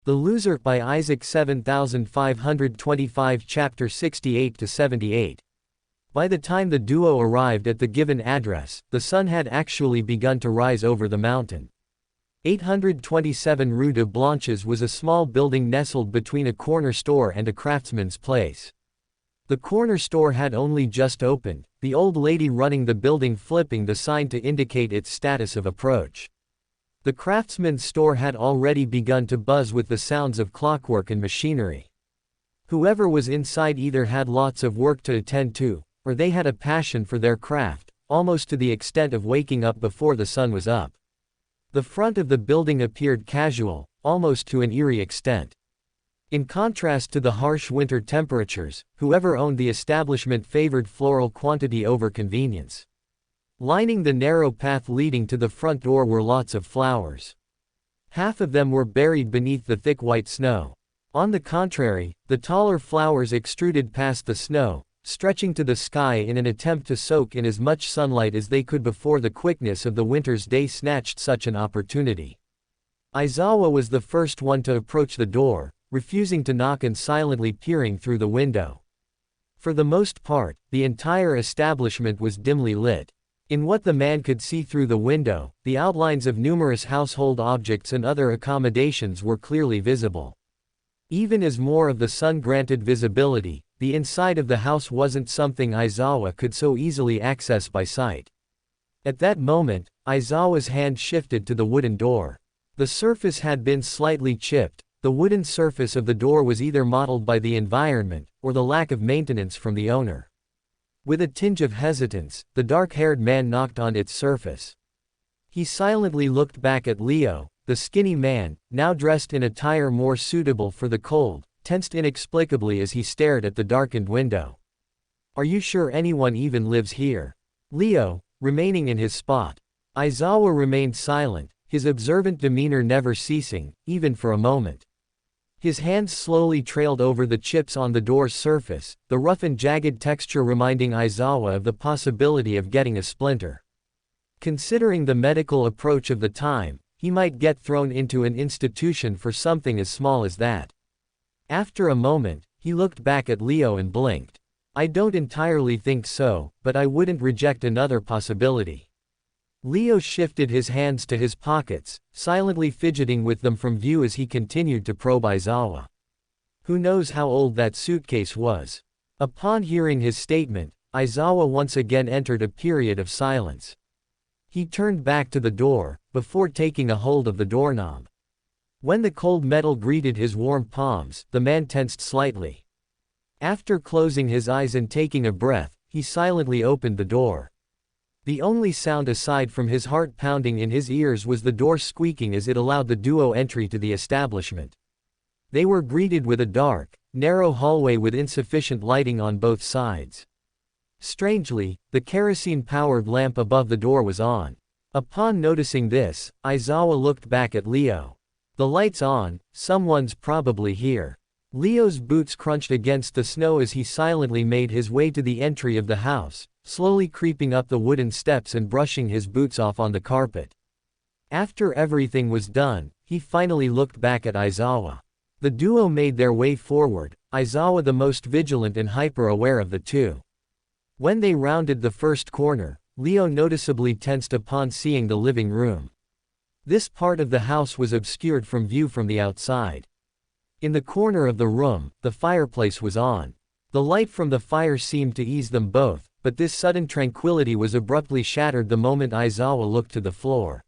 The Loser by Isaac7525 Chapter 68-78. By the time the duo arrived at the given address, the sun had actually begun to rise over the mountain. 827 Rue de Blanches was a small building nestled between a corner store and a craftsman's place. The corner store had only just opened, the old lady running the building flipping the sign to indicate its status of approach. The craftsman's store had already begun to buzz with the sounds of clockwork and machinery. Whoever was inside either had lots of work to attend to, or they had a passion for their craft, almost to the extent of waking up before the sun was up. The front of the building appeared casual, almost to an eerie extent. In contrast to the harsh winter temperatures, whoever owned the establishment favored floral quantity over convenience. Lining the narrow path leading to the front door were lots of flowers. Half of them were buried beneath the thick white snow. On the contrary, the taller flowers extruded past the snow, stretching to the sky in an attempt to soak in as much sunlight as they could before the quickness of the winter's day snatched such an opportunity. Aizawa was the first one to approach the door, refusing to knock and silently peering through the window. For the most part, the entire establishment was dimly lit. In what the man could see through the window, the outlines of numerous household objects and other accommodations were clearly visible. Even as more of the sun granted visibility, the inside of the house wasn't something Aizawa could so easily access by sight. At that moment, Aizawa's hand shifted to the wooden door. The surface had been slightly chipped. The wooden surface of the door was either modeled by the environment, or the lack of maintenance from the owner. With a tinge of hesitance, the dark-haired man knocked on its surface. He silently looked back at Leo, the skinny man, now dressed in attire more suitable for the cold, tensed inexplicably as he stared at the darkened window. "Are you sure anyone even lives here?" Leo, remaining in his spot. Aizawa remained silent, his observant demeanor never ceasing, even for a moment. His hands slowly trailed over the chips on the door's surface, the rough and jagged texture reminding Aizawa of the possibility of getting a splinter. Considering the medical approach of the time, he might get thrown into an institution for something as small as that. After a moment, he looked back at Leo and blinked. "I don't entirely think so, but I wouldn't reject another possibility." Leo shifted his hands to his pockets, silently fidgeting with them from view as he continued to probe Aizawa. Who knows how old that suitcase was? Upon hearing his statement, Aizawa once again entered a period of silence. He turned back to the door, before taking a hold of the doorknob. When the cold metal greeted his warm palms, the man tensed slightly. After closing his eyes and taking a breath, he silently opened the door. The only sound aside from his heart pounding in his ears was the door squeaking as it allowed the duo entry to the establishment. They were greeted with a dark, narrow hallway with insufficient lighting on both sides. Strangely, the kerosene-powered lamp above the door was on. Upon noticing this, Aizawa looked back at Leo. "The light's on, someone's probably here." Leo's boots crunched against the snow as he silently made his way to the entry of the house, slowly creeping up the wooden steps and brushing his boots off on the carpet. After everything was done, he finally looked back at Aizawa. The duo made their way forward, Aizawa the most vigilant and hyper-aware of the two. When they rounded the first corner, Leo noticeably tensed upon seeing the living room. This part of the house was obscured from view from the outside. In the corner of the room, the fireplace was on. The light from the fire seemed to ease them both, but this sudden tranquility was abruptly shattered the moment Aizawa looked to the floor.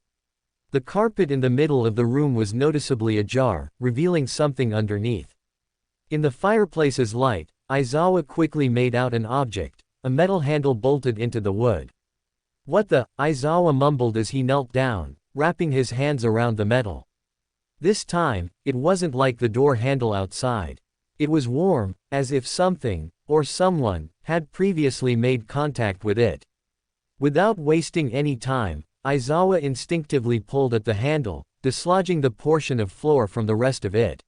The carpet in the middle of the room was noticeably ajar, revealing something underneath. In the fireplace's light, Aizawa quickly made out an object, a metal handle bolted into the wood. "What the?" Aizawa mumbled as he knelt down, wrapping his hands around the metal. This time, it wasn't like the door handle outside. It was warm, as if something, or someone, had previously made contact with it. Without wasting any time, Aizawa instinctively pulled at the handle, dislodging the portion of floor from the rest of it.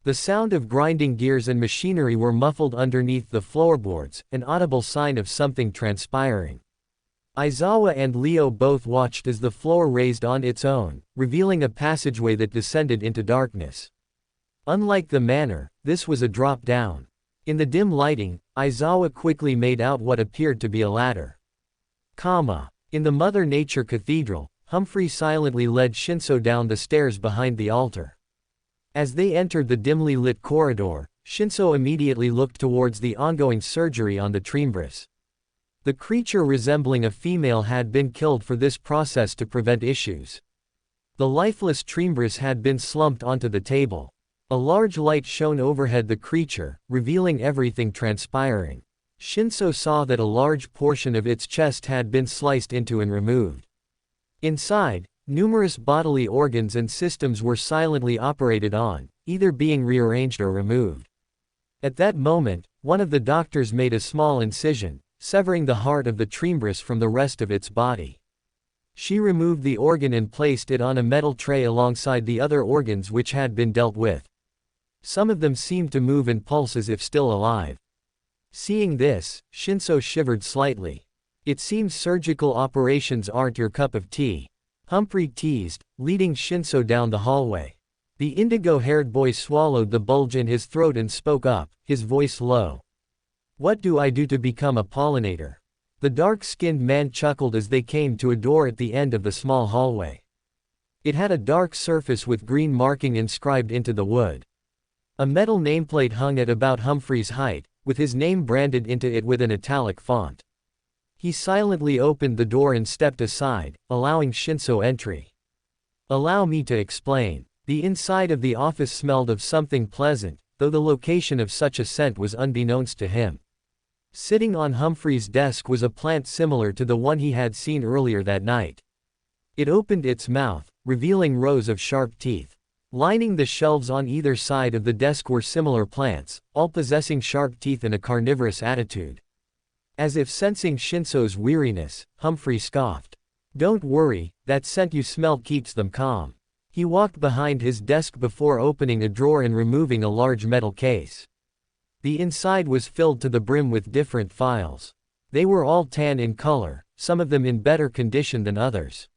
The sound of grinding gears and machinery were muffled underneath the floorboards, an audible sign of something transpiring. Aizawa and Leo both watched as the floor raised on its own, revealing a passageway that descended into darkness. Unlike the manor, this was a drop down. In the dim lighting, Aizawa quickly made out what appeared to be a ladder. In the Mother Nature Cathedral, Humphrey silently led Shinso down the stairs behind the altar. As they entered the dimly lit corridor, Shinso immediately looked towards the ongoing surgery on the Trimbris. The creature resembling a female had been killed for this process to prevent issues. The lifeless Trimbris had been slumped onto the table. A large light shone overhead the creature, revealing everything transpiring. Shinso saw that a large portion of its chest had been sliced into and removed. Inside, numerous bodily organs and systems were silently operated on, either being rearranged or removed. At that moment, one of the doctors made a small incision, severing the heart of the Trimbris from the rest of its body. She removed the organ and placed it on a metal tray alongside the other organs which had been dealt with. Some of them seemed to move and pulse as if still alive. Seeing this, Shinso shivered slightly. It seems surgical operations aren't your cup of tea. Humphrey teased, leading Shinso down the hallway. The indigo-haired boy swallowed the bulge in his throat and spoke up, his voice low. "What do I do to become a pollinator?" The dark-skinned man chuckled as they came to a door at the end of the small hallway. It had a dark surface with green marking inscribed into the wood. A metal nameplate hung at about Humphrey's height, with his name branded into it with an italic font. He silently opened the door and stepped aside, allowing Shinso entry. "Allow me to explain." The inside of the office smelled of something pleasant, though the location of such a scent was unbeknownst to him. Sitting on Humphrey's desk was a plant similar to the one he had seen earlier that night. It opened its mouth, revealing rows of sharp teeth. Lining the shelves on either side of the desk were similar plants, all possessing sharp teeth and a carnivorous attitude. As if sensing Shinso's weariness, Humphrey scoffed. "Don't worry, that scent you smell keeps them calm." He walked behind his desk before opening a drawer and removing a large metal case. The inside was filled to the brim with different files. They were all tan in color, some of them in better condition than others.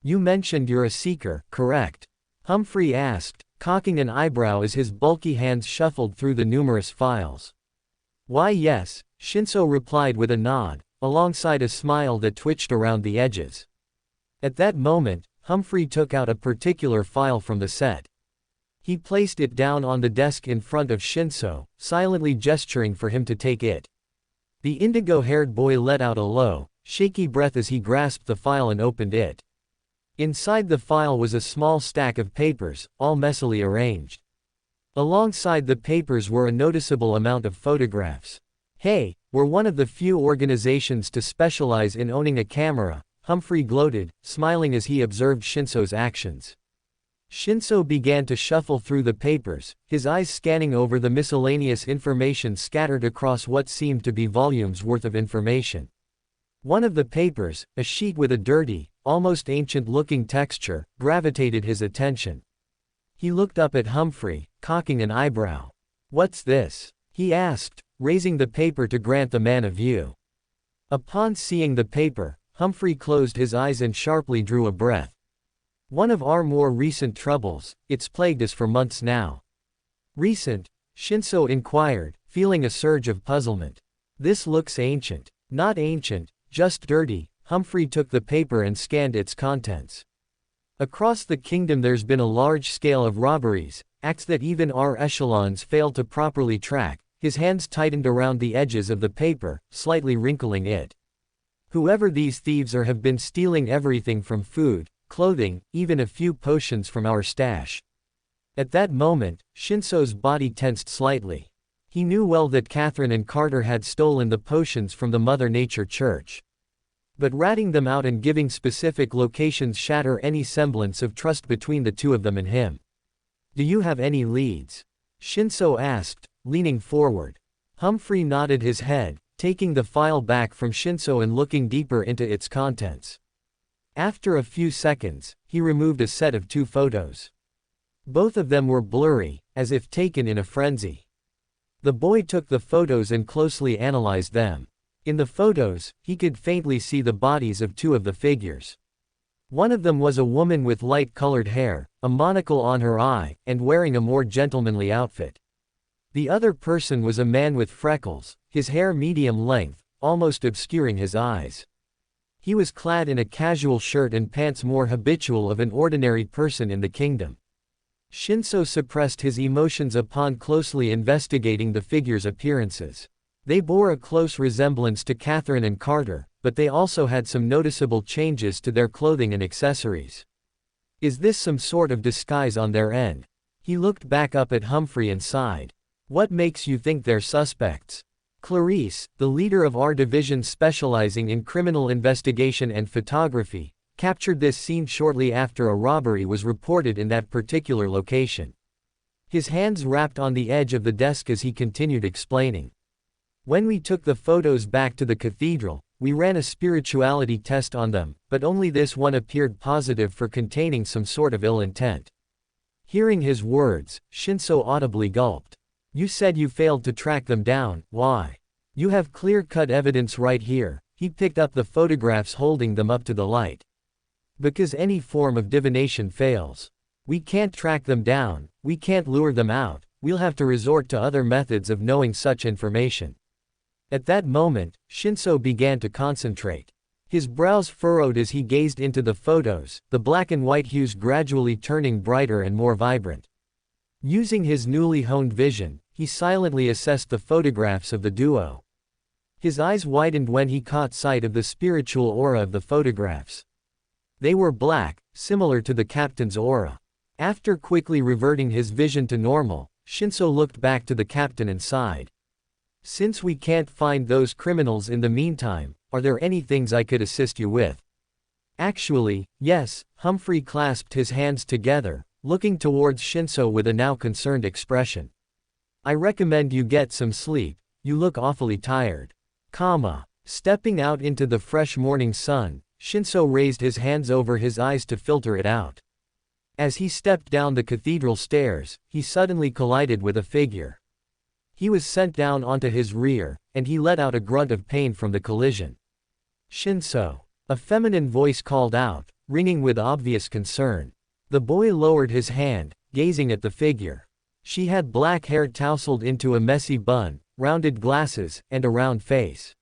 "You mentioned you're a seeker, correct?" Humphrey asked, cocking an eyebrow as his bulky hands shuffled through the numerous files. "Why yes," Shinso replied with a nod, alongside a smile that twitched around the edges. At that moment, Humphrey took out a particular file from the set. He placed it down on the desk in front of Shinso, silently gesturing for him to take it. The indigo-haired boy let out a low, shaky breath as he grasped the file and opened it. Inside the file was a small stack of papers, all messily arranged. Alongside the papers were a noticeable amount of photographs. "Hey, we're one of the few organizations to specialize in owning a camera," Humphrey gloated, smiling as he observed Shinso's actions. Shinso began to shuffle through the papers, his eyes scanning over the miscellaneous information scattered across what seemed to be volumes worth of information. One of the papers, a sheet with a dirty, almost ancient-looking texture, gravitated his attention. He looked up at Humphrey, cocking an eyebrow. "What's this?" he asked, raising the paper to grant the man a view. Upon seeing the paper, Humphrey closed his eyes and sharply drew a breath. "One of our more recent troubles, it's plagued us for months now." "Recent?" Shinso inquired, feeling a surge of puzzlement. "This looks ancient." "Not ancient, just dirty." Humphrey took the paper and scanned its contents. "Across the kingdom there's been a large scale of robberies, acts that even our echelons fail to properly track." His hands tightened around the edges of the paper, slightly wrinkling it. "Whoever these thieves are have been stealing everything from food, clothing, even a few potions from our stash." At that moment, Shinso's body tensed slightly. He knew well that Catherine and Carter had stolen the potions from the Mother Nature Church. But ratting them out and giving specific locations shatter any semblance of trust between the two of them and him. "Do you have any leads?" Shinso asked, leaning forward. Humphrey nodded his head, taking the file back from Shinso and looking deeper into its contents. After a few seconds, he removed a set of 2 photos. Both of them were blurry, as if taken in a frenzy. The boy took the photos and closely analyzed them. In the photos, he could faintly see the bodies of 2 of the figures. One of them was a woman with light-colored hair, a monocle on her eye, and wearing a more gentlemanly outfit. The other person was a man with freckles, his hair medium length, almost obscuring his eyes. He was clad in a casual shirt and pants more habitual of an ordinary person in the kingdom. Shinso suppressed his emotions upon closely investigating the figure's appearances. They bore a close resemblance to Catherine and Carter, but they also had some noticeable changes to their clothing and accessories. Is this some sort of disguise on their end? He looked back up at Humphrey and sighed. What makes you think they're suspects? Clarice, the leader of our division specializing in criminal investigation and photography, captured this scene shortly after a robbery was reported in that particular location. His hands rapped on the edge of the desk as he continued explaining. When we took the photos back to the cathedral, we ran a spirituality test on them, but only this one appeared positive for containing some sort of ill intent. Hearing his words, Shinso audibly gulped. You said you failed to track them down, why? You have clear-cut evidence right here. He picked up the photographs holding them up to the light. Because any form of divination fails. We can't track them down, we can't lure them out, we'll have to resort to other methods of knowing such information. At that moment, Shinso began to concentrate. His brows furrowed as he gazed into the photos, the black and white hues gradually turning brighter and more vibrant. Using his newly honed vision, he silently assessed the photographs of the duo. His eyes widened when he caught sight of the spiritual aura of the photographs. They were black, similar to the captain's aura. After quickly reverting his vision to normal, Shinso looked back to the captain and sighed. Since we can't find those criminals in the meantime, are there any things I could assist you with? Actually, yes, Humphrey clasped his hands together, looking towards Shinso with a now concerned expression. I recommend you get some sleep, you look awfully tired. Stepping out into the fresh morning sun, Shinso raised his hands over his eyes to filter it out. As he stepped down the cathedral stairs, he suddenly collided with a figure. He was sent down onto his rear, and he let out a grunt of pain from the collision. Shinso. A feminine voice called out, ringing with obvious concern. The boy lowered his hand, gazing at the figure. She had black hair tousled into a messy bun, rounded glasses, and a round face.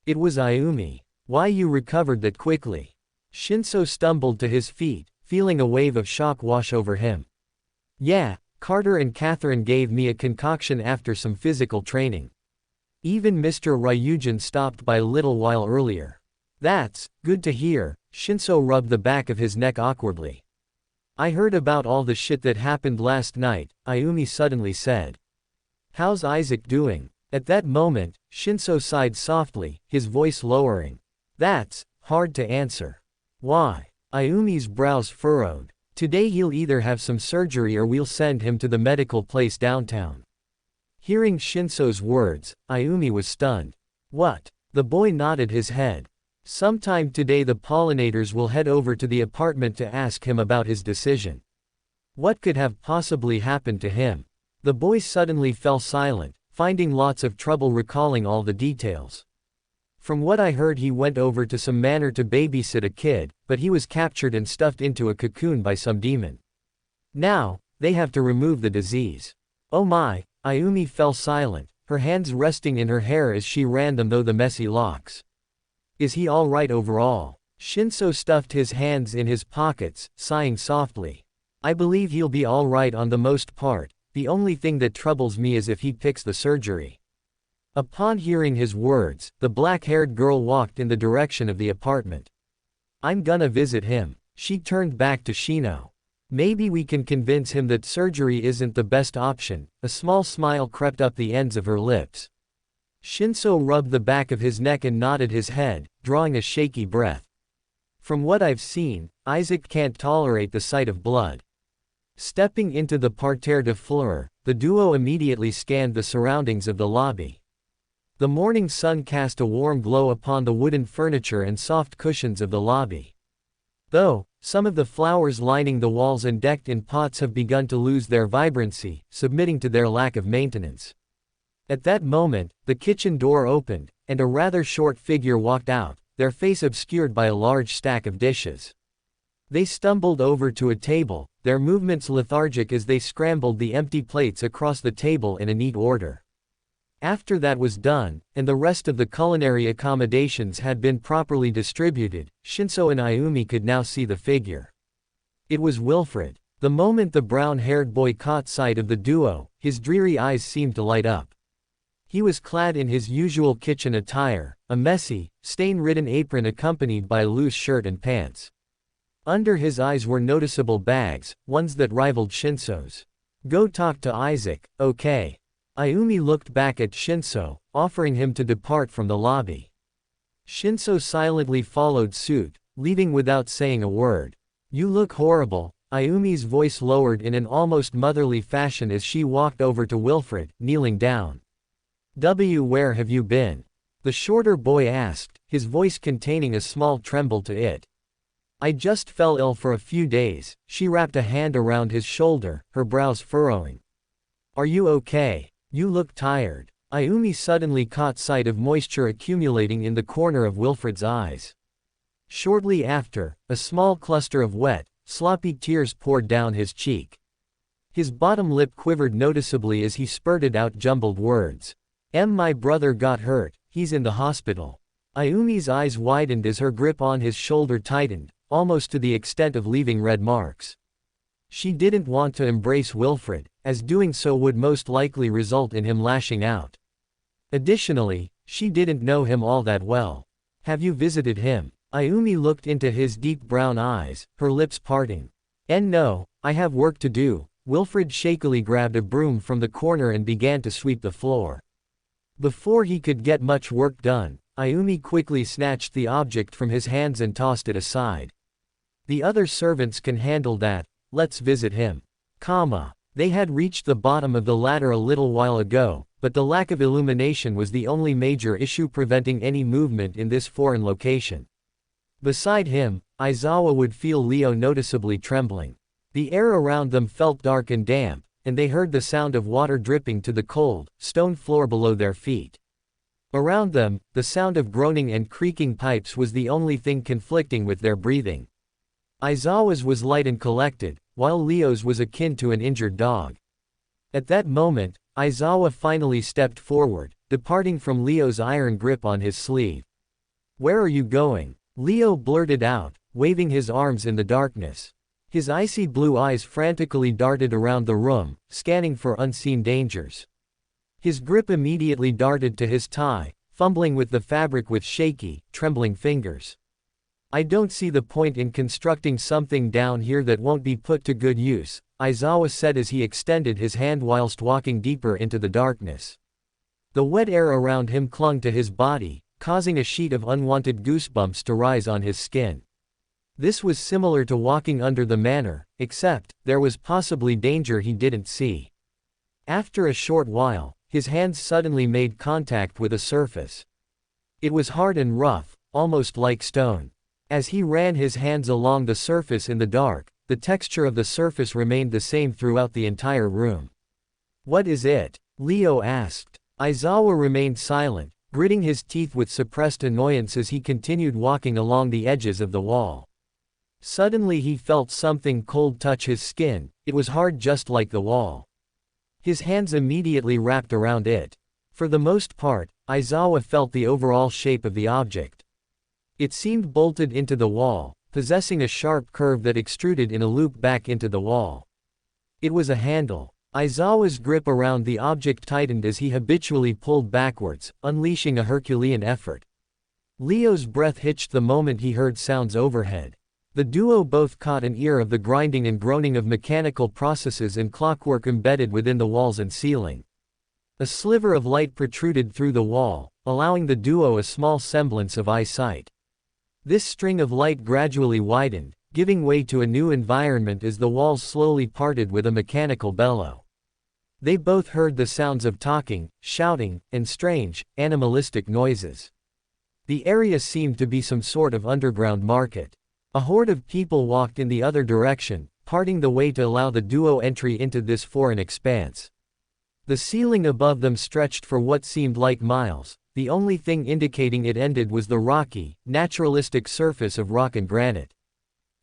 It was Ayumi. Why you recovered that quickly? Shinso stumbled to his feet, feeling a wave of shock wash over him. Yeah, Carter and Catherine gave me a concoction after some physical training. Even Mr. Ryujin stopped by a little while earlier. That's good to hear. Shinso rubbed the back of his neck awkwardly. I heard about all the shit that happened last night, Ayumi suddenly said. How's Isaac doing? At that moment, Shinso sighed softly, his voice lowering. That's hard to answer. Why? Ayumi's brows furrowed. Today he'll either have some surgery or we'll send him to the medical place downtown. Hearing Shinso's words, Ayumi was stunned. What? The boy nodded his head. Sometime today the pollinators will head over to the apartment to ask him about his decision. What could have possibly happened to him? The boy suddenly fell silent, finding lots of trouble recalling all the details. From what I heard, he went over to some manor to babysit a kid, but he was captured and stuffed into a cocoon by some demon. Now, they have to remove the disease. Oh my, Ayumi fell silent, her hands resting in her hair as she ran them through the messy locks. Is he all right overall? Shinso stuffed his hands in his pockets, sighing softly. I believe he'll be all right on the most part. The only thing that troubles me is if he picks the surgery. Upon hearing his words, the black-haired girl walked in the direction of the apartment. I'm gonna visit him. She turned back to Shino. Maybe we can convince him that surgery isn't the best option. A small smile crept up the ends of her lips. Shinso rubbed the back of his neck and nodded his head, drawing a shaky breath. From what I've seen, Isaac can't tolerate the sight of blood. Stepping into the parterre de fleurs, the duo immediately scanned the surroundings of the lobby. The morning sun cast a warm glow upon the wooden furniture and soft cushions of the lobby. Though, some of the flowers lining the walls and decked in pots have begun to lose their vibrancy, submitting to their lack of maintenance. At that moment, the kitchen door opened, and a rather short figure walked out, their face obscured by a large stack of dishes. They stumbled over to a table, their movements lethargic as they scrambled the empty plates across the table in a neat order. After that was done, and the rest of the culinary accommodations had been properly distributed, Shinso and Ayumi could now see the figure. It was Wilfred. The moment the brown-haired boy caught sight of the duo, his dreary eyes seemed to light up. He was clad in his usual kitchen attire, a messy, stain-ridden apron accompanied by a loose shirt and pants. Under his eyes were noticeable bags, ones that rivaled Shinso's. "Go talk to Isaac, okay?" Ayumi looked back at Shinso, offering him to depart from the lobby. Shinso silently followed suit, leaving without saying a word. "You look horrible." Ayumi's voice lowered in an almost motherly fashion as she walked over to Wilfred, kneeling down. Where have you been?" the shorter boy asked, his voice containing a small tremble to it. "I just fell ill for a few days." She wrapped a hand around his shoulder, her brows furrowing. "Are you okay? You look tired." Ayumi suddenly caught sight of moisture accumulating in the corner of Wilfred's eyes. Shortly after, a small cluster of wet, sloppy tears poured down his cheek. His bottom lip quivered noticeably as he spurted out jumbled words. My brother got hurt, he's in the hospital." Ayumi's eyes widened as her grip on his shoulder tightened, almost to the extent of leaving red marks. She didn't want to embrace Wilfred, as doing so would most likely result in him lashing out. Additionally, she didn't know him all that well. "Have you visited him?" Ayumi looked into his deep brown eyes, her lips parting. No, I have work to do." Wilfred shakily grabbed a broom from the corner and began to sweep the floor. Before he could get much work done, Ayumi quickly snatched the object from his hands and tossed it aside. "The other servants can handle that, let's visit him." They had reached the bottom of the ladder a little while ago, but the lack of illumination was the only major issue preventing any movement in this foreign location. Beside him, Aizawa would feel Leo noticeably trembling. The air around them felt dark and damp, and they heard the sound of water dripping to the cold, stone floor below their feet. Around them, the sound of groaning and creaking pipes was the only thing conflicting with their breathing. Aizawa's was light and collected, while Leo's was akin to an injured dog. At that moment, Aizawa finally stepped forward, departing from Leo's iron grip on his sleeve. "Where are you going?" Leo blurted out, waving his arms in the darkness. His icy blue eyes frantically darted around the room, scanning for unseen dangers. His grip immediately darted to his tie, fumbling with the fabric with shaky, trembling fingers. "I don't see the point in constructing something down here that won't be put to good use," Aizawa said as he extended his hand whilst walking deeper into the darkness. The wet air around him clung to his body, causing a sheet of unwanted goosebumps to rise on his skin. This was similar to walking under the manor, except, there was possibly danger he didn't see. After a short while, his hands suddenly made contact with a surface. It was hard and rough, almost like stone. As he ran his hands along the surface in the dark, the texture of the surface remained the same throughout the entire room. "What is it?" Leo asked. Aizawa remained silent, gritting his teeth with suppressed annoyance as he continued walking along the edges of the wall. Suddenly he felt something cold touch his skin. It was hard just like the wall. His hands immediately wrapped around it. For the most part, Aizawa felt the overall shape of the object. It seemed bolted into the wall, possessing a sharp curve that extruded in a loop back into the wall. It was a handle. Aizawa's grip around the object tightened as he habitually pulled backwards, unleashing a Herculean effort. Leo's breath hitched the moment he heard sounds overhead. The duo both caught an ear of the grinding and groaning of mechanical processes and clockwork embedded within the walls and ceiling. A sliver of light protruded through the wall, allowing the duo a small semblance of eyesight. This string of light gradually widened, giving way to a new environment as the walls slowly parted with a mechanical bellow. They both heard the sounds of talking, shouting, and strange, animalistic noises. The area seemed to be some sort of underground market. A horde of people walked in the other direction, parting the way to allow the duo entry into this foreign expanse. The ceiling above them stretched for what seemed like miles. The only thing indicating it ended was the rocky, naturalistic surface of rock and granite.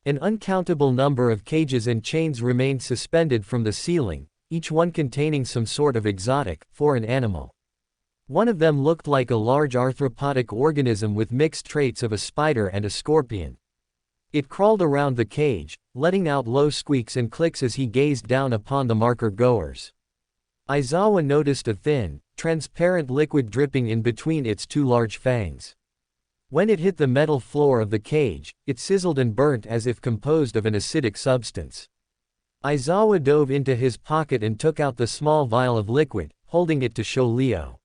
An uncountable number of cages and chains remained suspended from the ceiling, each one containing some sort of exotic, foreign animal. One of them looked like a large arthropodic organism with mixed traits of a spider and a scorpion. It crawled around the cage, letting out low squeaks and clicks as he gazed down upon the marker-goers. Aizawa noticed a thin, transparent liquid dripping in between its two large fangs. When it hit the metal floor of the cage, it sizzled and burnt as if composed of an acidic substance. Aizawa dove into his pocket and took out the small vial of liquid, holding it to show Leo.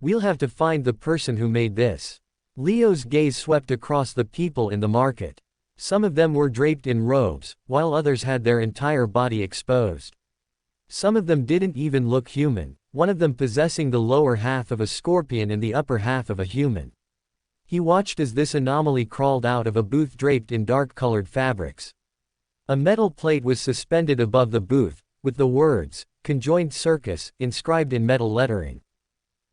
"We'll have to find the person who made this." Leo's gaze swept across the people in the market. Some of them were draped in robes, while others had their entire body exposed. Some of them didn't even look human, one of them possessing the lower half of a scorpion and the upper half of a human. He watched as this anomaly crawled out of a booth draped in dark-colored fabrics. A metal plate was suspended above the booth, with the words, "Conjoined Circus," inscribed in metal lettering.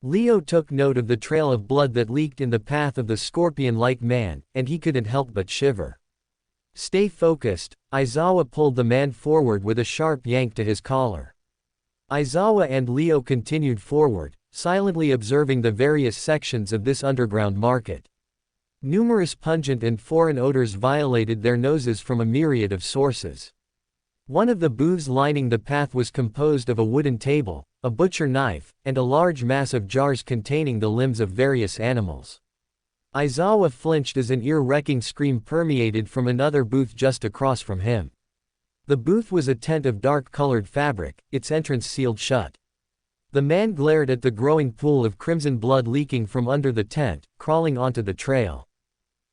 Leo took note of the trail of blood that leaked in the path of the scorpion-like man, and he couldn't help but shiver. "Stay focused," Aizawa pulled the man forward with a sharp yank to his collar. Aizawa and Leo continued forward, silently observing the various sections of this underground market. Numerous pungent and foreign odors violated their noses from a myriad of sources. One of the booths lining the path was composed of a wooden table, a butcher knife, and a large mass of jars containing the limbs of various animals. Aizawa flinched as an ear-wrecking scream permeated from another booth just across from him. The booth was a tent of dark-colored fabric, its entrance sealed shut. The man glared at the growing pool of crimson blood leaking from under the tent, crawling onto the trail.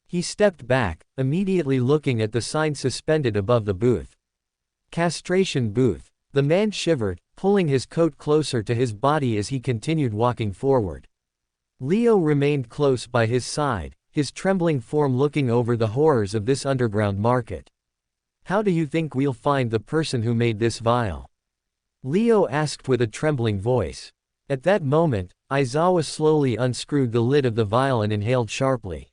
He stepped back, immediately looking at the sign suspended above the booth. "Castration booth." The man shivered, pulling his coat closer to his body as he continued walking forward. Leo remained close by his side, his trembling form looking over the horrors of this underground market. "How do you think we'll find the person who made this vial?" Leo asked with a trembling voice. At that moment, Aizawa slowly unscrewed the lid of the vial and inhaled sharply.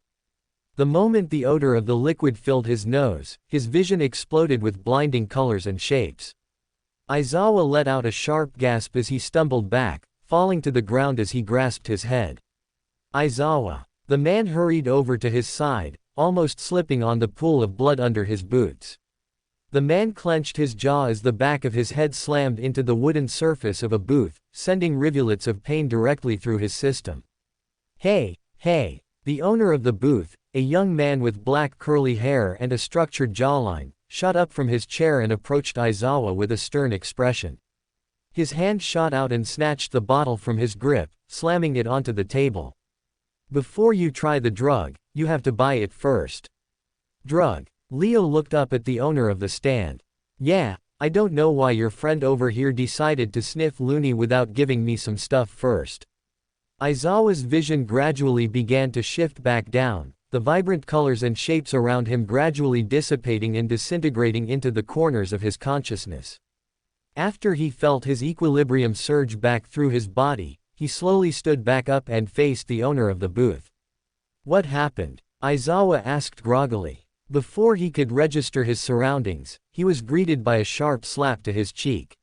The moment the odor of the liquid filled his nose, his vision exploded with blinding colors and shapes. Aizawa let out a sharp gasp as he stumbled back, falling to the ground as he grasped his head. "Aizawa!" The man hurried over to his side, almost slipping on the pool of blood under his boots. The man clenched his jaw as the back of his head slammed into the wooden surface of a booth, sending rivulets of pain directly through his system. "Hey, hey!" The owner of the booth, a young man with black curly hair and a structured jawline, shot up from his chair and approached Aizawa with a stern expression. His hand shot out and snatched the bottle from his grip, slamming it onto the table. "Before you try the drug, you have to buy it first." "Drug?" Leo looked up at the owner of the stand. "Yeah, I don't know why your friend over here decided to sniff loony without giving me some stuff first." Aizawa's vision gradually began to shift back down, the vibrant colors and shapes around him gradually dissipating and disintegrating into the corners of his consciousness. After he felt his equilibrium surge back through his body, he slowly stood back up and faced the owner of the booth. "What happened?" Aizawa asked groggily. Before he could register his surroundings, he was greeted by a sharp slap to his cheek.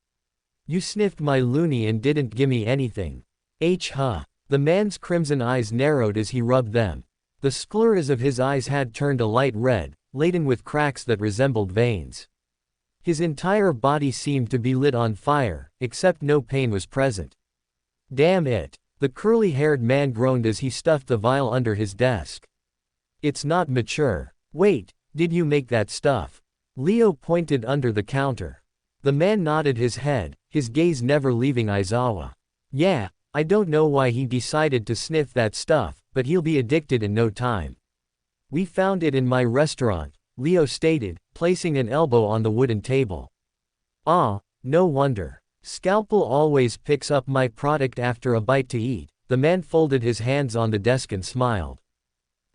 "You sniffed my loony and didn't gimme anything. Huh?" The man's crimson eyes narrowed as he rubbed them. The scleras of his eyes had turned a light red, laden with cracks that resembled veins. His entire body seemed to be lit on fire, except no pain was present. "Damn it!" The curly-haired man groaned as he stuffed the vial under his desk. "It's not mature." "Wait, did you make that stuff?" Leo pointed under the counter. The man nodded his head, his gaze never leaving Aizawa. "Yeah, I don't know why he decided to sniff that stuff, but he'll be addicted in no time. We found it in my restaurant," Leo stated, placing an elbow on the wooden table. "Ah, no wonder. Scalpel always picks up my product after a bite to eat." The man folded his hands on the desk and smiled.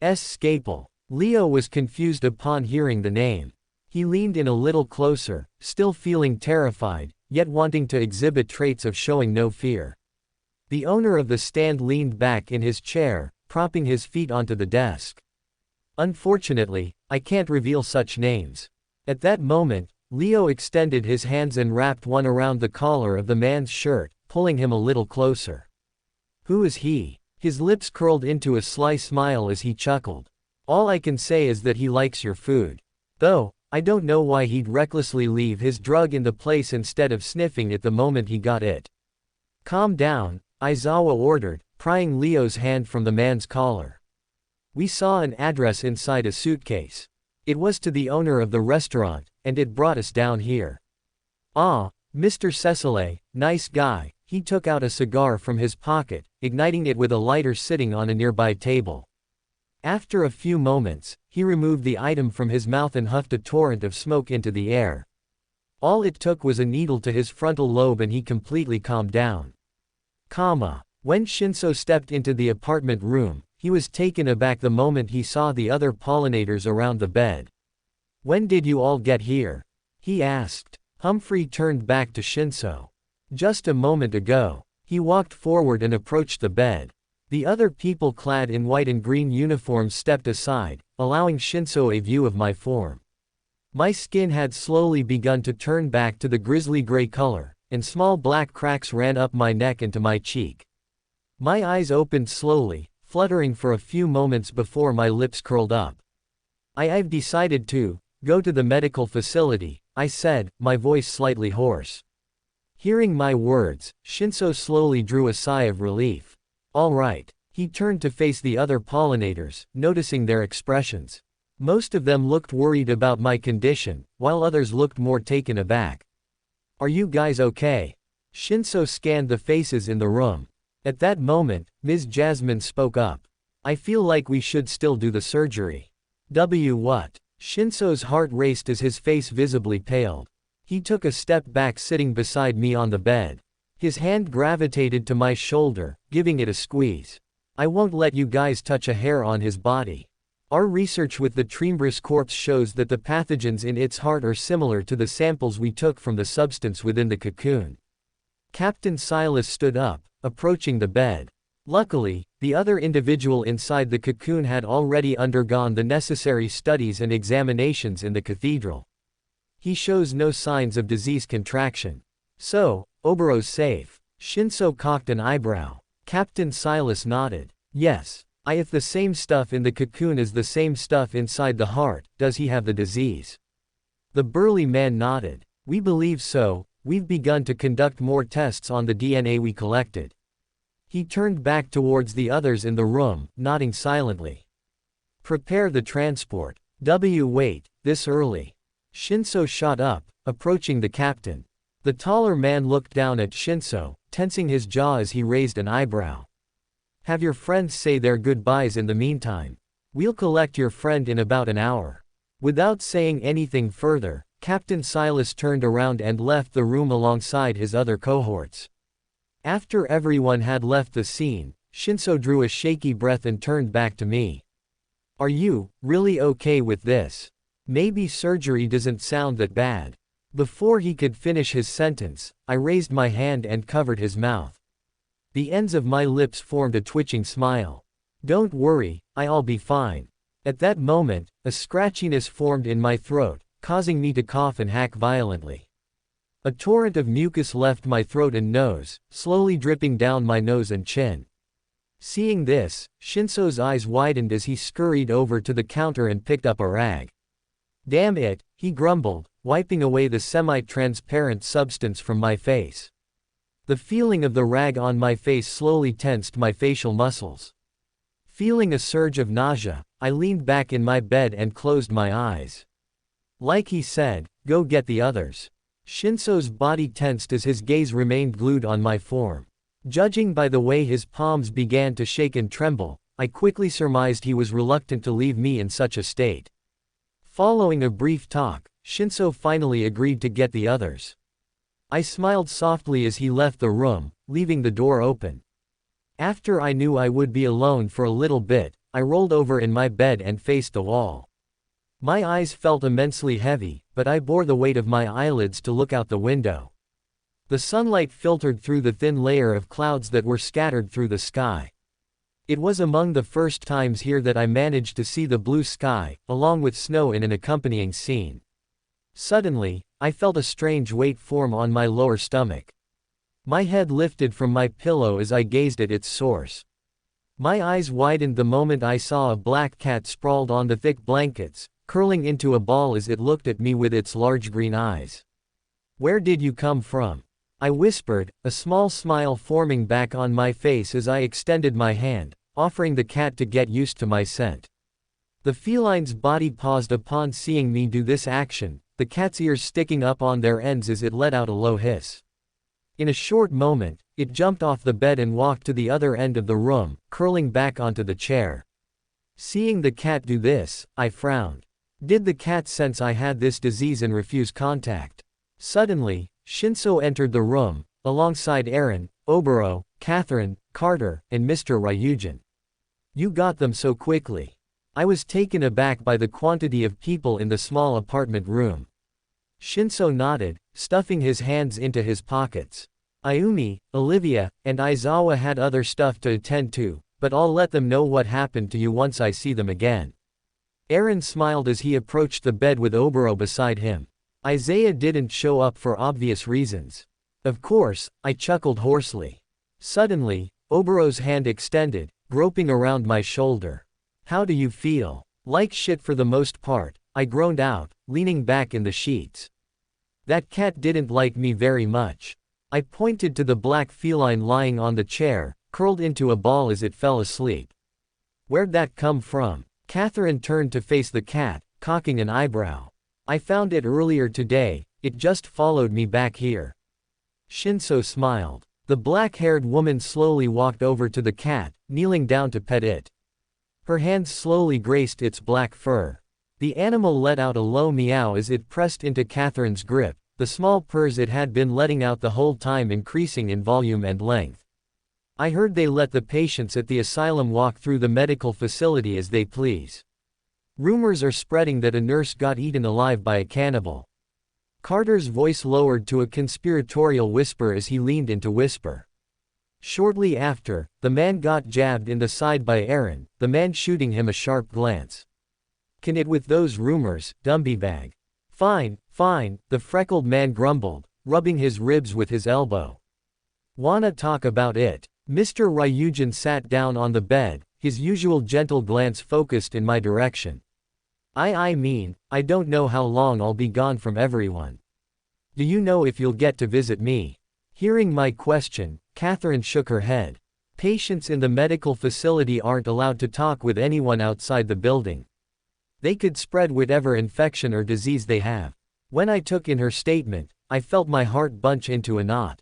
Scalpel. Leo was confused upon hearing the name. He leaned in a little closer, still feeling terrified, yet wanting to exhibit traits of showing no fear. The owner of the stand leaned back in his chair, propping his feet onto the desk. Unfortunately, I can't reveal such names. At that moment, Leo extended his hands and wrapped one around the collar of the man's shirt, pulling him a little closer. Who is he? His lips curled into a sly smile as he chuckled. All I can say is that he likes your food. Though, I don't know why he'd recklessly leave his drug in the place instead of sniffing it the moment he got it. Calm down, Aizawa ordered, prying Leo's hand from the man's collar. We saw an address inside a suitcase. It was to the owner of the restaurant, and it brought us down here. Ah, Mr. Cecile, nice guy. He took out a cigar from his pocket, igniting it with a lighter sitting on a nearby table. After a few moments, he removed the item from his mouth and huffed a torrent of smoke into the air. All it took was a needle to his frontal lobe and he completely calmed down. When Shinso stepped into the apartment room, he was taken aback the moment he saw the other pollinators around the bed. When did you all get here? He asked. Humphrey turned back to Shinso. Just a moment ago. He walked forward and approached the bed. The other people clad in white and green uniforms stepped aside, allowing Shinso a view of my form. My skin had slowly begun to turn back to the grisly gray color, and small black cracks ran up my neck and to my cheek. My eyes opened slowly, fluttering for a few moments before my lips curled up. I've decided to go to the medical facility, I said, my voice slightly hoarse. Hearing my words, Shinso slowly drew a sigh of relief. All right. He turned to face the other pollinators, noticing their expressions. Most of them looked worried about my condition, while others looked more taken aback. Are you guys okay? Shinso scanned the faces in the room. At that moment, Ms. Jasmine spoke up. I feel like we should still do the surgery. What? Shinso's heart raced as his face visibly paled. He took a step back, sitting beside me on the bed. His hand gravitated to my shoulder, giving it a squeeze. I won't let you guys touch a hair on his body. Our research with the Trimbris corpse shows that the pathogens in its heart are similar to the samples we took from the substance within the cocoon. Captain Silas stood up, approaching the bed. Luckily, the other individual inside the cocoon had already undergone the necessary studies and examinations in the cathedral. He shows no signs of disease contraction. So, Obero's safe. Shinso cocked an eyebrow. Captain Silas nodded. Yes. If the same stuff in the cocoon is the same stuff inside the heart, does he have the disease? The burly man nodded. We believe so. We've begun to conduct more tests on the DNA we collected. He turned back towards the others in the room, nodding silently. Prepare the transport. Wait, this early. Shinso shot up, approaching the captain. The taller man looked down at Shinso, tensing his jaw as he raised an eyebrow. Have your friends say their goodbyes in the meantime. We'll collect your friend in about an hour. Without saying anything further, Captain Silas turned around and left the room alongside his other cohorts. After everyone had left the scene, Shinso drew a shaky breath and turned back to me. Are you really okay with this? Maybe surgery doesn't sound that bad. Before he could finish his sentence, I raised my hand and covered his mouth. The ends of my lips formed a twitching smile. Don't worry, I'll be fine. At that moment, a scratchiness formed in my throat, causing me to cough and hack violently. A torrent of mucus left my throat and nose, slowly dripping down my nose and chin. Seeing this, Shinso's eyes widened as he scurried over to the counter and picked up a rag. Damn it, he grumbled, wiping away the semi-transparent substance from my face. The feeling of the rag on my face slowly tensed my facial muscles. Feeling a surge of nausea, I leaned back in my bed and closed my eyes. Like he said, go get the others. Shinso's body tensed as his gaze remained glued on my form. Judging by the way his palms began to shake and tremble, I quickly surmised he was reluctant to leave me in such a state. Following a brief talk, Shinso finally agreed to get the others. I smiled softly as he left the room, leaving the door open. After I knew I would be alone for a little bit, I rolled over in my bed and faced the wall. My eyes felt immensely heavy, but I bore the weight of my eyelids to look out the window. The sunlight filtered through the thin layer of clouds that were scattered through the sky. It was among the first times here that I managed to see the blue sky, along with snow in an accompanying scene. Suddenly, I felt a strange weight form on my lower stomach. My head lifted from my pillow as I gazed at its source. My eyes widened the moment I saw a black cat sprawled on the thick blankets, curling into a ball as it looked at me with its large green eyes. "Where did you come from?" I whispered, a small smile forming back on my face as I extended my hand, offering the cat to get used to my scent. The feline's body paused upon seeing me do this action, the cat's ears sticking up on their ends as it let out a low hiss. In a short moment, it jumped off the bed and walked to the other end of the room, curling back onto the chair. Seeing the cat do this, I frowned. Did the cat sense I had this disease and refuse contact? Suddenly, Shinso entered the room, alongside Aaron, Oboro, Catherine, Carter, and Mr. Ryujin. "You got them so quickly." I was taken aback by the quantity of people in the small apartment room. Shinso nodded, stuffing his hands into his pockets. Ayumi, Olivia, and Aizawa had other stuff to attend to, but I'll let them know what happened to you once I see them again. Aaron smiled as he approached the bed with Oboro beside him. Isaiah didn't show up for obvious reasons. Of course, I chuckled hoarsely. Suddenly, Oboro's hand extended, groping around my shoulder. "How do you feel?" "Like shit for the most part," I groaned out, leaning back in the sheets. "That cat didn't like me very much." I pointed to the black feline lying on the chair, curled into a ball as it fell asleep. "Where'd that come from?" Catherine turned to face the cat, cocking an eyebrow. "I found it earlier today, it just followed me back here." Shinso smiled. The black-haired woman slowly walked over to the cat, kneeling down to pet it. Her hands slowly graced its black fur. The animal let out a low meow as it pressed into Catherine's grip, the small purrs it had been letting out the whole time increasing in volume and length. I heard they let the patients at the asylum walk through the medical facility as they please. Rumors are spreading that a nurse got eaten alive by a cannibal. Carter's voice lowered to a conspiratorial whisper as he leaned in to whisper. Shortly after, the man got jabbed in the side by Aaron, the man shooting him a sharp glance. "Can it with those rumors, dumbbag." Fine, the freckled man grumbled, rubbing his ribs with his elbow. "Wanna talk about it?" Mr. Ryujin sat down on the bed, his usual gentle glance focused in my direction. I mean, I don't know how long I'll be gone from everyone. Do you know if you'll get to visit me?" Hearing my question, Catherine shook her head. "Patients in the medical facility aren't allowed to talk with anyone outside the building. They could spread whatever infection or disease they have." When I took in her statement, I felt my heart bunch into a knot.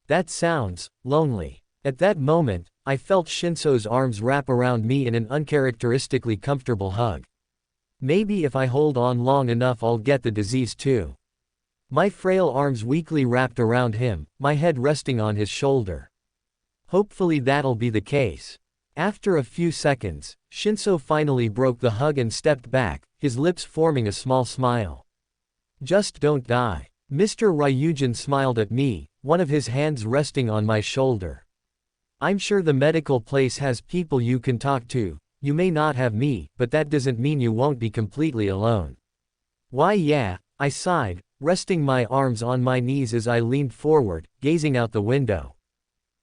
That sounds lonely. At that moment, I felt Shinso's arms wrap around me in an uncharacteristically comfortable hug. Maybe if I hold on long enough I'll get the disease too. My frail arms weakly wrapped around him, my head resting on his shoulder. Hopefully that'll be the case. After a few seconds, Shinso finally broke the hug and stepped back, his lips forming a small smile. "Just don't die." Mr. Ryujin smiled at me, one of his hands resting on my shoulder. "I'm sure the medical place has people you can talk to. You may not have me, but that doesn't mean you won't be completely alone." "Why yeah," I sighed, resting my arms on my knees as I leaned forward, gazing out the window.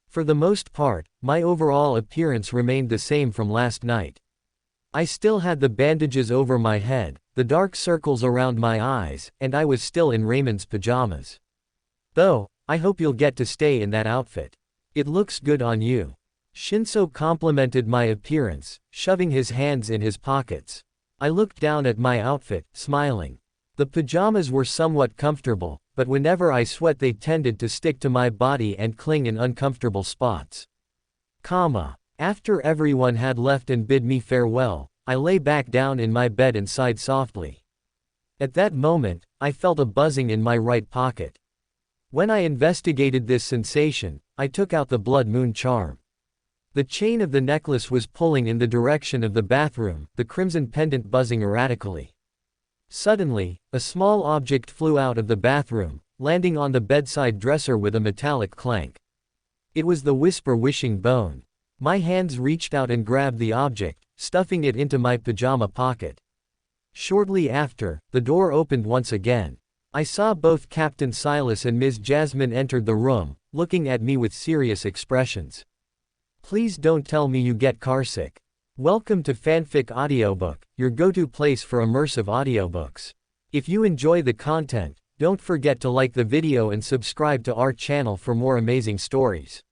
For the most part, my overall appearance remained the same from last night. I still had the bandages over my head, the dark circles around my eyes, and I was still in Raymond's pajamas. "Though, I hope you'll get to stay in that outfit. It looks good on you." Shinso complimented my appearance, shoving his hands in his pockets. I looked down at my outfit, smiling. The pajamas were somewhat comfortable, but whenever I sweat they tended to stick to my body and cling in uncomfortable spots. After everyone had left and bid me farewell, I lay back down in my bed and sighed softly. At that moment, I felt a buzzing in my right pocket. When I investigated this sensation, I took out the blood moon charm. The chain of the necklace was pulling in the direction of the bathroom, the crimson pendant buzzing erratically. Suddenly, a small object flew out of the bathroom, landing on the bedside dresser with a metallic clank. It was the whisper wishing bone. My hands reached out and grabbed the object, stuffing it into my pajama pocket. Shortly after, the door opened once again. I saw both Captain Silas and Ms. Jasmine entered the room, looking at me with serious expressions. Please don't tell me you get carsick. Welcome to Fanfic Audiobook, your go-to place for immersive audiobooks. If you enjoy the content, don't forget to like the video and subscribe to our channel for more amazing stories.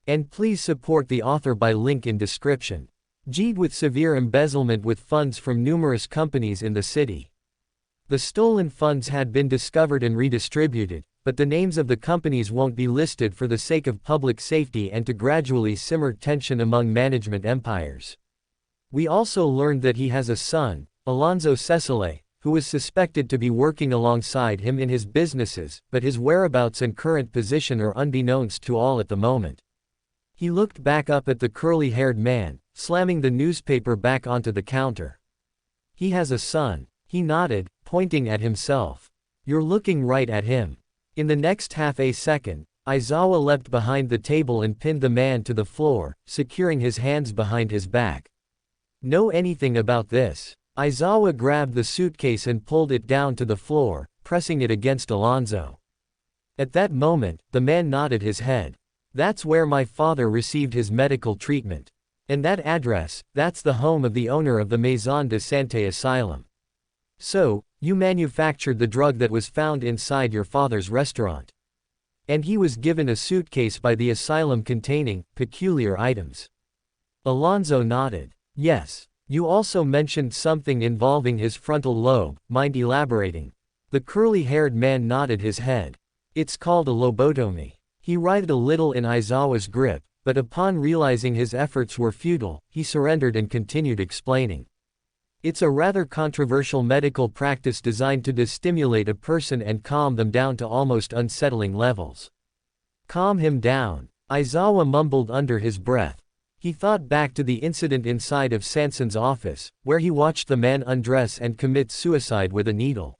And please support the author by link in description. G'd with severe embezzlement with funds from numerous companies in the city. The stolen funds had been discovered and redistributed, but the names of the companies won't be listed for the sake of public safety and to gradually simmer tension among management empires. We also learned that he has a son, Alonzo Cecile, who was suspected to be working alongside him in his businesses, but his whereabouts and current position are unbeknownst to all at the moment. He looked back up at the curly-haired man, slamming the newspaper back onto the counter. He has a son. He nodded, pointing at himself. You're looking right at him. In the next half a second, Aizawa leapt behind the table and pinned the man to the floor, securing his hands behind his back. Know anything about this? Aizawa grabbed the suitcase and pulled it down to the floor, pressing it against Alonzo. At that moment, the man nodded his head. That's where my father received his medical treatment. And that address, that's the home of the owner of the Maison de Santé Asylum. So, you manufactured the drug that was found inside your father's restaurant. And he was given a suitcase by the asylum containing peculiar items. Alonzo nodded. Yes. You also mentioned something involving his frontal lobe, mind elaborating? The curly-haired man nodded his head. It's called a lobotomy. He writhed a little in Aizawa's grip, but upon realizing his efforts were futile, he surrendered and continued explaining. It's a rather controversial medical practice designed to destimulate a person and calm them down to almost unsettling levels. Calm him down, Aizawa mumbled under his breath. He thought back to the incident inside of Sanson's office, where he watched the man undress and commit suicide with a needle.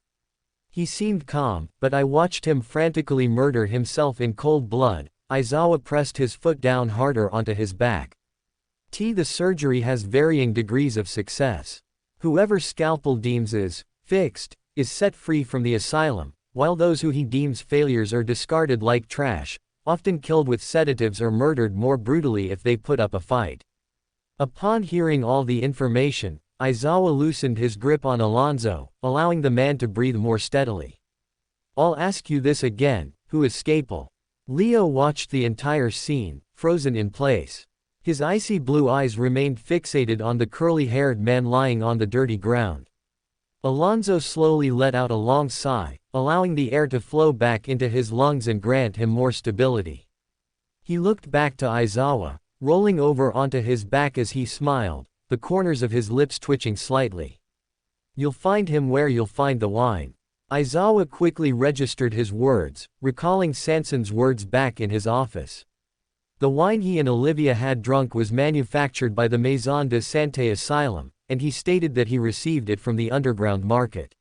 He seemed calm, but I watched him frantically murder himself in cold blood. Aizawa pressed his foot down harder onto his back. The surgery has varying degrees of success. Whoever Scalpel deems is fixed, is set free from the asylum, while those who he deems failures are discarded like trash, often killed with sedatives or murdered more brutally if they put up a fight. Upon hearing all the information, Aizawa loosened his grip on Alonzo, allowing the man to breathe more steadily. I'll ask you this again, who is Scalpel? Leo watched the entire scene, frozen in place. His icy blue eyes remained fixated on the curly-haired man lying on the dirty ground. Alonzo slowly let out a long sigh, allowing the air to flow back into his lungs and grant him more stability. He looked back to Aizawa, rolling over onto his back as he smiled, the corners of his lips twitching slightly. You'll find him where you'll find the wine. Aizawa quickly registered his words, recalling Sanson's words back in his office. The wine he and Olivia had drunk was manufactured by the Maison de Santé Asylum, and he stated that he received it from the underground market.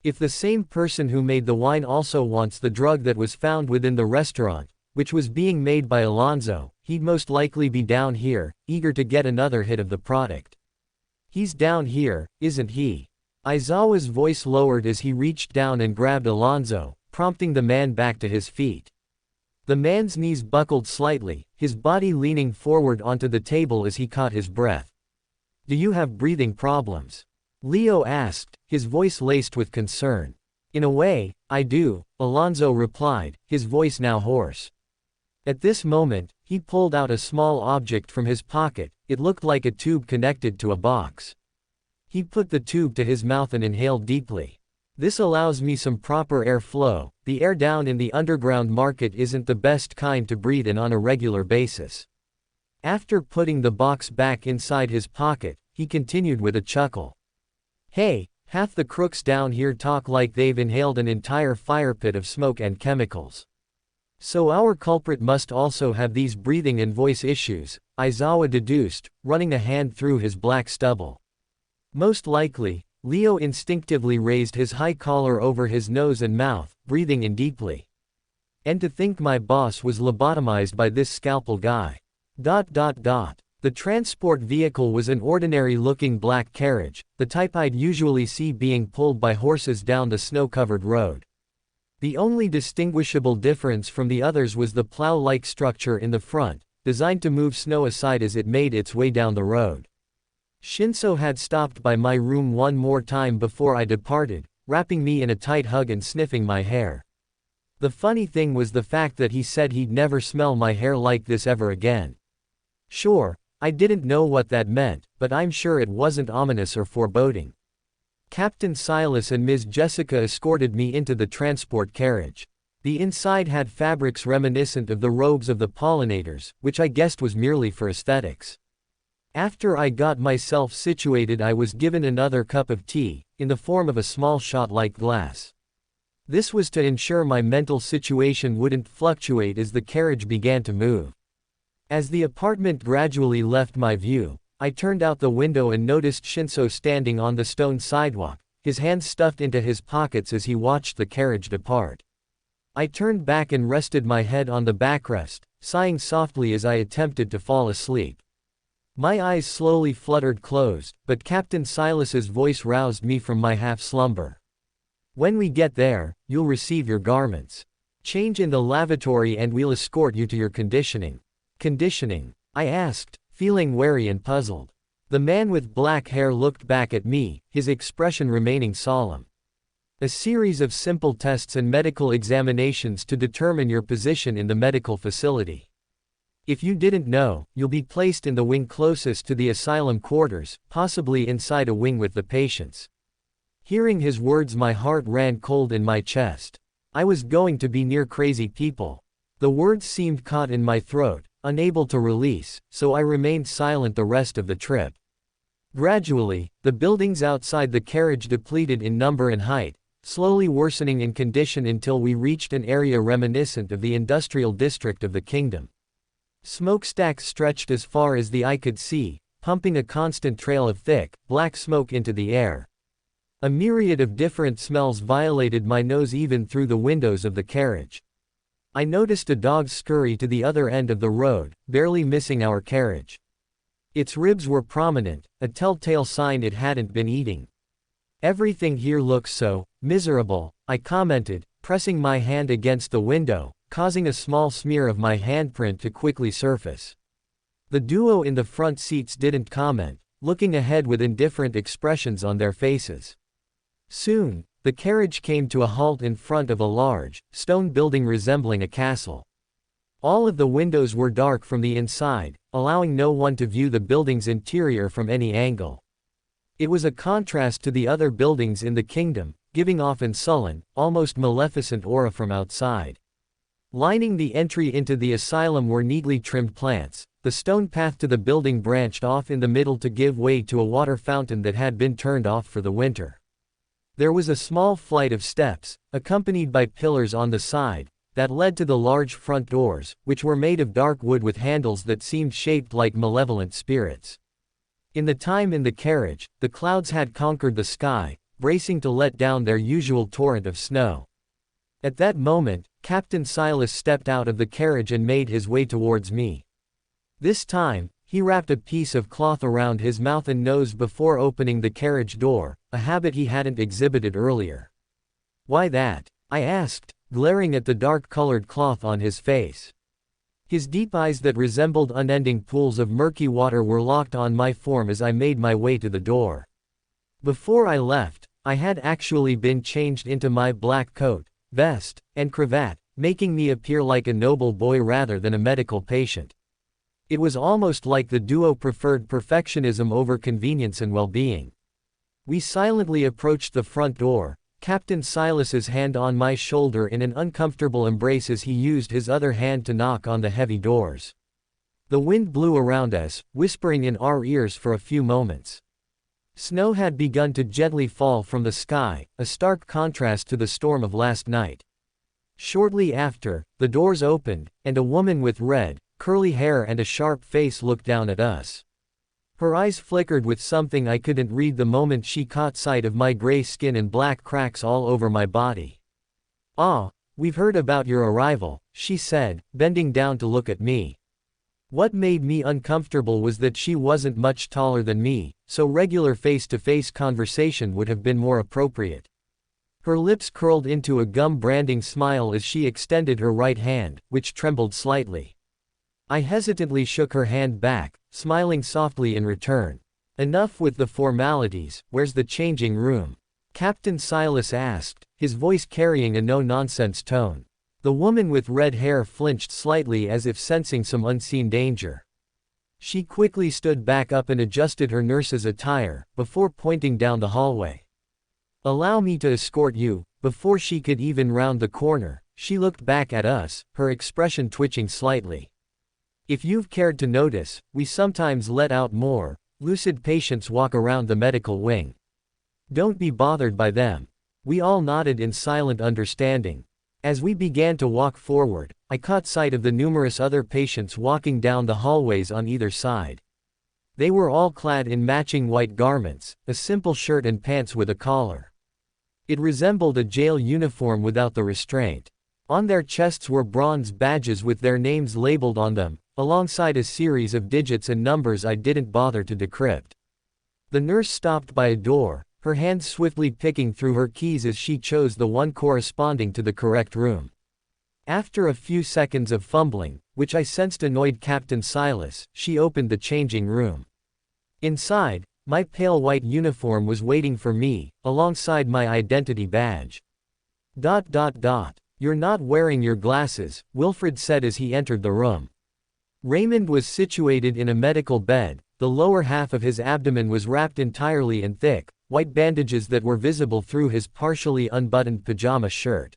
If the same person who made the wine also wants the drug that was found within the restaurant, which was being made by Alonzo, he'd most likely be down here, eager to get another hit of the product. He's down here, isn't he? Aizawa's voice lowered as he reached down and grabbed Alonzo, prompting the man back to his feet. The man's knees buckled slightly, his body leaning forward onto the table as he caught his breath. Do you have breathing problems? Leo asked, his voice laced with concern. In a way, I do, Alonzo replied, his voice now hoarse. At this moment, he pulled out a small object from his pocket. It looked like a tube connected to a box. He put the tube to his mouth and inhaled deeply. This allows me some proper airflow. The air down in the underground market isn't the best kind to breathe in on a regular basis. After putting the box back inside his pocket, he continued with a chuckle. Hey, half the crooks down here talk like they've inhaled an entire fire pit of smoke and chemicals. So our culprit must also have these breathing and voice issues, Aizawa deduced, running a hand through his black stubble. Most likely. Leo instinctively raised his high collar over his nose and mouth, breathing in deeply. And to think my boss was lobotomized by this Scalpel guy. The transport vehicle was an ordinary-looking black carriage, the type I'd usually see being pulled by horses down the snow-covered road. The only distinguishable difference from the others was the plow-like structure in the front, designed to move snow aside as it made its way down the road. Shinso had stopped by my room one more time before I departed, wrapping me in a tight hug and sniffing my hair. The funny thing was the fact that he said he'd never smell my hair like this ever again. Sure, I didn't know what that meant, but I'm sure it wasn't ominous or foreboding. Captain Silas and Ms. Jessica escorted me into the transport carriage. The inside had fabrics reminiscent of the robes of the pollinators, which I guessed was merely for aesthetics. After I got myself situated, I was given another cup of tea, in the form of a small shot-like glass. This was to ensure my mental situation wouldn't fluctuate as the carriage began to move. As the apartment gradually left my view, I turned out the window and noticed Shinso standing on the stone sidewalk, his hands stuffed into his pockets as he watched the carriage depart. I turned back and rested my head on the backrest, sighing softly as I attempted to fall asleep. My eyes slowly fluttered closed, but Captain Silas's voice roused me from my half-slumber. "When we get there, you'll receive your garments. Change in the lavatory and we'll escort you to your conditioning." "Conditioning?" I asked, feeling wary and puzzled. The man with black hair looked back at me, his expression remaining solemn. "A series of simple tests and medical examinations to determine your position in the medical facility. If you didn't know, you'll be placed in the wing closest to the asylum quarters, possibly inside a wing with the patients." Hearing his words, my heart ran cold in my chest. I was going to be near crazy people. The words seemed caught in my throat, unable to release, so I remained silent the rest of the trip. Gradually, the buildings outside the carriage depleted in number and height, slowly worsening in condition until we reached an area reminiscent of the industrial district of the kingdom. Smokestacks stretched as far as the eye could see, pumping a constant trail of thick, black smoke into the air. A myriad of different smells violated my nose even through the windows of the carriage. I noticed a dog scurry to the other end of the road, barely missing our carriage. Its ribs were prominent, a telltale sign it hadn't been eating. "Everything here looks so miserable," I commented, pressing my hand against the window, causing a small smear of my handprint to quickly surface. The duo in the front seats didn't comment, looking ahead with indifferent expressions on their faces. Soon, the carriage came to a halt in front of a large, stone building resembling a castle. All of the windows were dark from the inside, allowing no one to view the building's interior from any angle. It was a contrast to the other buildings in the kingdom, giving off an sullen, almost maleficent aura from outside. Lining the entry into the asylum were neatly trimmed plants. The stone path to the building branched off in the middle to give way to a water fountain that had been turned off for the winter. There was a small flight of steps, accompanied by pillars on the side, that led to the large front doors, which were made of dark wood with handles that seemed shaped like malevolent spirits. In the time in the carriage, the clouds had conquered the sky, bracing to let down their usual torrent of snow. At that moment, Captain Silas stepped out of the carriage and made his way towards me. This time, he wrapped a piece of cloth around his mouth and nose before opening the carriage door, a habit he hadn't exhibited earlier. "Why that?" I asked, glaring at the dark-colored cloth on his face. His deep eyes that resembled unending pools of murky water were locked on my form as I made my way to the door. Before I left, I had actually been changed into my black coat, vest, and cravat, making me appear like a noble boy rather than a medical patient. It was almost like the duo preferred perfectionism over convenience and well-being. We silently approached the front door, Captain Silas's hand on my shoulder in an uncomfortable embrace as he used his other hand to knock on the heavy doors. The wind blew around us, whispering in our ears for a few moments. Snow had begun to gently fall from the sky, a stark contrast to the storm of last night. Shortly after, the doors opened, and a woman with red, curly hair and a sharp face looked down at us. Her eyes flickered with something I couldn't read the moment she caught sight of my gray skin and black cracks all over my body. "Ah, we've heard about your arrival," she said, bending down to look at me. What made me uncomfortable was that she wasn't much taller than me, so regular face-to-face conversation would have been more appropriate. Her lips curled into a gum-branding smile as she extended her right hand, which trembled slightly. I hesitantly shook her hand back, smiling softly in return. Enough with the formalities, where's the changing room? Captain Silas asked, his voice carrying a no-nonsense tone. The woman with red hair flinched slightly as if sensing some unseen danger. She quickly stood back up and adjusted her nurse's attire, before pointing down the hallway. Allow me to escort you. Before she could even round the corner, she looked back at us, her expression twitching slightly. If you've cared to notice, we sometimes let out more lucid patients walk around the medical wing. Don't be bothered by them. We all nodded in silent understanding. As we began to walk forward, I caught sight of the numerous other patients walking down the hallways on either side. They were all clad in matching white garments, a simple shirt and pants with a collar. It resembled a jail uniform without the restraint. On their chests were bronze badges with their names labeled on them, alongside a series of digits and numbers I didn't bother to decrypt. The nurse stopped by a door, her hands swiftly picking through her keys as she chose the one corresponding to the correct room. After a few seconds of fumbling, which I sensed annoyed Captain Silas, she opened the changing room. Inside, my pale white uniform was waiting for me, alongside my identity badge. You're not wearing your glasses, Wilfred said as he entered the room. Raymond was situated in a medical bed. The lower half of his abdomen was wrapped entirely in thick, white bandages that were visible through his partially unbuttoned pajama shirt.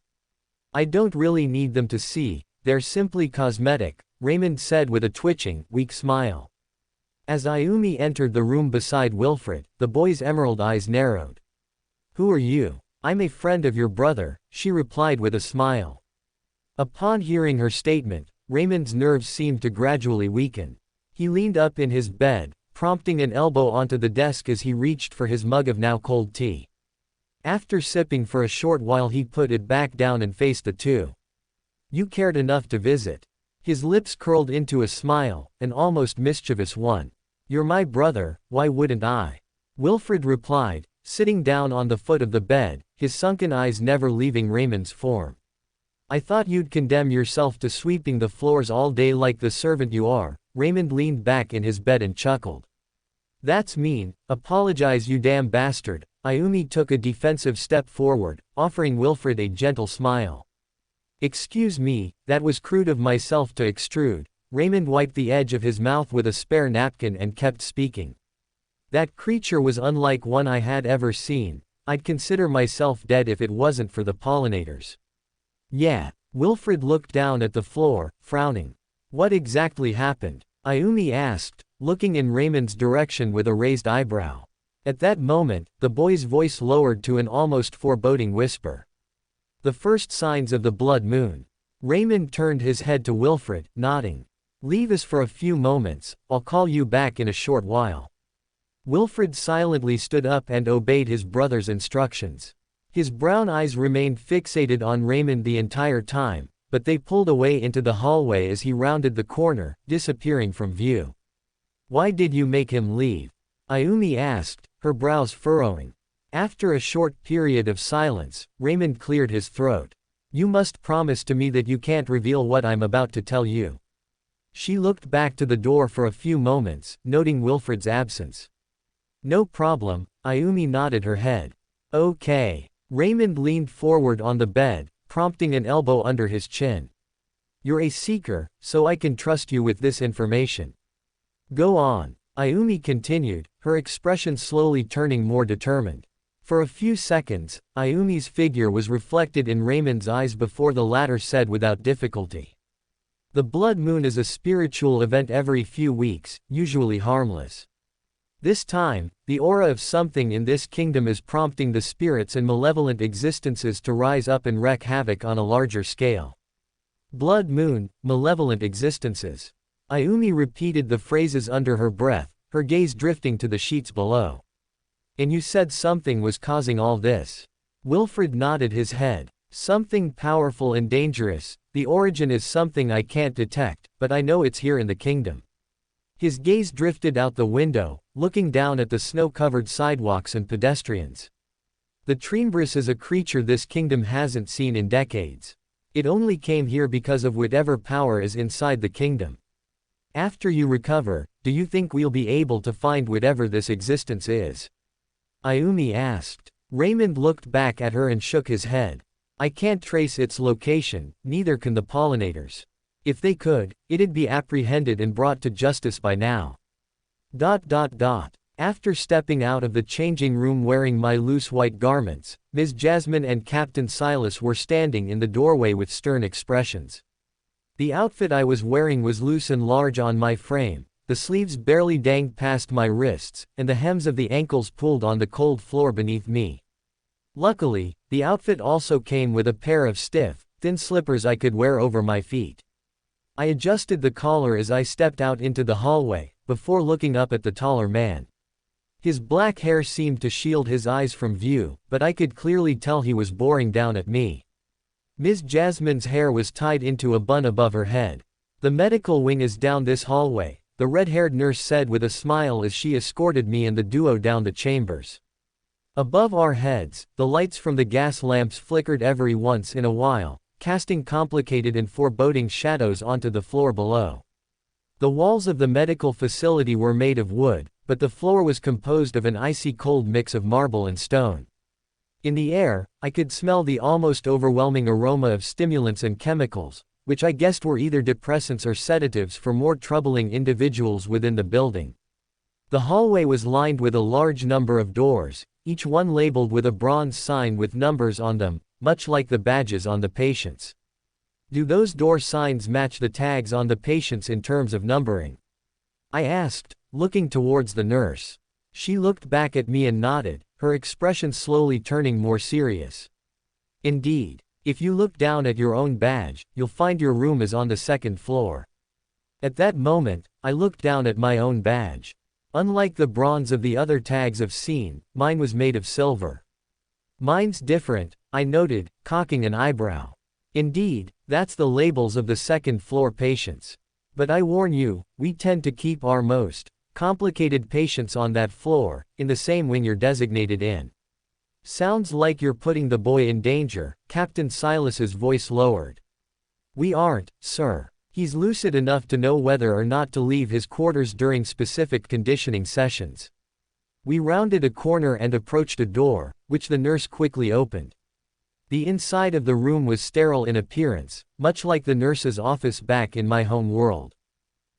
I don't really need them to see, they're simply cosmetic, Raymond said with a twitching, weak smile. As Ayumi entered the room beside Wilfred, the boy's emerald eyes narrowed. Who are you? I'm a friend of your brother, she replied with a smile. Upon hearing her statement, Raymond's nerves seemed to gradually weaken. He leaned up in his bed, prompting an elbow onto the desk as he reached for his mug of now cold tea. After sipping for a short while he put it back down and faced the two. You cared enough to visit. His lips curled into a smile, an almost mischievous one. You're my brother, why wouldn't I? Wilfred replied, sitting down on the foot of the bed, his sunken eyes never leaving Raymond's form. I thought you'd condemn yourself to sweeping the floors all day like the servant you are. Raymond leaned back in his bed and chuckled. That's mean, apologize you damn bastard. Ayumi took a defensive step forward, offering Wilfred a gentle smile. Excuse me, that was crude of myself to extrude. Raymond wiped the edge of his mouth with a spare napkin and kept speaking. That creature was unlike one I had ever seen. I'd consider myself dead if it wasn't for the pollinators. Yeah. Wilfred looked down at the floor, frowning. What exactly happened? Ayumi asked, looking in Raymond's direction with a raised eyebrow. At that moment, the boy's voice lowered to an almost foreboding whisper. The first signs of the blood moon. Raymond turned his head to Wilfred, nodding. Leave us for a few moments, I'll call you back in a short while. Wilfred silently stood up and obeyed his brother's instructions. His brown eyes remained fixated on Raymond the entire time, but they pulled away into the hallway as he rounded the corner, disappearing from view. Why did you make him leave? Ayumi asked, her brows furrowing. After a short period of silence, Raymond cleared his throat. You must promise to me that you can't reveal what I'm about to tell you. She looked back to the door for a few moments, noting Wilfred's absence. No problem, Ayumi nodded her head. Okay. Raymond leaned forward on the bed, prompting an elbow under his chin. You're a seeker, so I can trust you with this information. Go on, Ayumi continued, her expression slowly turning more determined. For a few seconds, Ayumi's figure was reflected in Raymond's eyes before the latter said without difficulty. The blood moon is a spiritual event every few weeks, usually harmless. This time, the aura of something in this kingdom is prompting the spirits and malevolent existences to rise up and wreak havoc on a larger scale. Blood moon, malevolent existences. Ayumi repeated the phrases under her breath, her gaze drifting to the sheets below. And you said something was causing all this. Wilfred nodded his head. Something powerful and dangerous. The origin is something I can't detect, but I know it's here in the kingdom. His gaze drifted out the window, looking down at the snow-covered sidewalks and pedestrians. The Treenbris is a creature this kingdom hasn't seen in decades. It only came here because of whatever power is inside the kingdom. After you recover, do you think we'll be able to find whatever this existence is? Ayumi asked. Raymond looked back at her and shook his head. I can't trace its location, neither can the pollinators. If they could, it'd be apprehended and brought to justice by now. After stepping out of the changing room wearing my loose white garments, Ms. Jasmine and Captain Silas were standing in the doorway with stern expressions. The outfit I was wearing was loose and large on my frame, the sleeves barely danged past my wrists, and the hems of the ankles pulled on the cold floor beneath me. Luckily, the outfit also came with a pair of stiff, thin slippers I could wear over my feet. I adjusted the collar as I stepped out into the hallway, before looking up at the taller man. His black hair seemed to shield his eyes from view, but I could clearly tell he was boring down at me. Ms. Jasmine's hair was tied into a bun above her head. The medical wing is down this hallway, the red-haired nurse said with a smile as she escorted me and the duo down the chambers. Above our heads, the lights from the gas lamps flickered every once in a while, casting complicated and foreboding shadows onto the floor below. The walls of the medical facility were made of wood, but the floor was composed of an icy cold mix of marble and stone. In the air, I could smell the almost overwhelming aroma of stimulants and chemicals, which I guessed were either depressants or sedatives for more troubling individuals within the building. The hallway was lined with a large number of doors, each one labeled with a bronze sign with numbers on them, much like the badges on the patients. Do those door signs match the tags on the patients in terms of numbering? I asked, looking towards the nurse. She looked back at me and nodded, her expression slowly turning more serious. Indeed, if you look down at your own badge, you'll find your room is on the second floor. At that moment, I looked down at my own badge. Unlike the bronze of the other tags I've seen, mine was made of silver. Mine's different, I noted, cocking an eyebrow. Indeed, that's the labels of the second floor patients. But I warn you, we tend to keep our most complicated patients on that floor, in the same wing you're designated in. Sounds like you're putting the boy in danger, Captain Silas's voice lowered. We aren't, sir. He's lucid enough to know whether or not to leave his quarters during specific conditioning sessions. We rounded a corner and approached a door, which the nurse quickly opened. The inside of the room was sterile in appearance, much like the nurse's office back in my home world.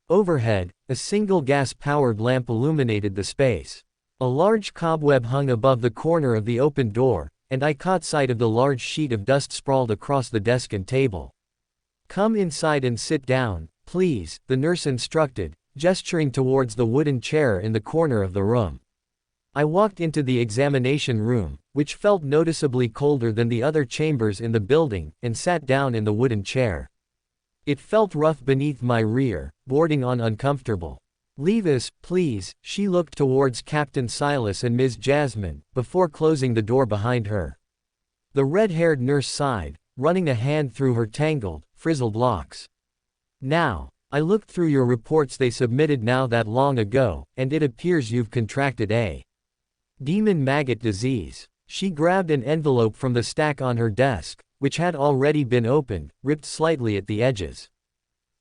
Overhead, a single gas-powered lamp illuminated the space. A large cobweb hung above the corner of the open door, and I caught sight of the large sheet of dust sprawled across the desk and table. Come inside and sit down, please, the nurse instructed, gesturing towards the wooden chair in the corner of the room. I walked into the examination room, which felt noticeably colder than the other chambers in the building, and sat down in the wooden chair. It felt rough beneath my rear, bordering on uncomfortable. Leave us, please, she looked towards Captain Silas and Ms. Jasmine, before closing the door behind her. The red-haired nurse sighed, running a hand through her tangled, frizzled locks. Now, I looked through your reports they submitted now that long ago, and it appears you've contracted a demon maggot disease. She grabbed an envelope from the stack on her desk, which had already been opened, ripped slightly at the edges.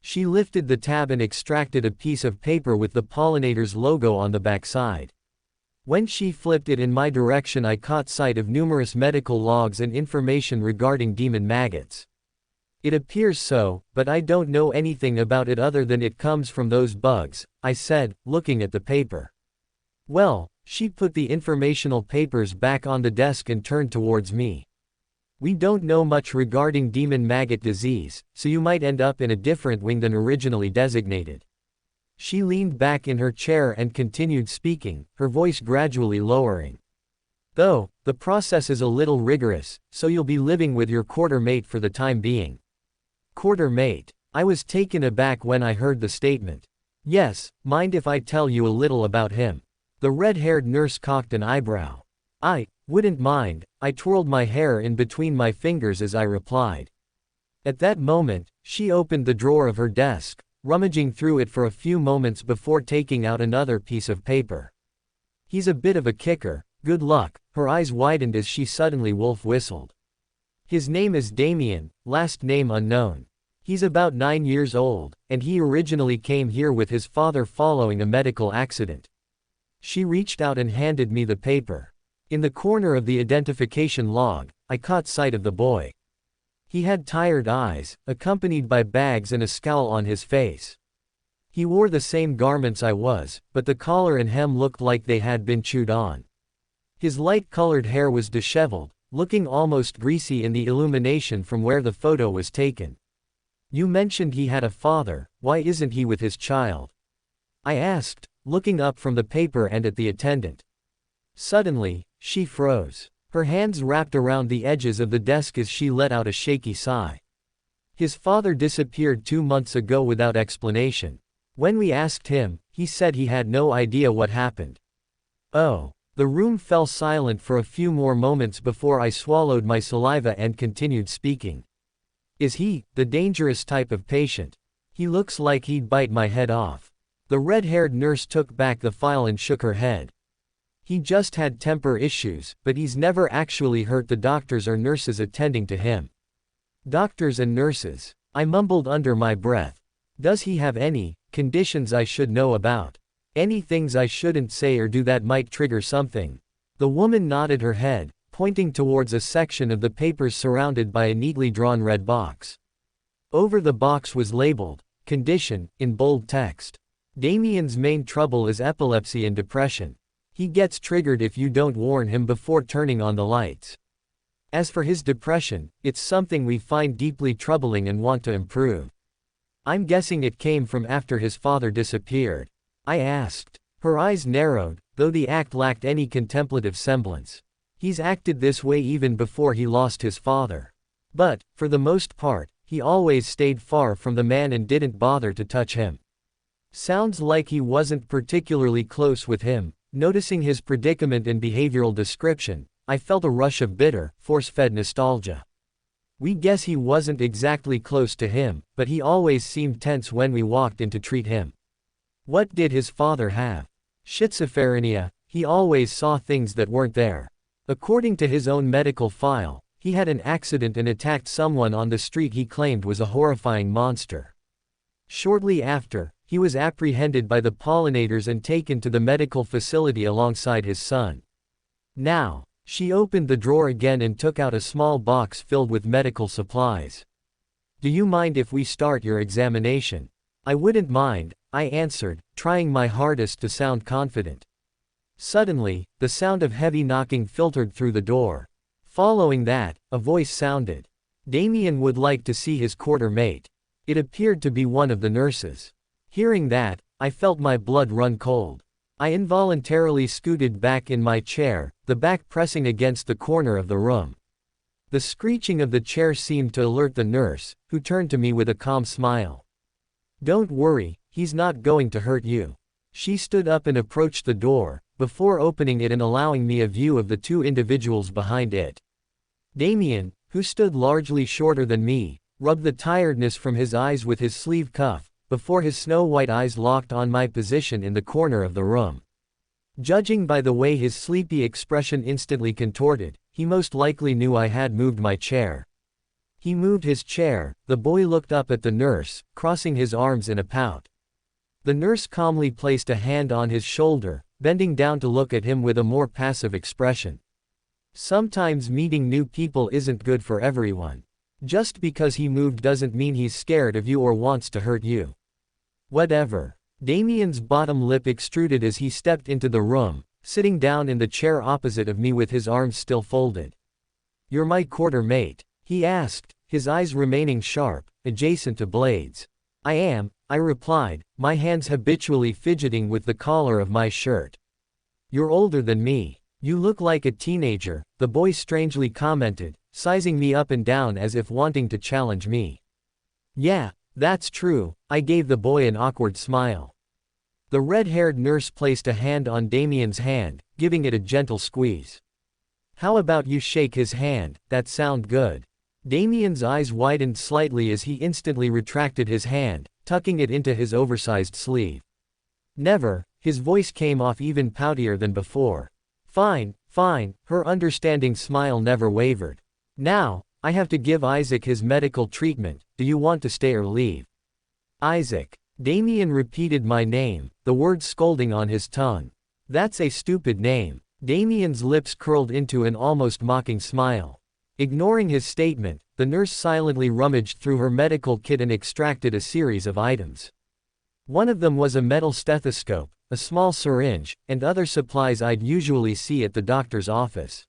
She lifted the tab and extracted a piece of paper with the pollinator's logo on the backside. When she flipped it in my direction, I caught sight of numerous medical logs and information regarding demon maggots. It appears so, but I don't know anything about it other than it comes from those bugs, I said, looking at the paper. Well, she put the informational papers back on the desk and turned towards me. We don't know much regarding demon maggot disease, so you might end up in a different wing than originally designated. She leaned back in her chair and continued speaking, her voice gradually lowering. Though, the process is a little rigorous, so you'll be living with your quartermate for the time being. Quartermate? I was taken aback when I heard the statement. Yes, mind if I tell you a little about him? The red-haired nurse cocked an eyebrow. I wouldn't mind, I twirled my hair in between my fingers as I replied. At that moment, she opened the drawer of her desk, rummaging through it for a few moments before taking out another piece of paper. He's a bit of a kicker, good luck. Her eyes widened as she suddenly wolf whistled. His name is Damien, last name unknown. He's about 9 years old, and he originally came here with his father following a medical accident. She reached out and handed me the paper. In the corner of the identification log, I caught sight of the boy. He had tired eyes, accompanied by bags and a scowl on his face. He wore the same garments I was, but the collar and hem looked like they had been chewed on. His light-colored hair was disheveled, looking almost greasy in the illumination from where the photo was taken. You mentioned he had a father, why isn't he with his child? I asked, looking up from the paper and at the attendant. Suddenly, she froze. Her hands wrapped around the edges of the desk as she let out a shaky sigh. His father disappeared 2 months ago without explanation. When we asked him, he said he had no idea what happened. Oh. The room fell silent for a few more moments before I swallowed my saliva and continued speaking. Is he the dangerous type of patient? He looks like he'd bite my head off. The red-haired nurse took back the file and shook her head. He just had temper issues, but he's never actually hurt the doctors or nurses attending to him. Doctors and nurses, I mumbled under my breath. Does he have any conditions I should know about? Any things I shouldn't say or do that might trigger something? The woman nodded her head, pointing towards a section of the papers surrounded by a neatly drawn red box. Over the box was labeled, "Condition," in bold text. Damien's main trouble is epilepsy and depression. He gets triggered if you don't warn him before turning on the lights. As for his depression, it's something we find deeply troubling and want to improve. I'm guessing it came from after his father disappeared. I asked. Her eyes narrowed, though the act lacked any contemplative semblance. He's acted this way even before he lost his father. But, for the most part, he always stayed far from the man and didn't bother to touch him. Sounds like he wasn't particularly close with him. Noticing his predicament and behavioral description, I felt a rush of bitter, force-fed nostalgia. We guess he wasn't exactly close to him, but he always seemed tense when we walked in to treat him. What did his father have? Schizophrenia. He always saw things that weren't there. According to his own medical file, he had an accident and attacked someone on the street he claimed was a horrifying monster. Shortly after, he was apprehended by the pollinators and taken to the medical facility alongside his son. Now, she opened the drawer again and took out a small box filled with medical supplies. Do you mind if we start your examination? I wouldn't mind, I answered, trying my hardest to sound confident. Suddenly, the sound of heavy knocking filtered through the door. Following that, a voice sounded. Damien would like to see his quartermate. It appeared to be one of the nurses. Hearing that, I felt my blood run cold. I involuntarily scooted back in my chair, the back pressing against the corner of the room. The screeching of the chair seemed to alert the nurse, who turned to me with a calm smile. Don't worry, he's not going to hurt you. She stood up and approached the door, before opening it and allowing me a view of the two individuals behind it. Damien, who stood largely shorter than me, rubbed the tiredness from his eyes with his sleeve cuff, before his snow-white eyes locked on my position in the corner of the room. Judging by the way his sleepy expression instantly contorted, he most likely knew I had moved my chair. He moved his chair. The boy looked up at the nurse, crossing his arms in a pout. The nurse calmly placed a hand on his shoulder, bending down to look at him with a more passive expression. Sometimes meeting new people isn't good for everyone. Just because he moved doesn't mean he's scared of you or wants to hurt you. Whatever. Damien's bottom lip extruded as he stepped into the room, sitting down in the chair opposite of me with his arms still folded. You're my quartermate? He asked, his eyes remaining sharp, adjacent to blades. I am, I replied, my hands habitually fidgeting with the collar of my shirt. You're older than me. You look like a teenager, the boy strangely commented, sizing me up and down as if wanting to challenge me. Yeah, that's true, I gave the boy an awkward smile. The red-haired nurse placed a hand on Damien's hand, giving it a gentle squeeze. How about you shake his hand, that sound good? Damien's eyes widened slightly as he instantly retracted his hand, tucking it into his oversized sleeve. Never, his voice came off even poutier than before. Fine, fine, her understanding smile never wavered. Now, I have to give Isaac his medical treatment, do you want to stay or leave? Isaac. Damien repeated my name, the word scolding on his tongue. That's a stupid name. Damien's lips curled into an almost mocking smile. Ignoring his statement, the nurse silently rummaged through her medical kit and extracted a series of items. One of them was a metal stethoscope, a small syringe, and other supplies I'd usually see at the doctor's office.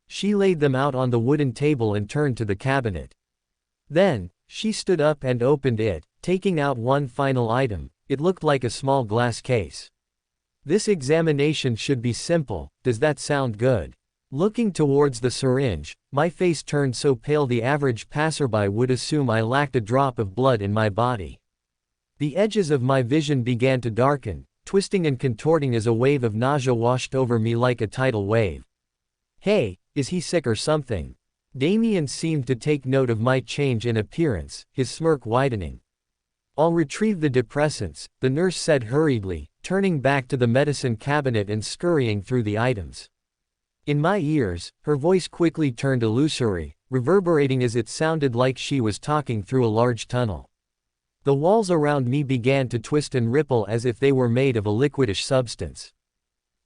She laid them out on the wooden table and turned to the cabinet. Then, she stood up and opened it, taking out one final item. It looked like a small glass case. This examination should be simple, does that sound good? Looking towards the syringe, my face turned so pale the average passerby would assume I lacked a drop of blood in my body. The edges of my vision began to darken, twisting and contorting as a wave of nausea washed over me like a tidal wave. Hey, is he sick or something? Damien seemed to take note of my change in appearance, his smirk widening. I'll retrieve the depressants, the nurse said hurriedly, turning back to the medicine cabinet and scurrying through the items. In my ears, her voice quickly turned illusory, reverberating as it sounded like she was talking through a large tunnel. The walls around me began to twist and ripple as if they were made of a liquidish substance.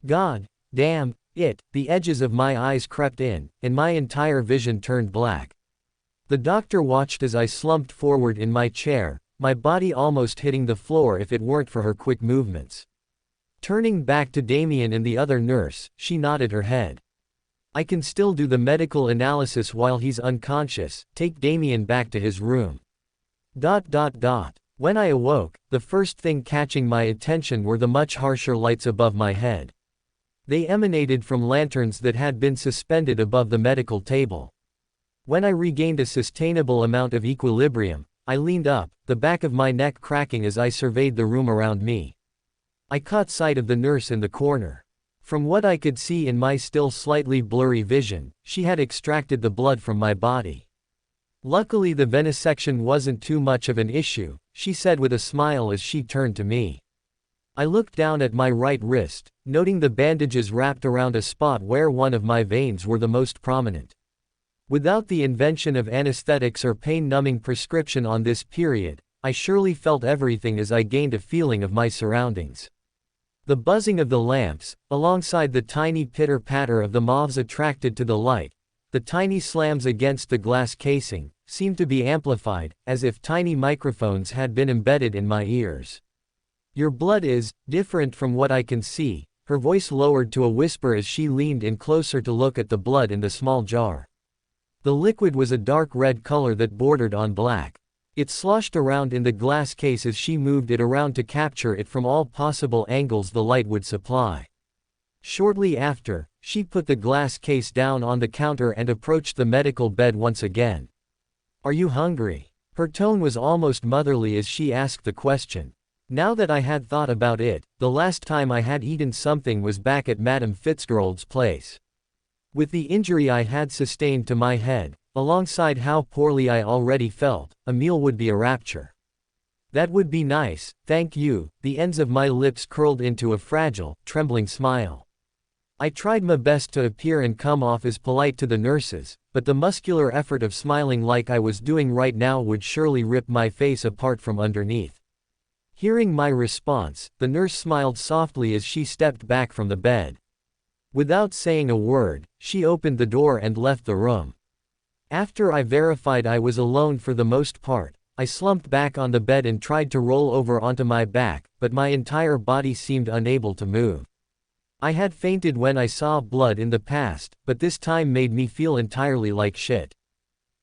God damn it, the edges of my eyes crept in, and my entire vision turned black. The doctor watched as I slumped forward in my chair, my body almost hitting the floor if it weren't for her quick movements. Turning back to Damien and the other nurse, she nodded her head. I can still do the medical analysis while he's unconscious, take Damien back to his room. When I awoke, the first thing catching my attention were the much harsher lights above my head. They emanated from lanterns that had been suspended above the medical table. When I regained a sustainable amount of equilibrium, I leaned up, the back of my neck cracking as I surveyed the room around me. I caught sight of the nurse in the corner. From what I could see in my still slightly blurry vision, she had extracted the blood from my body. Luckily the venesection wasn't too much of an issue, she said with a smile as she turned to me. I looked down at my right wrist, noting the bandages wrapped around a spot where one of my veins were the most prominent. Without the invention of anesthetics or pain-numbing prescription on this period, I surely felt everything as I gained a feeling of my surroundings. The buzzing of the lamps, alongside the tiny pitter-patter of the moths attracted to the light, the tiny slams against the glass casing, seemed to be amplified, as if tiny microphones had been embedded in my ears. Your blood is different from what I can see, her voice lowered to a whisper as she leaned in closer to look at the blood in the small jar. The liquid was a dark red color that bordered on black. It sloshed around in the glass case as she moved it around to capture it from all possible angles the light would supply. Shortly after, she put the glass case down on the counter and approached the medical bed once again. Are you hungry? Her tone was almost motherly as she asked the question. Now that I had thought about it, the last time I had eaten something was back at Madame Fitzgerald's place. With the injury I had sustained to my head, alongside how poorly I already felt, a meal would be a rapture. That would be nice, thank you, the ends of my lips curled into a fragile, trembling smile. I tried my best to appear and come off as polite to the nurses, but the muscular effort of smiling like I was doing right now would surely rip my face apart from underneath. Hearing my response, the nurse smiled softly as she stepped back from the bed. Without saying a word, she opened the door and left the room. After I verified I was alone for the most part, I slumped back on the bed and tried to roll over onto my back, but my entire body seemed unable to move. I had fainted when I saw blood in the past, but this time made me feel entirely like shit.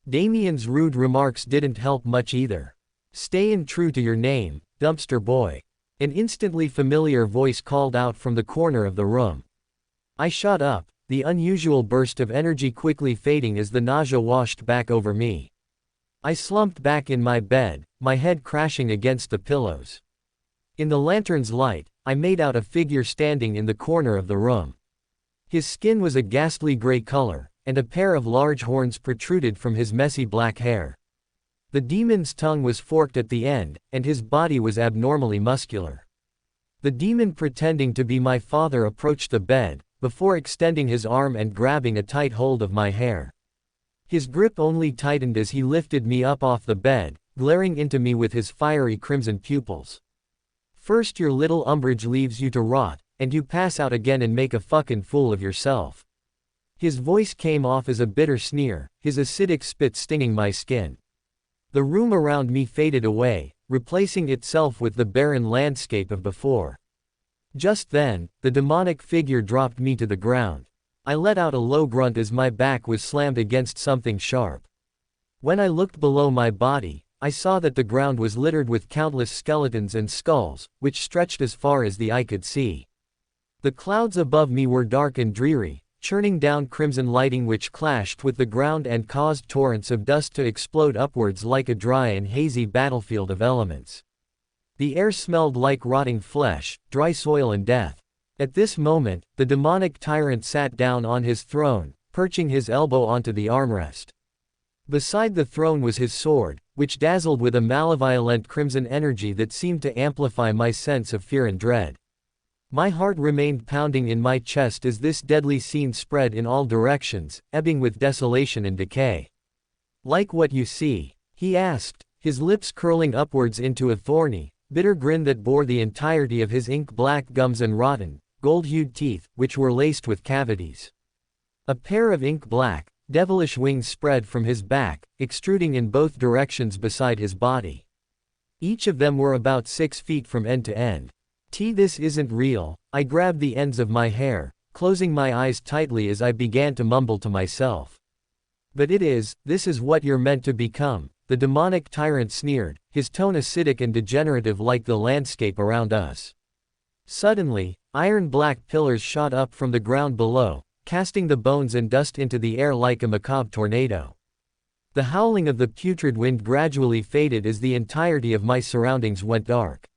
Damien's rude remarks didn't help much either. Stay in true to your name, dumpster boy. An instantly familiar voice called out from the corner of the room. I shot up, the unusual burst of energy quickly fading as the nausea washed back over me. I slumped back in my bed, my head crashing against the pillows. In the lantern's light, I made out a figure standing in the corner of the room. His skin was a ghastly gray color, and a pair of large horns protruded from his messy black hair. The demon's tongue was forked at the end, and his body was abnormally muscular. The demon pretending to be my father approached the bed, before extending his arm and grabbing a tight hold of my hair. His grip only tightened as he lifted me up off the bed, glaring into me with his fiery crimson pupils. First your little umbrage leaves you to rot, and you pass out again and make a fucking fool of yourself. His voice came off as a bitter sneer, his acidic spit stinging my skin. The room around me faded away, replacing itself with the barren landscape of before. Just then, the demonic figure dropped me to the ground. I let out a low grunt as my back was slammed against something sharp. When I looked below my body, I saw that the ground was littered with countless skeletons and skulls, which stretched as far as the eye could see. The clouds above me were dark and dreary, churning down crimson lighting which clashed with the ground and caused torrents of dust to explode upwards like a dry and hazy battlefield of elements. The air smelled like rotting flesh, dry soil and death. At this moment, the demonic tyrant sat down on his throne, perching his elbow onto the armrest. Beside the throne was his sword, which dazzled with a malevolent crimson energy that seemed to amplify my sense of fear and dread. My heart remained pounding in my chest as this deadly scene spread in all directions, ebbing with desolation and decay. "Like what you see?" he asked, his lips curling upwards into a thorny, bitter grin that bore the entirety of his ink-black gums and rotten, gold-hued teeth, which were laced with cavities. A pair of ink-black, devilish wings spread from his back, extruding in both directions beside his body. Each of them were about 6 feet from end to end. This isn't real. I grabbed the ends of my hair, closing my eyes tightly as I began to mumble to myself. "But it is, this is what you're meant to become," the demonic tyrant sneered, his tone acidic and degenerative like the landscape around us. Suddenly, iron-black pillars shot up from the ground below, casting the bones and dust into the air like a macabre tornado. The howling of the putrid wind gradually faded as the entirety of my surroundings went dark.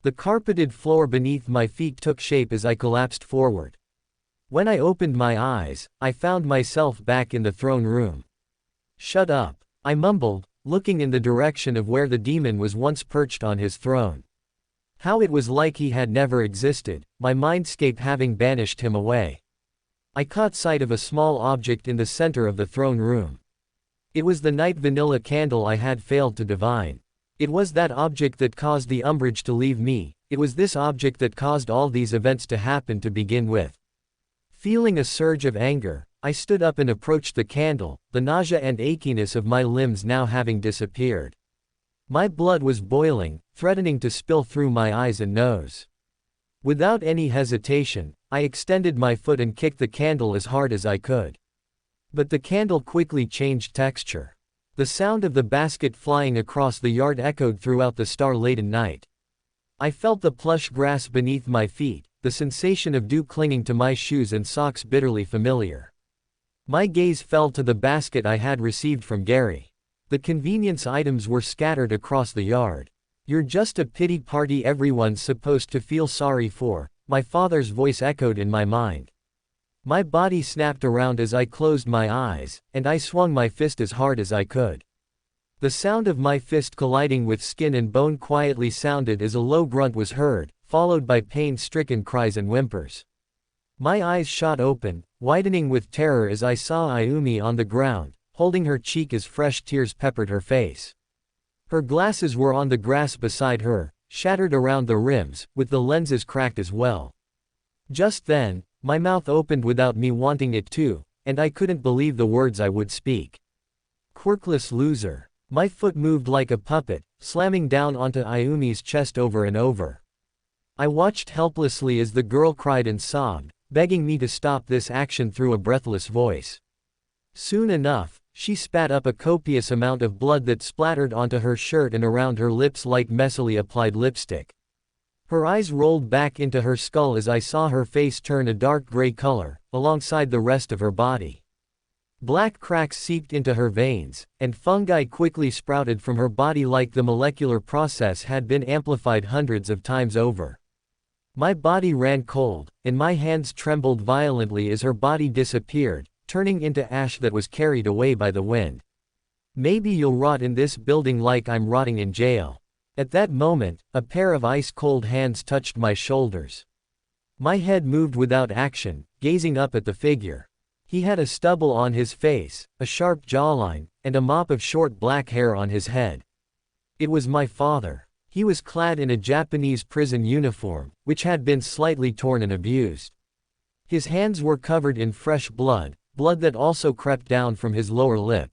The carpeted floor beneath my feet took shape as I collapsed forward. When I opened my eyes, I found myself back in the throne room. "Shut up," I mumbled, looking in the direction of where the demon was once perched on his throne. How it was like he had never existed, my mindscape having banished him away. I caught sight of a small object in the center of the throne room. It was the night vanilla candle I had failed to divine. It was that object that caused the umbrage to leave me, it was this object that caused all these events to happen to begin with. Feeling a surge of anger, I stood up and approached the candle, the nausea and achiness of my limbs now having disappeared. My blood was boiling, threatening to spill through my eyes and nose. Without any hesitation, I extended my foot and kicked the candle as hard as I could. But the candle quickly changed texture. The sound of the basket flying across the yard echoed throughout the star-laden night. I felt the plush grass beneath my feet, the sensation of dew clinging to my shoes and socks bitterly familiar. My gaze fell to the basket I had received from Gary. The convenience items were scattered across the yard. "You're just a pity party everyone's supposed to feel sorry for," my father's voice echoed in my mind. My body snapped around as I closed my eyes, and I swung my fist as hard as I could. The sound of my fist colliding with skin and bone quietly sounded as a low grunt was heard, followed by pain-stricken cries and whimpers. My eyes shot open, widening with terror as I saw Ayumi on the ground, holding her cheek as fresh tears peppered her face. Her glasses were on the grass beside her, shattered around the rims, with the lenses cracked as well. Just then, my mouth opened without me wanting it to, and I couldn't believe the words I would speak. "Quirkless loser." My foot moved like a puppet, slamming down onto Ayumi's chest over and over. I watched helplessly as the girl cried and sobbed, begging me to stop this action through a breathless voice. Soon enough, she spat up a copious amount of blood that splattered onto her shirt and around her lips like messily applied lipstick. Her eyes rolled back into her skull as I saw her face turn a dark gray color, alongside the rest of her body. Black cracks seeped into her veins, and fungi quickly sprouted from her body like the molecular process had been amplified hundreds of times over. My body ran cold, and my hands trembled violently as her body disappeared, turning into ash that was carried away by the wind. Maybe you'll rot in this building like I'm rotting in jail. At that moment, a pair of ice-cold hands touched my shoulders. My head moved without action, gazing up at the figure. He had a stubble on his face, a sharp jawline, and a mop of short black hair on his head. It was my father. He was clad in a Japanese prison uniform, which had been slightly torn and abused. His hands were covered in fresh blood, blood that also crept down from his lower lip.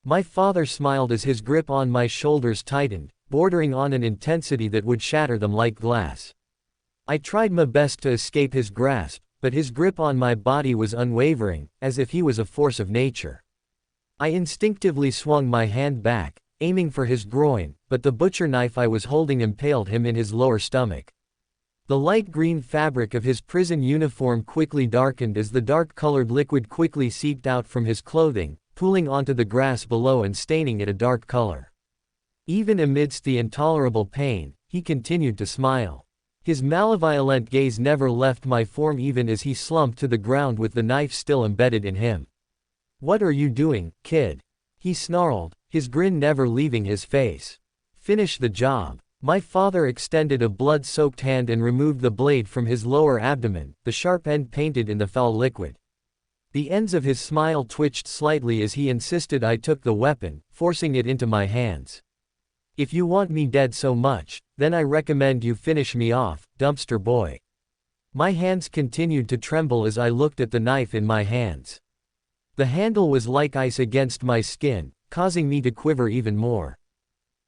My father smiled as his grip on my shoulders tightened, bordering on an intensity that would shatter them like glass. I tried my best to escape his grasp, but his grip on my body was unwavering, as if he was a force of nature. I instinctively swung my hand back, aiming for his groin, but the butcher knife I was holding impaled him in his lower stomach. The light green fabric of his prison uniform quickly darkened as the dark-colored liquid quickly seeped out from his clothing, pooling onto the grass below and staining it a dark color. Even amidst the intolerable pain, he continued to smile. His malevolent gaze never left my form even as he slumped to the ground with the knife still embedded in him. "What are you doing, kid?" he snarled, his grin never leaving his face. "Finish the job." My father extended a blood-soaked hand and removed the blade from his lower abdomen, the sharp end painted in the foul liquid. The ends of his smile twitched slightly as he insisted I took the weapon, forcing it into my hands. "If you want me dead so much, then I recommend you finish me off, dumpster boy." My hands continued to tremble as I looked at the knife in my hands. The handle was like ice against my skin, causing me to quiver even more.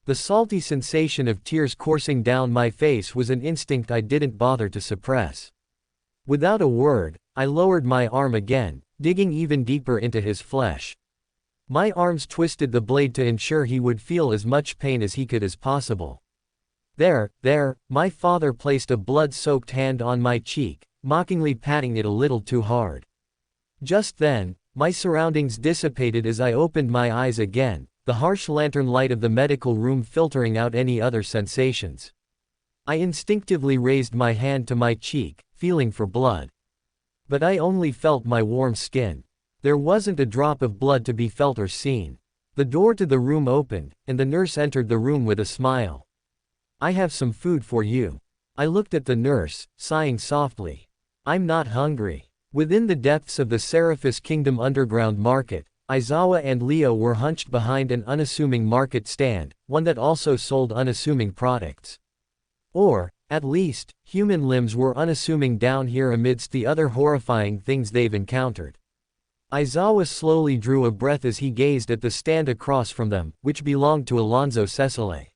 The salty sensation of tears coursing down my face was an instinct I didn't bother to suppress. Without a word, I lowered my arm again, digging even deeper into his flesh. My arms twisted the blade to ensure he would feel as much pain as he could as possible. There, my father placed a blood-soaked hand on my cheek, mockingly patting it a little too hard. Just then, my surroundings dissipated as I opened my eyes again, the harsh lantern light of the medical room filtering out any other sensations. I instinctively raised my hand to my cheek, feeling for blood. But I only felt my warm skin. There wasn't a drop of blood to be felt or seen. The door to the room opened, and the nurse entered the room with a smile. "I have some food for you." I looked at the nurse, sighing softly. "I'm not hungry." Within the depths of the Seraphis Kingdom underground market, Aizawa and Leo were hunched behind an unassuming market stand, one that also sold unassuming products. Or, at least, human limbs were unassuming down here amidst the other horrifying things they've encountered. Aizawa slowly drew a breath as he gazed at the stand across from them, which belonged to Alonzo Cecile.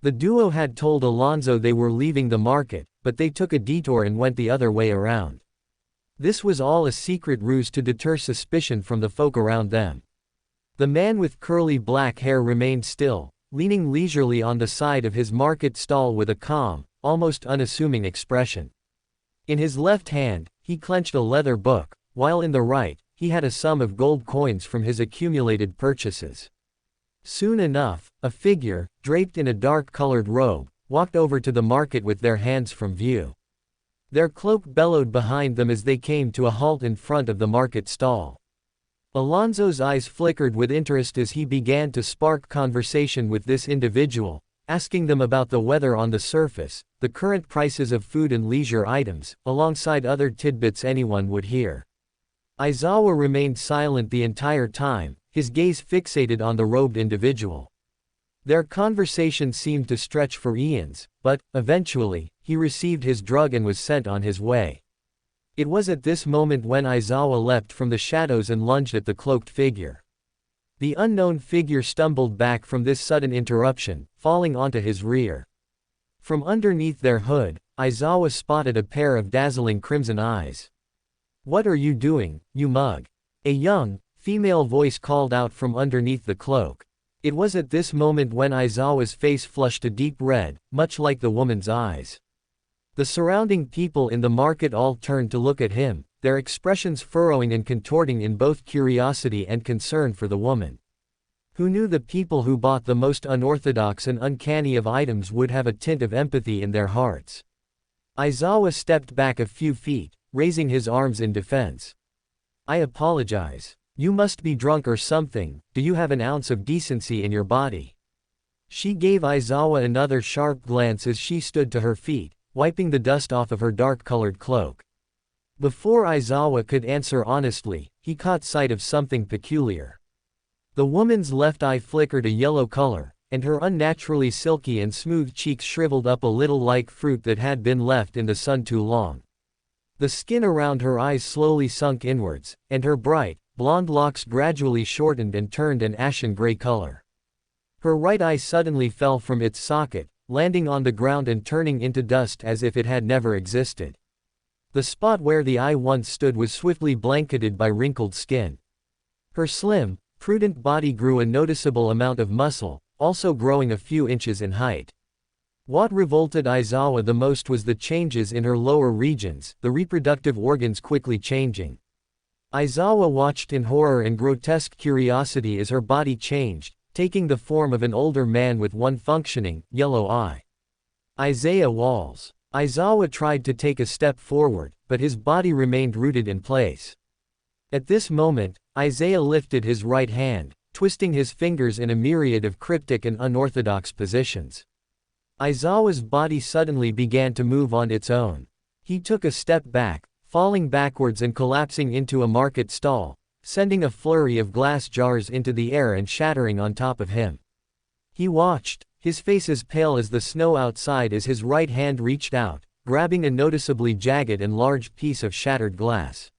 The duo had told Alonzo they were leaving the market, but they took a detour and went the other way around. This was all a secret ruse to deter suspicion from the folk around them. The man with curly black hair remained still, leaning leisurely on the side of his market stall with a calm, almost unassuming expression. In his left hand, he clenched a leather book, while in the right, he had a sum of gold coins from his accumulated purchases. Soon enough, a figure, draped in a dark-colored robe, walked over to the market with their hands from view. Their cloak bellowed behind them as they came to a halt in front of the market stall. Alonzo's eyes flickered with interest as he began to spark conversation with this individual, asking them about the weather on the surface, the current prices of food and leisure items, alongside other tidbits anyone would hear. Aizawa remained silent the entire time, his gaze fixated on the robed individual. Their conversation seemed to stretch for eons, but, eventually, he received his drug and was sent on his way. It was at this moment when Aizawa leapt from the shadows and lunged at the cloaked figure. The unknown figure stumbled back from this sudden interruption, falling onto his rear. From underneath their hood, Aizawa spotted a pair of dazzling crimson eyes. "What are you doing, you mug?" A young, female voice called out from underneath the cloak. It was at this moment when Aizawa's face flushed a deep red, much like the woman's eyes. The surrounding people in the market all turned to look at him, their expressions furrowing and contorting in both curiosity and concern for the woman. Who knew the people who bought the most unorthodox and uncanny of items would have a tint of empathy in their hearts? Aizawa stepped back a few feet, raising his arms in defense. "I apologize. You must be drunk or something. Do you have an ounce of decency in your body? She gave Aizawa another sharp glance as she stood to her feet, wiping the dust off of her dark-colored cloak. Before Aizawa could answer honestly, he caught sight of something peculiar. The woman's left eye flickered a yellow color, and her unnaturally silky and smooth cheeks shriveled up a little like fruit that had been left in the sun too long. The skin around her eyes slowly sunk inwards, and her bright, blonde locks gradually shortened and turned an ashen gray color. Her right eye suddenly fell from its socket, landing on the ground and turning into dust as if it had never existed. The spot where the eye once stood was swiftly blanketed by wrinkled skin. Her slim, prudent body grew a noticeable amount of muscle, also growing a few inches in height. What revolted Aizawa the most was the changes in her lower regions, the reproductive organs quickly changing. Aizawa watched in horror and grotesque curiosity as her body changed, taking the form of an older man with one functioning, yellow eye. Isaiah Walls. Aizawa tried to take a step forward, but his body remained rooted in place. At this moment, Isaiah lifted his right hand, twisting his fingers in a myriad of cryptic and unorthodox positions. Aizawa's body suddenly began to move on its own. He took a step back, falling backwards and collapsing into a market stall, sending a flurry of glass jars into the air and shattering on top of him. He watched, his face as pale as the snow outside as his right hand reached out, grabbing a noticeably jagged and large piece of shattered glass.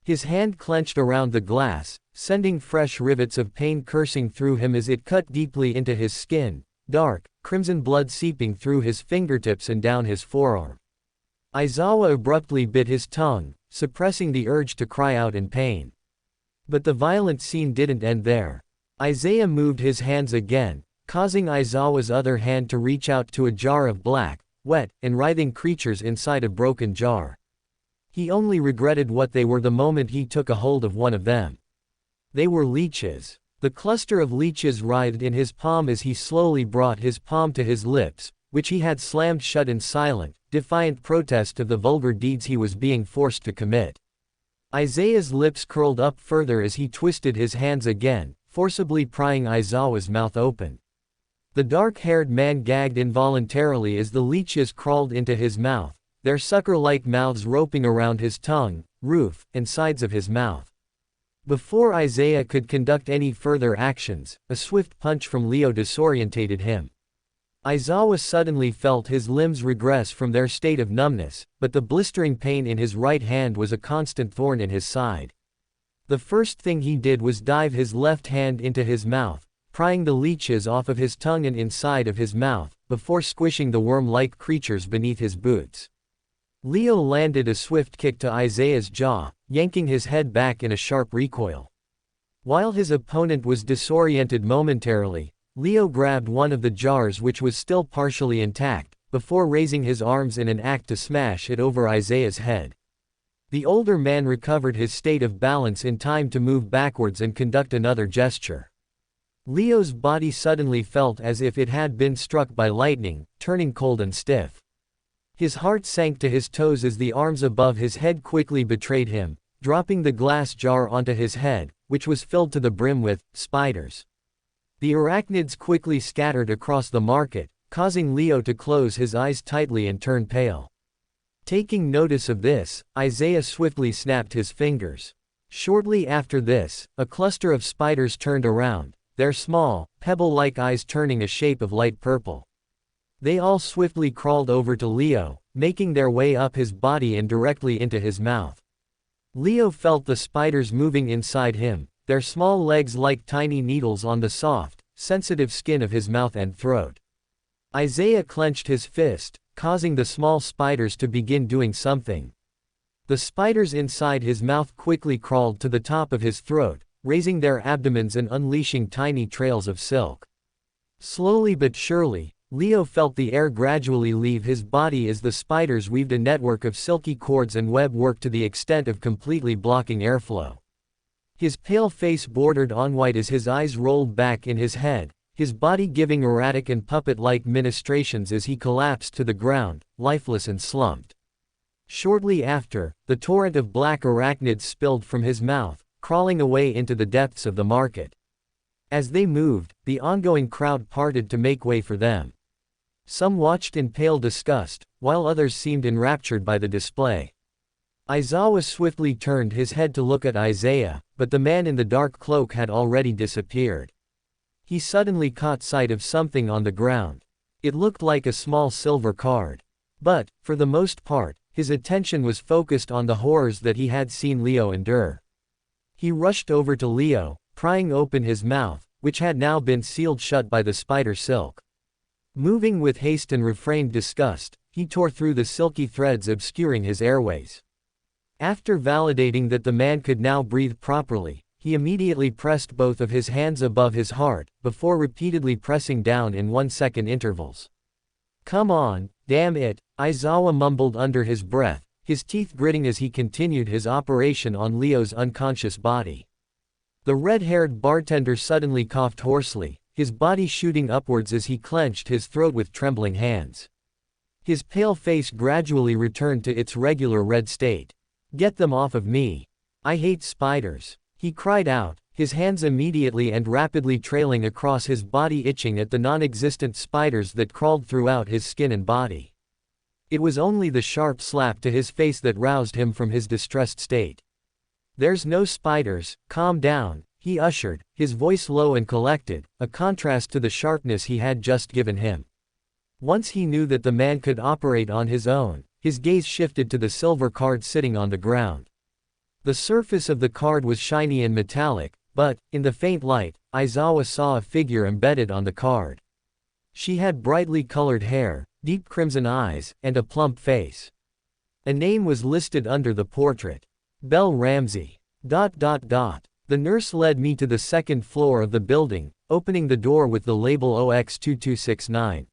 His hand clenched around the glass, sending fresh rivets of pain coursing through him as it cut deeply into his skin, dark, crimson blood seeping through his fingertips and down his forearm. Aizawa abruptly bit his tongue, suppressing the urge to cry out in pain. But the violent scene didn't end there. Isaiah moved his hands again, causing Aizawa's other hand to reach out to a jar of black, wet, and writhing creatures inside a broken jar. He only regretted what they were the moment he took a hold of one of them. They were leeches. The cluster of leeches writhed in his palm as he slowly brought his palm to his lips, which he had slammed shut in silent, defiant protest of the vulgar deeds he was being forced to commit. Isaiah's lips curled up further as he twisted his hands again, forcibly prying Aizawa's mouth open. The dark-haired man gagged involuntarily as the leeches crawled into his mouth, their sucker-like mouths roping around his tongue, roof, and sides of his mouth. Before Isaiah could conduct any further actions, a swift punch from Leo disorientated him. Aizawa suddenly felt his limbs regress from their state of numbness, but the blistering pain in his right hand was a constant thorn in his side. The first thing he did was dive his left hand into his mouth, prying the leeches off of his tongue and inside of his mouth, before squishing the worm-like creatures beneath his boots. Leo landed a swift kick to Isaiah's jaw, yanking his head back in a sharp recoil. While his opponent was disoriented momentarily, Leo grabbed one of the jars which was still partially intact, before raising his arms in an act to smash it over Isaiah's head. The older man recovered his state of balance in time to move backwards and conduct another gesture. Leo's body suddenly felt as if it had been struck by lightning, turning cold and stiff. His heart sank to his toes as the arms above his head quickly betrayed him, dropping the glass jar onto his head, which was filled to the brim with spiders. The arachnids quickly scattered across the market, causing Leo to close his eyes tightly and turn pale. Taking notice of this, Isaiah swiftly snapped his fingers. Shortly after this, a cluster of spiders turned around, their small, pebble-like eyes turning a shape of light purple. They all swiftly crawled over to Leo, making their way up his body and directly into his mouth. Leo felt the spiders moving inside him, their small legs like tiny needles on the soft, sensitive skin of his mouth and throat. Isaiah clenched his fist, causing the small spiders to begin doing something. The spiders inside his mouth quickly crawled to the top of his throat, raising their abdomens and unleashing tiny trails of silk. Slowly but surely, Leo felt the air gradually leave his body as the spiders weaved a network of silky cords and web work to the extent of completely blocking airflow. His pale face bordered on white as his eyes rolled back in his head, his body giving erratic and puppet-like ministrations as he collapsed to the ground, lifeless and slumped. Shortly after, the torrent of black arachnids spilled from his mouth, crawling away into the depths of the market. As they moved, the ongoing crowd parted to make way for them. Some watched in pale disgust, while others seemed enraptured by the display. Aizawa swiftly turned his head to look at Isaiah, but the man in the dark cloak had already disappeared. He suddenly caught sight of something on the ground. It looked like a small silver card. But, for the most part, his attention was focused on the horrors that he had seen Leo endure. He rushed over to Leo, prying open his mouth, which had now been sealed shut by the spider silk. Moving with haste and refrained disgust, he tore through the silky threads obscuring his airways. After validating that the man could now breathe properly, he immediately pressed both of his hands above his heart, before repeatedly pressing down in 1-second intervals. "Come on, damn it," Aizawa mumbled under his breath, his teeth gritting as he continued his operation on Leo's unconscious body. The red-haired bartender suddenly coughed hoarsely, his body shooting upwards as he clenched his throat with trembling hands. His pale face gradually returned to its regular red state. "Get them off of me. I hate spiders," he cried out, his hands immediately and rapidly trailing across his body, itching at the non-existent spiders that crawled throughout his skin and body. It was only the sharp slap to his face that roused him from his distressed state. "There's no spiders, calm down," he ushered, his voice low and collected, a contrast to the sharpness he had just given him. Once he knew that the man could operate on his own, his gaze shifted to the silver card sitting on the ground. The surface of the card was shiny and metallic, but, in the faint light, Aizawa saw a figure embedded on the card. She had brightly colored hair, deep crimson eyes, and a plump face. A name was listed under the portrait. Belle Ramsey. The nurse led me to the second floor of the building, opening the door with the label OX2269.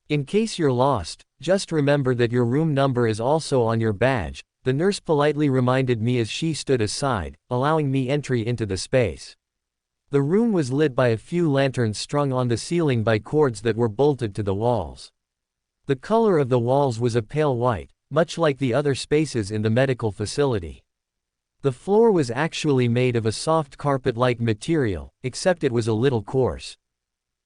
"In case you're lost, just remember that your room number is also on your badge," the nurse politely reminded me as she stood aside, allowing me entry into the space. The room was lit by a few lanterns strung on the ceiling by cords that were bolted to the walls. The color of the walls was a pale white, much like the other spaces in the medical facility. The floor was actually made of a soft carpet-like material, except it was a little coarse.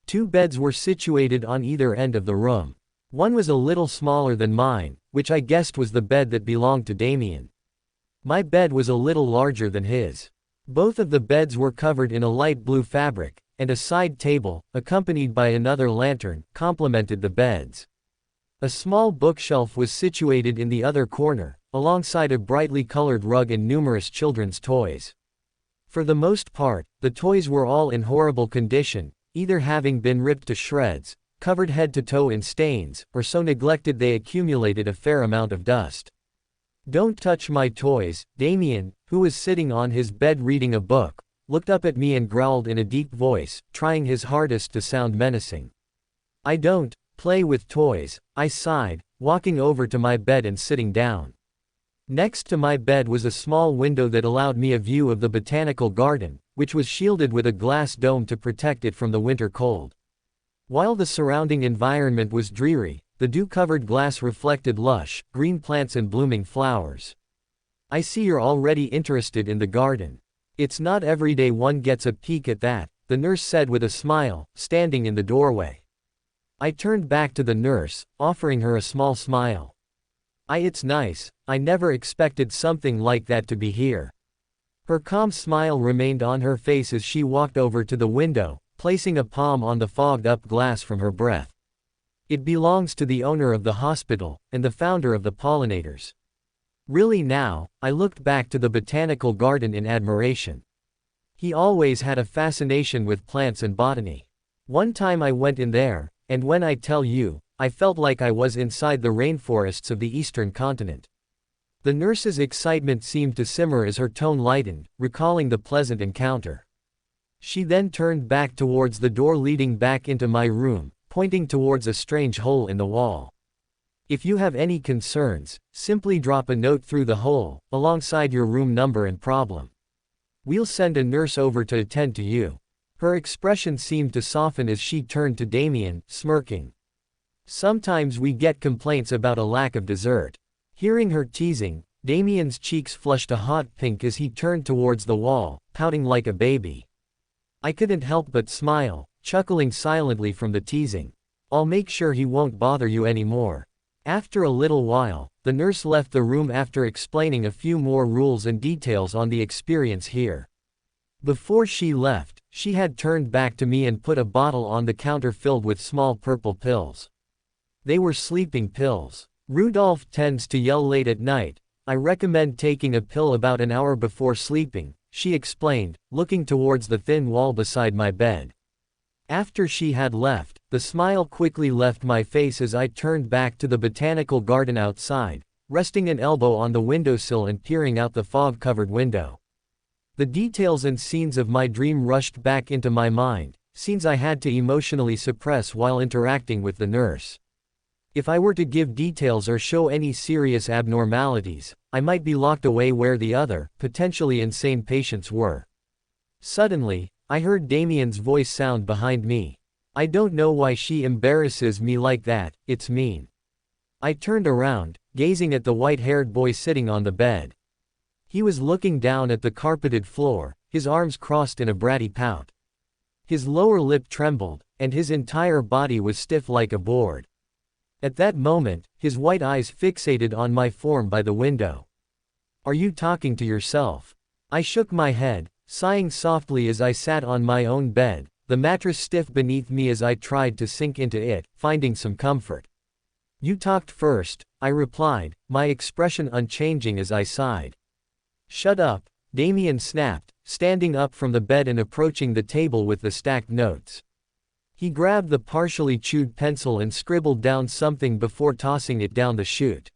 2 beds were situated on either end of the room. One was a little smaller than mine, which I guessed was the bed that belonged to Damien. My bed was a little larger than his. Both of the beds were covered in a light blue fabric, and a side table, accompanied by another lantern, complemented the beds. A small bookshelf was situated in the other corner, alongside a brightly colored rug and numerous children's toys. For the most part, the toys were all in horrible condition, either having been ripped to shreds, covered head to toe in stains, or so neglected they accumulated a fair amount of dust. "Don't touch my toys," Damien, who was sitting on his bed reading a book, looked up at me and growled in a deep voice, trying his hardest to sound menacing. "I don't play with toys," I sighed, walking over to my bed and sitting down. Next to my bed was a small window that allowed me a view of the botanical garden, which was shielded with a glass dome to protect it from the winter cold. While the surrounding environment was dreary, the dew-covered glass reflected lush, green plants and blooming flowers. "I see you're already interested in the garden. It's not every day one gets a peek at that," the nurse said with a smile, standing in the doorway. I turned back to the nurse, offering her a small smile. It's nice, I never expected something like that to be here." Her calm smile remained on her face as she walked over to the window, placing a palm on the fogged-up glass from her breath. "It belongs to the owner of the hospital, and the founder of the pollinators." Really now, I looked back to the botanical garden in admiration. He always had a fascination with plants and botany. One time I went in there, and when I tell you, I felt like I was inside the rainforests of the eastern continent. The nurse's excitement seemed to simmer as her tone lightened, recalling the pleasant encounter. She then turned back towards the door leading back into my room, pointing towards a strange hole in the wall. "If you have any concerns, simply drop a note through the hole, alongside your room number and problem. We'll send a nurse over to attend to you." Her expression seemed to soften as she turned to Damien, smirking. "Sometimes we get complaints about a lack of dessert." Hearing her teasing, Damien's cheeks flushed a hot pink as he turned towards the wall, pouting like a baby. I couldn't help but smile, chuckling silently from the teasing. I'll make sure he won't bother you anymore. After a little while, the nurse left the room after explaining a few more rules and details on the experience here. Before she left, she had turned back to me and put a bottle on the counter filled with small purple pills. They were sleeping pills. Rudolph tends to yell late at night. I recommend taking a pill about an hour before sleeping, she explained, looking towards the thin wall beside my bed. After she had left, the smile quickly left my face as I turned back to the botanical garden outside, resting an elbow on the windowsill and peering out the fog-covered window. The details and scenes of my dream rushed back into my mind, scenes I had to emotionally suppress while interacting with the nurse. If I were to give details or show any serious abnormalities, I might be locked away where the other, potentially insane patients were. Suddenly, I heard Damien's voice sound behind me. I don't know why she embarrasses me like that, it's mean. I turned around, gazing at the white-haired boy sitting on the bed. He was looking down at the carpeted floor, his arms crossed in a bratty pout. His lower lip trembled, and his entire body was stiff like a board. At that moment, his white eyes fixated on my form by the window. "Are you talking to yourself?" I shook my head, sighing softly as I sat on my own bed, the mattress stiff beneath me as I tried to sink into it, finding some comfort. "You talked first," I replied, my expression unchanging as I sighed. "Shut up," Damien snapped, standing up from the bed and approaching the table with the stacked notes. He grabbed the partially chewed pencil and scribbled down something before tossing it down the chute.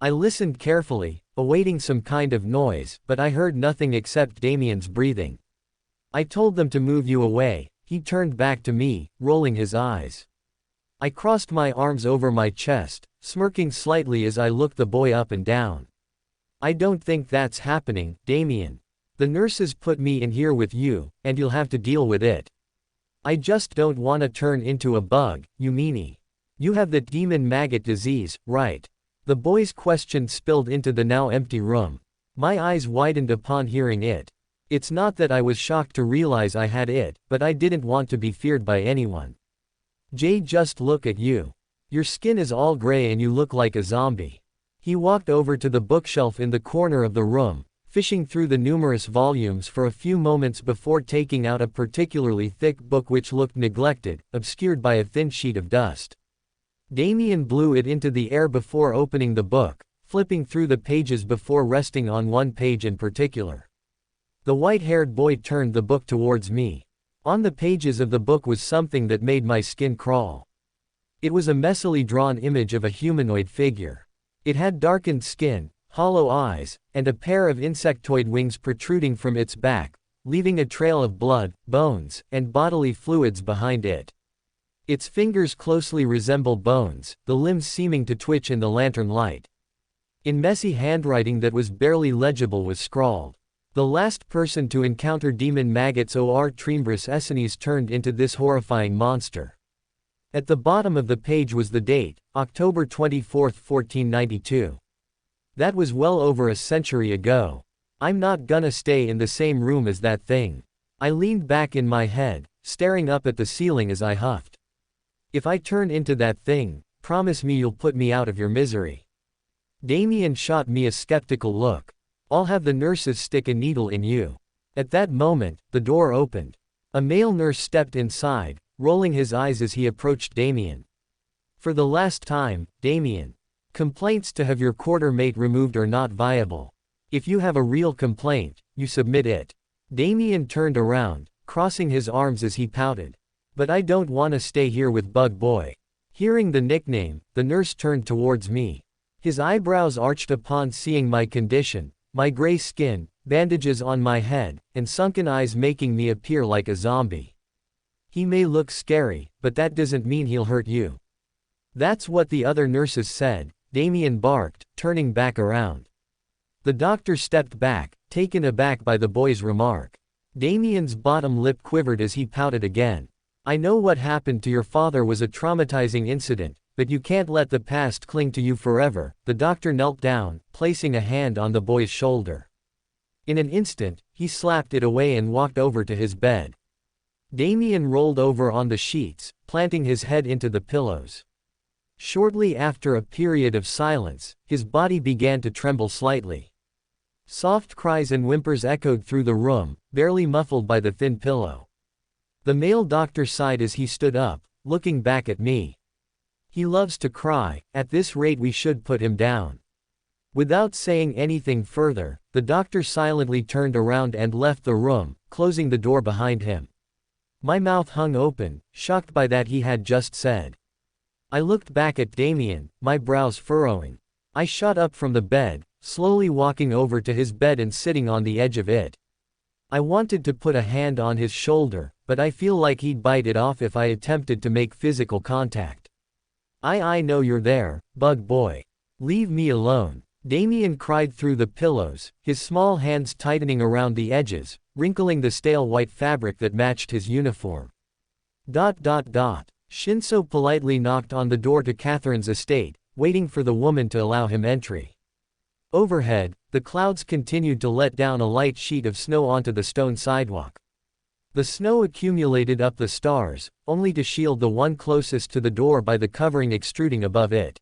I listened carefully, awaiting some kind of noise, but I heard nothing except Damien's breathing. "I told them to move you away," he turned back to me, rolling his eyes. I crossed my arms over my chest, smirking slightly as I looked the boy up and down. "I don't think that's happening, Damien. The nurses put me in here with you, and you'll have to deal with it. I just don't want to turn into a bug, you meanie. You have that demon maggot disease, right?" The boy's question spilled into the now empty room. My eyes widened upon hearing it. It's not that I was shocked to realize I had it, but I didn't want to be feared by anyone. "Jay, just look at you. Your skin is all gray and you look like a zombie." He walked over to the bookshelf in the corner of the room, fishing through the numerous volumes for a few moments before taking out a particularly thick book which looked neglected, obscured by a thin sheet of dust. Damien blew it into the air before opening the book, flipping through the pages before resting on one page in particular. The white-haired boy turned the book towards me. On the pages of the book was something that made my skin crawl. It was a messily drawn image of a humanoid figure. It had darkened skin, hollow eyes, and a pair of insectoid wings protruding from its back, leaving a trail of blood, bones, and bodily fluids behind it. Its fingers closely resembled bones, the limbs seeming to twitch in the lantern light. In messy handwriting that was barely legible was scrawled, "The last person to encounter demon maggots or Trimbris Essenes turned into this horrifying monster." At the bottom of the page was the date, October 24, 1492. That was well over a century ago. I'm not gonna stay in the same room as that thing. I leaned back in my head, staring up at the ceiling as I huffed. "If I turn into that thing, promise me you'll put me out of your misery." Damien shot me a skeptical look. "I'll have the nurses stick a needle in you." At that moment, the door opened. A male nurse stepped inside, rolling his eyes as he approached Damien. "For the last time, Damien. Complaints to have your quartermate removed are not viable. If you have a real complaint, you submit it." Damien turned around, crossing his arms as he pouted. "But I don't want to stay here with Bug Boy." Hearing the nickname, the nurse turned towards me. His eyebrows arched upon seeing my condition, my gray skin, bandages on my head, and sunken eyes making me appear like a zombie. "He may look scary, but that doesn't mean he'll hurt you." "That's what the other nurses said," Damien barked, turning back around. The doctor stepped back, taken aback by the boy's remark. Damien's bottom lip quivered as he pouted again. "I know what happened to your father was a traumatizing incident, but you can't let the past cling to you forever." The doctor knelt down, placing a hand on the boy's shoulder. In an instant, he slapped it away and walked over to his bed. Damien rolled over on the sheets, planting his head into the pillows. Shortly after a period of silence, his body began to tremble slightly. Soft cries and whimpers echoed through the room, barely muffled by the thin pillow. The male doctor sighed as he stood up, looking back at me. "He loves to cry, at this rate we should put him down." Without saying anything further, the doctor silently turned around and left the room, closing the door behind him. My mouth hung open, shocked by that he had just said. I looked back at Damien, my brows furrowing. I shot up from the bed, slowly walking over to his bed and sitting on the edge of it. I wanted to put a hand on his shoulder, but I feel like he'd bite it off if I attempted to make physical contact. I know you're there, bug boy. Leave me alone." Damien cried through the pillows, his small hands tightening around the edges, wrinkling the stale white fabric that matched his uniform. Shinso politely knocked on the door to Catherine's estate, waiting for the woman to allow him entry. Overhead, the clouds continued to let down a light sheet of snow onto the stone sidewalk. The snow accumulated up the stars, only to shield the one closest to the door by the covering extruding above it.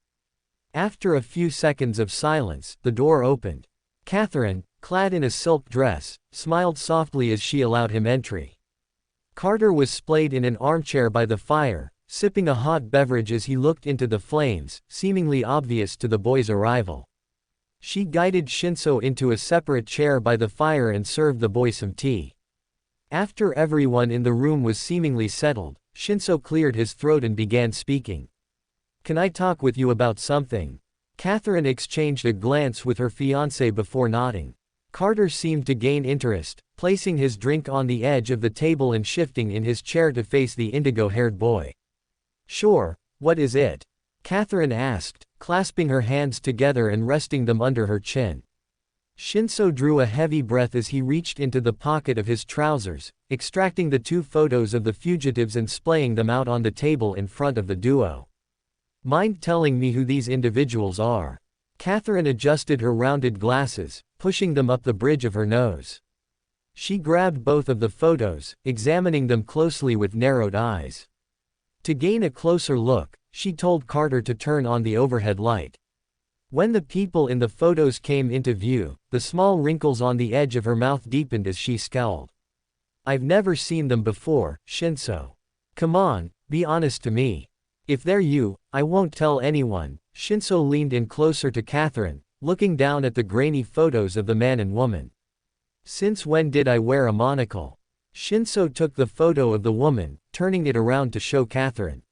After a few seconds of silence, the door opened. Catherine, clad in a silk dress, smiled softly as she allowed him entry. Carter was splayed in an armchair by the fire, sipping a hot beverage as he looked into the flames, seemingly obvious to the boy's arrival. She guided Shinso into a separate chair by the fire and served the boy some tea. After everyone in the room was seemingly settled, Shinso cleared his throat and began speaking. "Can I talk with you about something?" Catherine exchanged a glance with her fiancé before nodding. Carter seemed to gain interest, placing his drink on the edge of the table and shifting in his chair to face the indigo-haired boy. "Sure, what is it?" Catherine asked, clasping her hands together and resting them under her chin. Shinso drew a heavy breath as he reached into the pocket of his trousers, extracting the 2 photos of the fugitives and splaying them out on the table in front of the duo. "Mind telling me who these individuals are?" Catherine adjusted her rounded glasses, pushing them up the bridge of her nose. She grabbed both of the photos, examining them closely with narrowed eyes. To gain a closer look, she told Carter to turn on the overhead light. When the people in the photos came into view, the small wrinkles on the edge of her mouth deepened as she scowled. "I've never seen them before, Shinso. Come on, be honest to me. If they're you, I won't tell anyone." Shinso leaned in closer to Catherine, looking down at the grainy photos of the man and woman. "Since when did I wear a monocle?" Shinso took the photo of the woman, turning it around to show Catherine.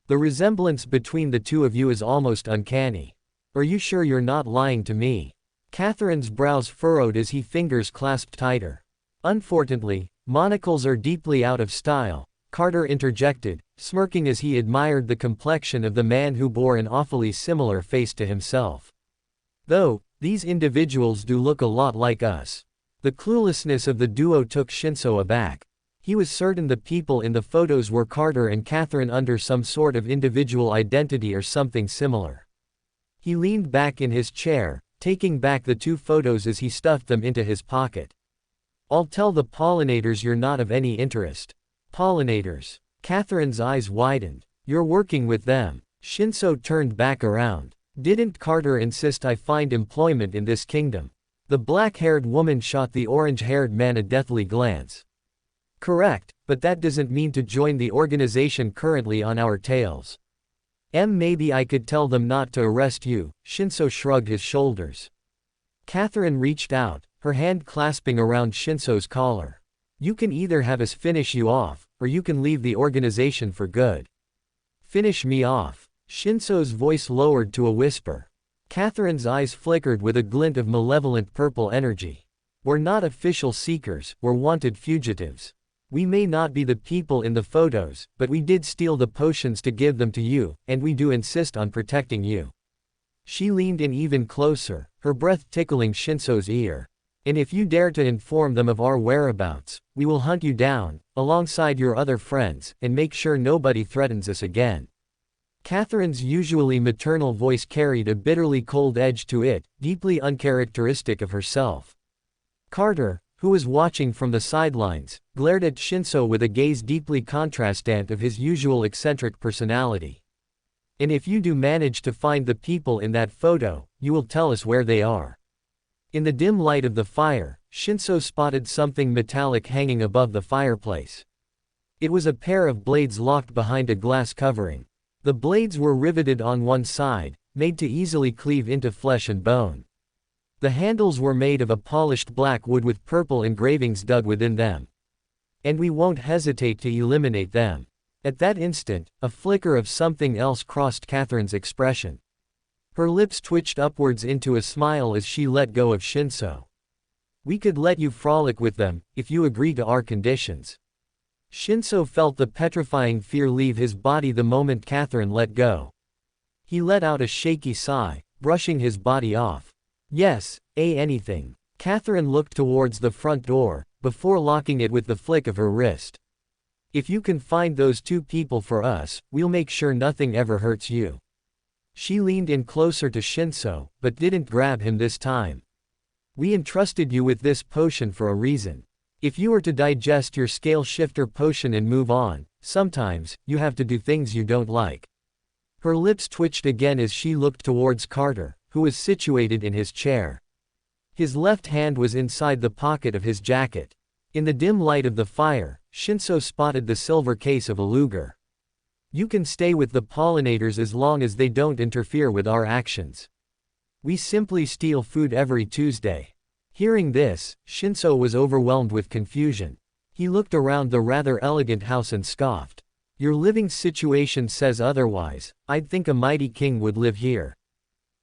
"The resemblance between the two of you is almost uncanny. Are you sure you're not lying to me?" Catherine's brows furrowed as he fingers clasped tighter. "Unfortunately, monocles are deeply out of style," Carter interjected, smirking as he admired the complexion of the man who bore an awfully similar face to himself. "Though, these individuals do look a lot like us." The cluelessness of the duo took Shinso aback. He was certain the people in the photos were Carter and Catherine under some sort of individual identity or something similar. He leaned back in his chair, taking back the 2 photos as he stuffed them into his pocket. "I'll tell the pollinators you're not of any interest." "Pollinators?" Catherine's eyes widened. "You're working with them." Shinso turned back around. "Didn't Carter insist I find employment in this kingdom?" The black-haired woman shot the orange-haired man a deathly glance. "Correct, but that doesn't mean to join the organization currently on our tails." Maybe I could tell them not to arrest you." Shinso shrugged his shoulders. Catherine reached out, her hand clasping around Shinso's collar. "You can either have us finish you off, or you can leave the organization for good." "Finish me off." Shinso's voice lowered to a whisper. Catherine's eyes flickered with a glint of malevolent purple energy. "We're not official seekers, we're wanted fugitives. We may not be the people in the photos, but we did steal the potions to give them to you, and we do insist on protecting you." She leaned in even closer, her breath tickling Shinso's ear. "And if you dare to inform them of our whereabouts, we will hunt you down, alongside your other friends, and make sure nobody threatens us again." Catherine's usually maternal voice carried a bitterly cold edge to it, deeply uncharacteristic of herself. Carter, who was watching from the sidelines, glared at Shinso with a gaze deeply contrastant of his usual eccentric personality. "And if you do manage to find the people in that photo, you will tell us where they are." In the dim light of the fire, Shinso spotted something metallic hanging above the fireplace. It was a pair of blades locked behind a glass covering. The blades were riveted on one side, made to easily cleave into flesh and bone. The handles were made of a polished black wood with purple engravings dug within them. "And we won't hesitate to eliminate them." At that instant, a flicker of something else crossed Catherine's expression. Her lips twitched upwards into a smile as she let go of Shinso. "We could let you frolic with them, if you agree to our conditions." Shinso felt the petrifying fear leave his body the moment Catherine let go. He let out a shaky sigh, brushing his body off. "Yes, anything." Catherine looked towards the front door, before locking it with the flick of her wrist. "If you can find those two people for us, we'll make sure nothing ever hurts you." She leaned in closer to Shinso, but didn't grab him this time. "We entrusted you with this potion for a reason. If you were to digest your scale shifter potion and move on, sometimes, you have to do things you don't like." Her lips twitched again as she looked towards Carter, who was situated in his chair. His left hand was inside the pocket of his jacket. In the dim light of the fire, Shinso spotted the silver case of a luger. "You can stay with the pollinators as long as they don't interfere with our actions. We simply steal food every Tuesday." Hearing this, Shinso was overwhelmed with confusion. He looked around the rather elegant house and scoffed. "Your living situation says otherwise. I'd think a mighty king would live here."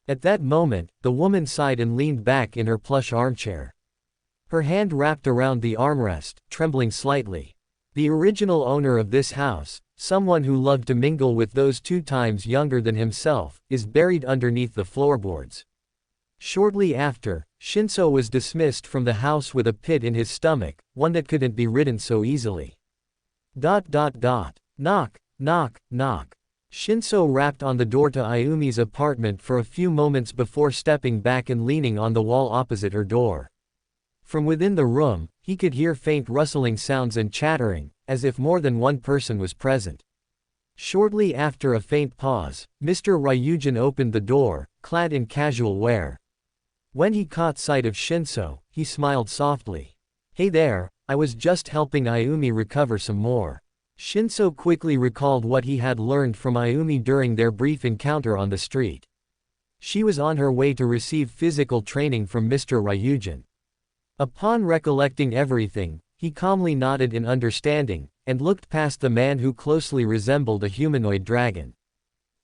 At that moment, the woman sighed and leaned back in her plush armchair. Her hand wrapped around the armrest, trembling slightly. The original owner of this house, someone who loved to mingle with those 2 times younger than himself, is buried underneath the floorboards. Shortly after, Shinso was dismissed from the house with a pit in his stomach, one that couldn't be ridden so easily. Knock, knock, knock. Shinso rapped on the door to Ayumi's apartment for a few moments before stepping back and leaning on the wall opposite her door. From within the room, he could hear faint rustling sounds and chattering, as if more than one person was present. Shortly after a faint pause, Mr. Ryujin opened the door, clad in casual wear. When he caught sight of Shinso, he smiled softly. "Hey there, I was just helping Ayumi recover some more." Shinso quickly recalled what he had learned from Ayumi during their brief encounter on the street. She was on her way to receive physical training from Mr. Ryujin. Upon recollecting everything, he calmly nodded in understanding, and looked past the man who closely resembled a humanoid dragon.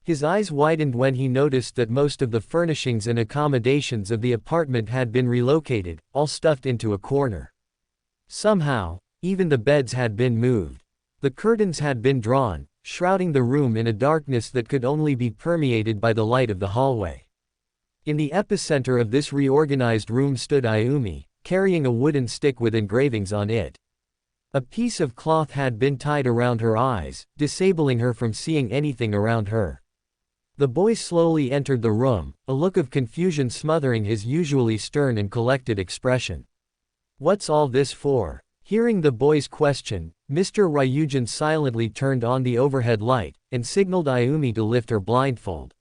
His eyes widened when he noticed that most of the furnishings and accommodations of the apartment had been relocated, all stuffed into a corner. Somehow, even the beds had been moved. The curtains had been drawn, shrouding the room in a darkness that could only be permeated by the light of the hallway. In the epicenter of this reorganized room stood Ayumi, carrying a wooden stick with engravings on it. A piece of cloth had been tied around her eyes, disabling her from seeing anything around her. The boy slowly entered the room, a look of confusion smothering his usually stern and collected expression. "What's all this for?" Hearing the boy's question, Mr. Ryujin silently turned on the overhead light, and signaled Ayumi to lift her blindfold.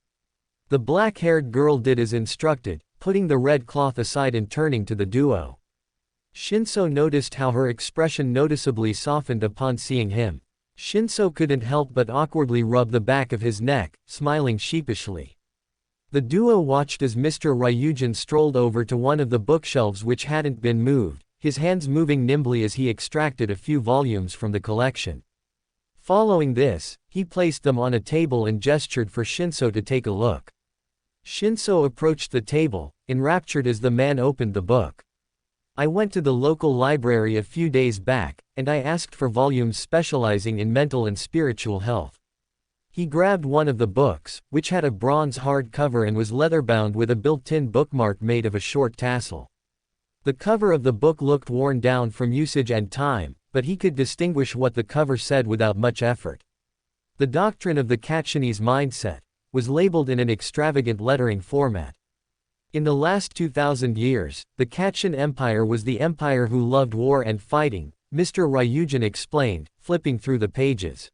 The black-haired girl did as instructed, putting the red cloth aside and turning to the duo. Shinso noticed how her expression noticeably softened upon seeing him. Shinso couldn't help but awkwardly rub the back of his neck, smiling sheepishly. The duo watched as Mr. Ryujin strolled over to one of the bookshelves which hadn't been moved, his hands moving nimbly as he extracted a few volumes from the collection. Following this, he placed them on a table and gestured for Shinso to take a look. Shinso approached the table, enraptured as the man opened the book. "I went to the local library a few days back, and I asked for volumes specializing in mental and spiritual health." He grabbed one of the books, which had a bronze hardcover and was leather-bound with a built-in bookmark made of a short tassel. The cover of the book looked worn down from usage and time, but he could distinguish what the cover said without much effort. The doctrine of the Kachinese mindset was labeled in an extravagant lettering format. In the last 2,000 years, the Kachin Empire was the empire who loved war and fighting, Mr. Ryujin explained, flipping through the pages.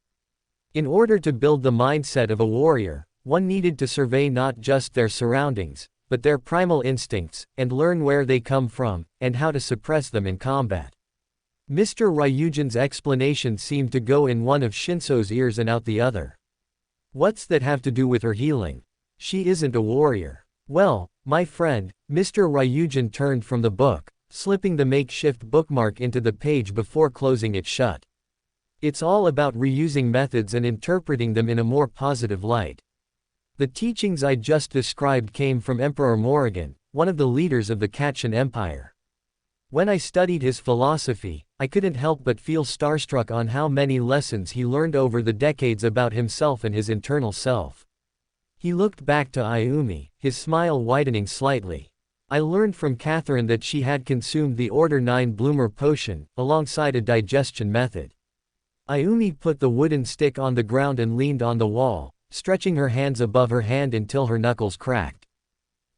In order to build the mindset of a warrior, one needed to survey not just their surroundings, but their primal instincts, and learn where they come from, and how to suppress them in combat. Mr. Ryujin's explanation seemed to go in one of Shinso's ears and out the other. What's that have to do with her healing? She isn't a warrior. Well, my friend, Mr. Ryujin turned from the book, slipping the makeshift bookmark into the page before closing it shut. It's all about reusing methods and interpreting them in a more positive light. The teachings I just described came from Emperor Morrigan, one of the leaders of the Kachin Empire. When I studied his philosophy, I couldn't help but feel starstruck on how many lessons he learned over the decades about himself and his internal self. He looked back to Ayumi, his smile widening slightly. I learned from Catherine that she had consumed the Order 9 Bloomer potion, alongside a digestion method. Ayumi put the wooden stick on the ground and leaned on the wall, stretching her hands above her hand until her knuckles cracked.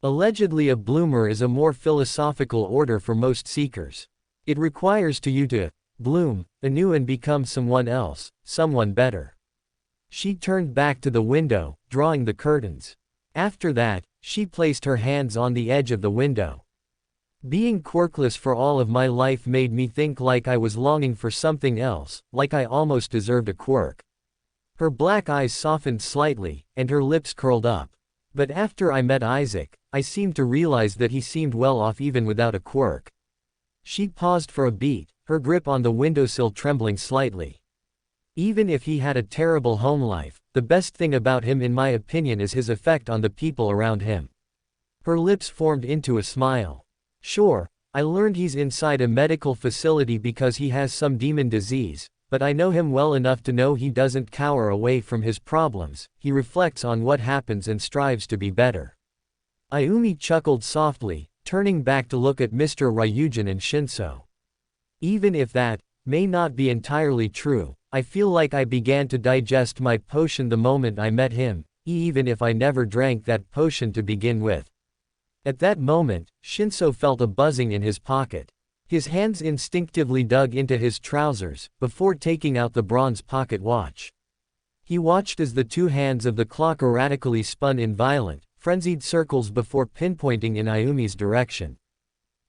Allegedly, a bloomer is a more philosophical order for most seekers. It requires you to bloom anew and become someone else, someone better. She turned back to the window, drawing the curtains. After that, she placed her hands on the edge of the window. Being quirkless for all of my life made me think like I was longing for something else, like I almost deserved a quirk. Her black eyes softened slightly, and her lips curled up. But after I met Isaac, I seemed to realize that he seemed well off even without a quirk. She paused for a beat, her grip on the windowsill trembling slightly. Even if he had a terrible home life, the best thing about him in my opinion is his effect on the people around him. Her lips formed into a smile. Sure, I learned he's inside a medical facility because he has some demon disease, but I know him well enough to know he doesn't cower away from his problems, he reflects on what happens and strives to be better. Ayumi chuckled softly, turning back to look at Mr. Ryujin and Shinso. Even if that may not be entirely true, I feel like I began to digest my potion the moment I met him, even if I never drank that potion to begin with. At that moment, Shinso felt a buzzing in his pocket. His hands instinctively dug into his trousers, before taking out the bronze pocket watch. He watched as the two hands of the clock erratically spun in violent, frenzied circles before pinpointing in Ayumi's direction.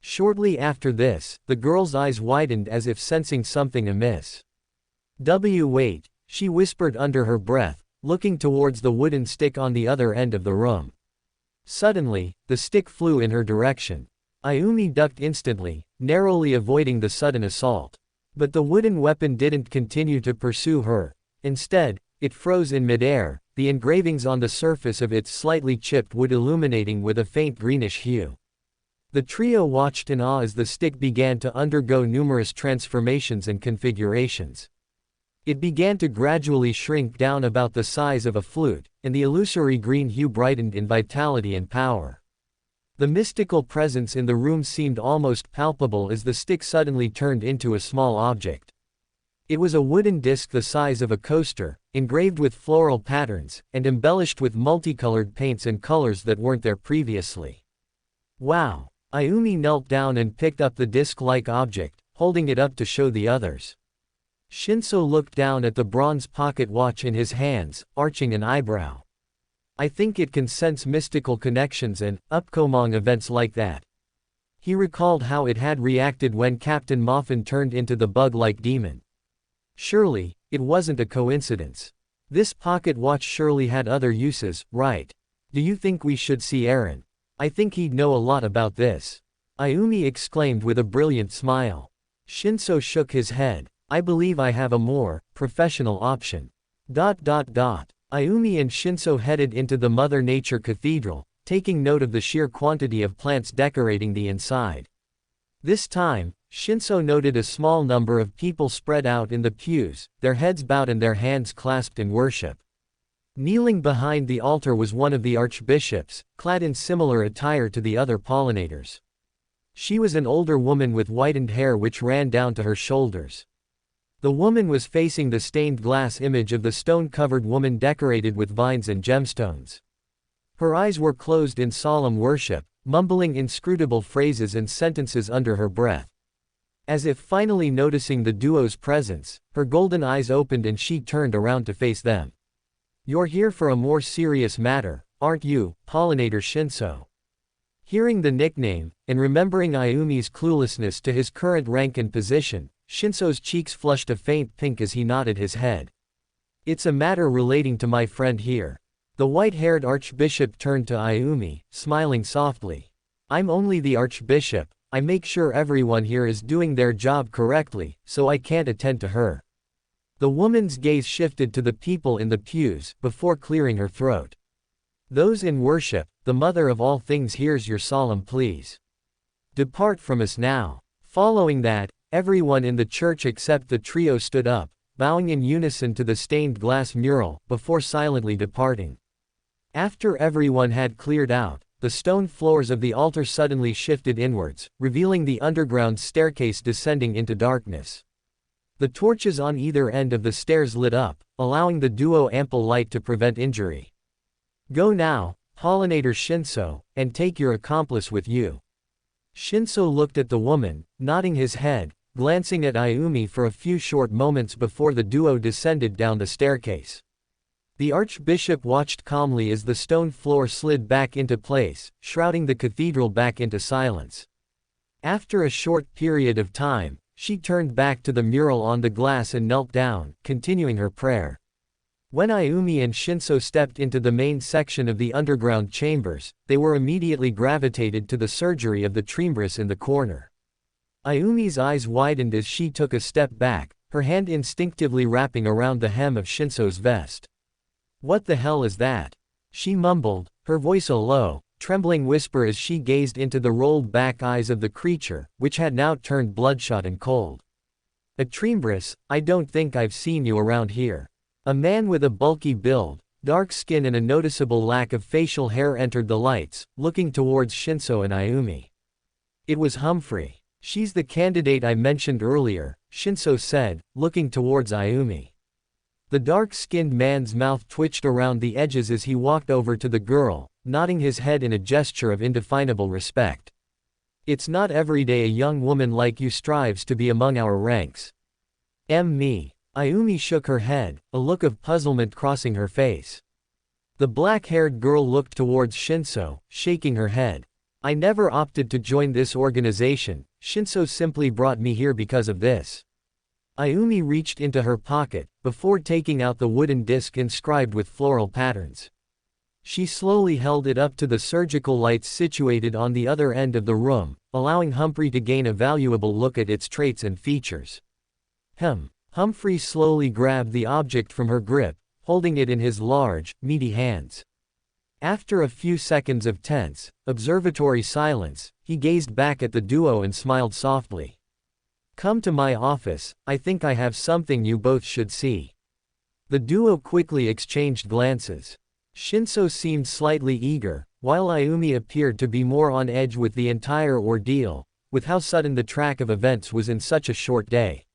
Shortly after this, the girl's eyes widened as if sensing something amiss. Wait, she whispered under her breath, looking towards the wooden stick on the other end of the room. Suddenly, the stick flew in her direction. Ayumi ducked instantly, narrowly avoiding the sudden assault. But the wooden weapon didn't continue to pursue her. Instead, it froze in midair, the engravings on the surface of its slightly chipped wood illuminating with a faint greenish hue. The trio watched in awe as the stick began to undergo numerous transformations and configurations. It began to gradually shrink down about the size of a flute, and the illusory green hue brightened in vitality and power. The mystical presence in the room seemed almost palpable as the stick suddenly turned into a small object. It was a wooden disc the size of a coaster, engraved with floral patterns, and embellished with multicolored paints and colors that weren't there previously. Wow! Ayumi knelt down and picked up the disc-like object, holding it up to show the others. Shinso looked down at the bronze pocket watch in his hands, arching an eyebrow. I think it can sense mystical connections and upcoming events like that. He recalled how it had reacted when Captain Moffin turned into the bug-like demon. Surely, it wasn't a coincidence. This pocket watch surely had other uses, right? Do you think we should see Eren? I think he'd know a lot about this. Ayumi exclaimed with a brilliant smile. Shinso shook his head. I believe I have a more professional option. Ayumi and Shinso headed into the Mother Nature Cathedral, taking note of the sheer quantity of plants decorating the inside. This time, Shinso noted a small number of people spread out in the pews, their heads bowed and their hands clasped in worship. Kneeling behind the altar was one of the archbishops, clad in similar attire to the other pollinators. She was an older woman with whitened hair which ran down to her shoulders. The woman was facing the stained glass image of the stone-covered woman decorated with vines and gemstones. Her eyes were closed in solemn worship, mumbling inscrutable phrases and sentences under her breath. As if finally noticing the duo's presence, her golden eyes opened and she turned around to face them. "You're here for a more serious matter, aren't you, Pollinator Shinso?" Hearing the nickname, and remembering Ayumi's cluelessness to his current rank and position, Shinso's cheeks flushed a faint pink as he nodded his head. "It's a matter relating to my friend here." The white-haired archbishop turned to Ayumi, smiling softly. "I'm only the archbishop. I make sure everyone here is doing their job correctly, so I can't attend to her." The woman's gaze shifted to the people in the pews, before clearing her throat. "Those in worship, the mother of all things hears your solemn pleas. Depart from us now." Following that, everyone in the church except the trio stood up, bowing in unison to the stained glass mural, before silently departing. After everyone had cleared out, the stone floors of the altar suddenly shifted inwards, revealing the underground staircase descending into darkness. The torches on either end of the stairs lit up, allowing the duo ample light to prevent injury. "Go now, Pollinator Shinso, and take your accomplice with you." Shinso looked at the woman, nodding his head, glancing at Ayumi for a few short moments before the duo descended down the staircase. The archbishop watched calmly as the stone floor slid back into place, shrouding the cathedral back into silence. After a short period of time, she turned back to the mural on the glass and knelt down, continuing her prayer. When Ayumi and Shinso stepped into the main section of the underground chambers, they were immediately gravitated to the surgery of the Trimbris in the corner. Ayumi's eyes widened as she took a step back, her hand instinctively wrapping around the hem of Shinso's vest. "What the hell is that?" she mumbled, her voice a low, trembling whisper as she gazed into the rolled-back eyes of the creature, which had now turned bloodshot and cold. "A Trimbris, I don't think I've seen you around here." A man with a bulky build, dark skin and a noticeable lack of facial hair entered the lights, looking towards Shinso and Ayumi. It was Humphrey. "She's the candidate I mentioned earlier," Shinso said, looking towards Ayumi. The dark-skinned man's mouth twitched around the edges as he walked over to the girl, nodding his head in a gesture of indefinable respect. "It's not every day a young woman like you strives to be among our ranks." Me. Ayumi shook her head, a look of puzzlement crossing her face. The black-haired girl looked towards Shinso, shaking her head. "I never opted to join this organization, Shinso simply brought me here because of this." Ayumi reached into her pocket, before taking out the wooden disc inscribed with floral patterns. She slowly held it up to the surgical lights situated on the other end of the room, allowing Humphrey to gain a valuable look at its traits and features. Humphrey slowly grabbed the object from her grip, holding it in his large, meaty hands. After a few seconds of tense, observatory silence, he gazed back at the duo and smiled softly. "Come to my office, I think I have something you both should see." The duo quickly exchanged glances. Shinso seemed slightly eager, while Ayumi appeared to be more on edge with the entire ordeal, with how sudden the track of events was in such a short day.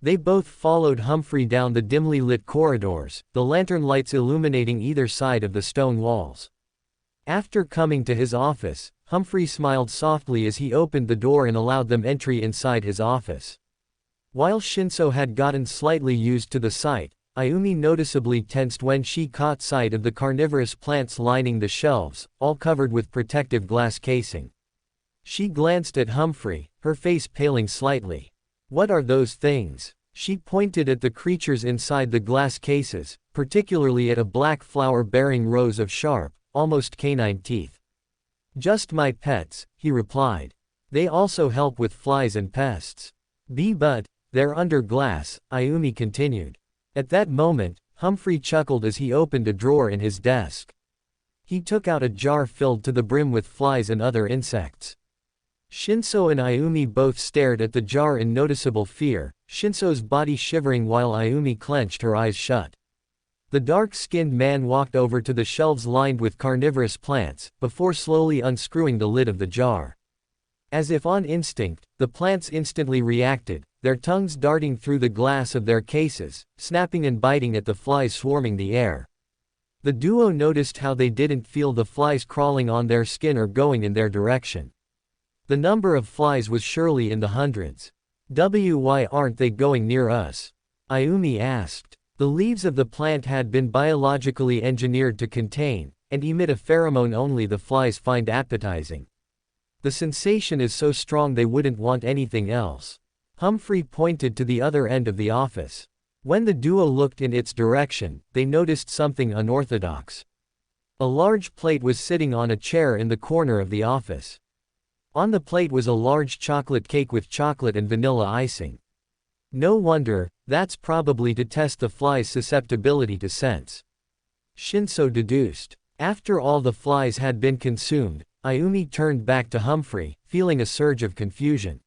They both followed Humphrey down the dimly lit corridors, the lantern lights illuminating either side of the stone walls. After coming to his office, Humphrey smiled softly as he opened the door and allowed them entry inside his office. While Shinso had gotten slightly used to the sight, Ayumi noticeably tensed when she caught sight of the carnivorous plants lining the shelves, all covered with protective glass casing. She glanced at Humphrey, her face paling slightly. "What are those things?" She pointed at the creatures inside the glass cases, particularly at a black flower-bearing rows of sharp, almost canine teeth. "Just my pets," he replied. "They also help with flies and pests." But they're under glass," Ayumi continued. At that moment, Humphrey chuckled as he opened a drawer in his desk. He took out a jar filled to the brim with flies and other insects. Shinso and Ayumi both stared at the jar in noticeable fear, Shinso's body shivering while Ayumi clenched her eyes shut. The dark-skinned man walked over to the shelves lined with carnivorous plants, before slowly unscrewing the lid of the jar. As if on instinct, the plants instantly reacted, their tongues darting through the glass of their cases, snapping and biting at the flies swarming the air. The duo noticed how they didn't feel the flies crawling on their skin or going in their direction. The number of flies was surely in the hundreds. Why aren't they going near us? Ayumi asked. The leaves of the plant had been biologically engineered to contain and emit a pheromone only the flies find appetizing. The sensation is so strong they wouldn't want anything else. Humphrey pointed to the other end of the office. When the duo looked in its direction, they noticed something unorthodox. A large plate was sitting on a chair in the corner of the office. On the plate was a large chocolate cake with chocolate and vanilla icing. No wonder, that's probably to test the fly's susceptibility to scents. Shinso deduced. After all the flies had been consumed, Ayumi turned back to Humphrey, feeling a surge of confusion.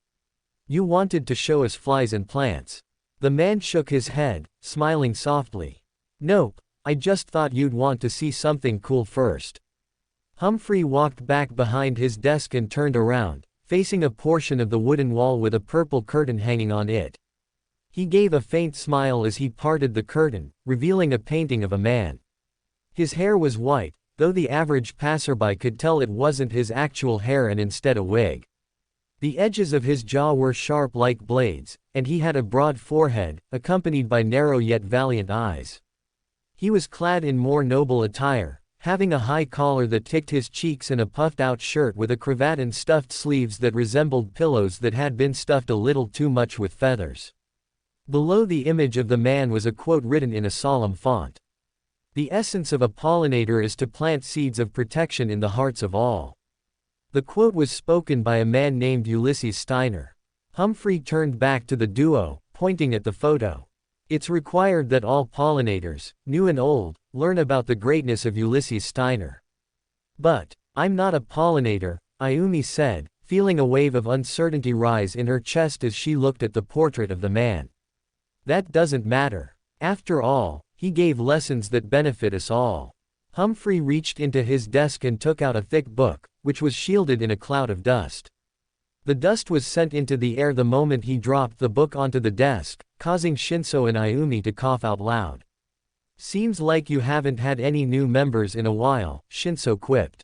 You wanted to show us flies and plants. The man shook his head, smiling softly. Nope, I just thought you'd want to see something cool first. Humphrey walked back behind his desk and turned around, facing a portion of the wooden wall with a purple curtain hanging on it. He gave a faint smile as he parted the curtain, revealing a painting of a man. His hair was white, though the average passerby could tell it wasn't his actual hair and instead a wig. The edges of his jaw were sharp like blades, and he had a broad forehead, accompanied by narrow yet valiant eyes. He was clad in more noble attire, having a high collar that ticked his cheeks and a puffed-out shirt with a cravat and stuffed sleeves that resembled pillows that had been stuffed a little too much with feathers. Below the image of the man was a quote written in a solemn font. The essence of a pollinator is to plant seeds of protection in the hearts of all. The quote was spoken by a man named Ulysses Steiner. Humphrey turned back to the duo, pointing at the photo. It's required that all pollinators, new and old, learn about the greatness of Ulysses Steiner. But, I'm not a pollinator, Ayumi said, feeling a wave of uncertainty rise in her chest as she looked at the portrait of the man. That doesn't matter. After all, he gave lessons that benefit us all. Humphrey reached into his desk and took out a thick book, which was shielded in a cloud of dust. The dust was sent into the air the moment he dropped the book onto the desk, causing Shinso and Ayumi to cough out loud. Seems like you haven't had any new members in a while, Shinso quipped.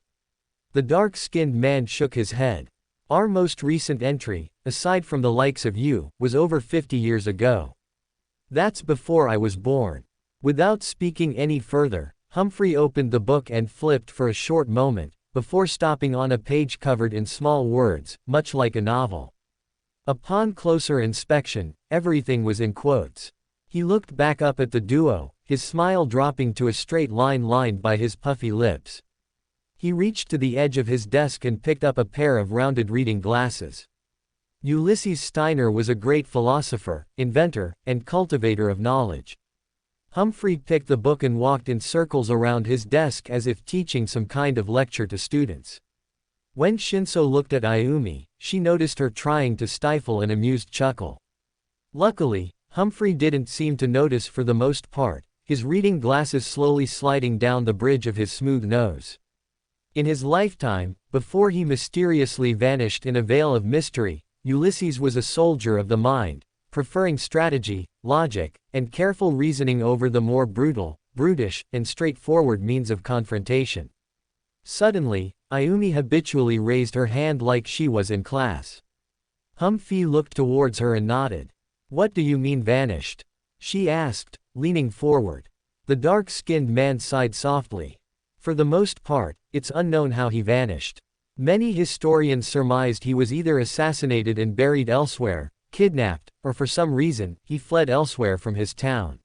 The dark-skinned man shook his head. Our most recent entry, aside from the likes of you, was over 50 years ago. That's before I was born. Without speaking any further, Humphrey opened the book and flipped for a short moment, before stopping on a page covered in small words, much like a novel. Upon closer inspection, everything was in quotes. He looked back up at the duo, his smile dropping to a straight line lined by his puffy lips. He reached to the edge of his desk and picked up a pair of rounded reading glasses. Ulysses Steiner was a great philosopher, inventor, and cultivator of knowledge. Humphrey picked the book and walked in circles around his desk as if teaching some kind of lecture to students. When Shinso looked at Ayumi, she noticed her trying to stifle an amused chuckle. Luckily, Humphrey didn't seem to notice for the most part, his reading glasses slowly sliding down the bridge of his smooth nose. In his lifetime, before he mysteriously vanished in a veil of mystery, Ulysses was a soldier of the mind, preferring strategy, logic, and careful reasoning over the more brutal, brutish, and straightforward means of confrontation. Suddenly, Ayumi habitually raised her hand like she was in class. Humphrey looked towards her and nodded. What do you mean vanished? She asked, leaning forward. The dark-skinned man sighed softly. For the most part, it's unknown how he vanished. Many historians surmised he was either assassinated and buried elsewhere, kidnapped, or for some reason, he fled elsewhere from his town.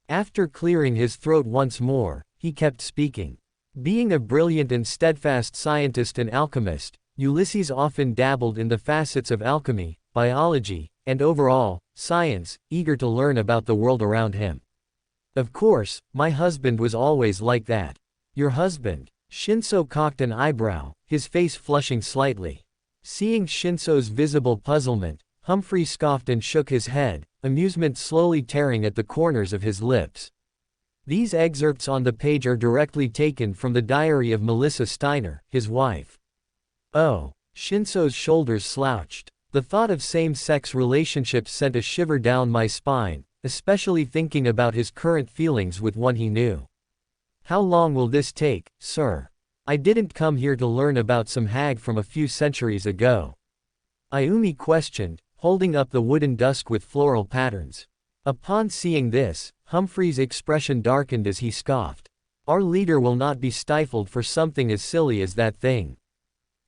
After clearing his throat once more, he kept speaking. Being a brilliant and steadfast scientist and alchemist, Ulysses often dabbled in the facets of alchemy, biology, and overall, science, eager to learn about the world around him. Of course, my husband was always like that. Your husband? Shinso cocked an eyebrow, his face flushing slightly. Seeing Shinso's visible puzzlement, Humphrey scoffed and shook his head, amusement slowly tearing at the corners of his lips. These excerpts on the page are directly taken from the diary of Melissa Steiner, his wife. Oh. Shinso's shoulders slouched. The thought of same-sex relationships sent a shiver down my spine, especially thinking about his current feelings with one he knew. How long will this take, sir? I didn't come here to learn about some hag from a few centuries ago. Ayumi questioned, holding up the wooden dusk with floral patterns. Upon seeing this, Humphrey's expression darkened as he scoffed. Our leader will not be stifled for something as silly as that thing.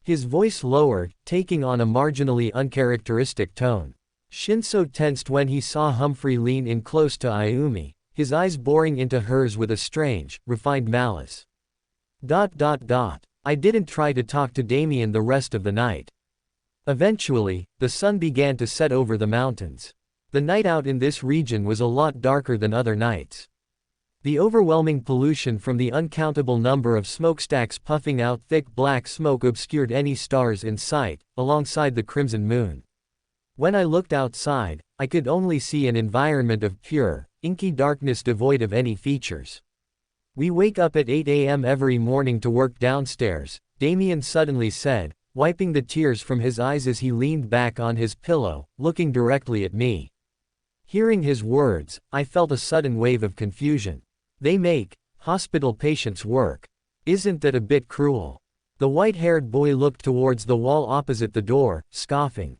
His voice lowered, taking on a marginally uncharacteristic tone. Shinso tensed when he saw Humphrey lean in close to Ayumi, his eyes boring into hers with a strange, refined malice. I didn't try to talk to Damien the rest of the night. Eventually, the sun began to set over the mountains. The night out in this region was a lot darker than other nights. The overwhelming pollution from the uncountable number of smokestacks puffing out thick black smoke obscured any stars in sight, alongside the crimson moon. When I looked outside, I could only see an environment of pure, inky darkness devoid of any features. We wake up at 8 a.m. every morning to work downstairs, Damien suddenly said, wiping the tears from his eyes as he leaned back on his pillow, looking directly at me. Hearing his words, I felt a sudden wave of confusion. They make hospital patients work. Isn't that a bit cruel? The white-haired boy looked towards the wall opposite the door, scoffing.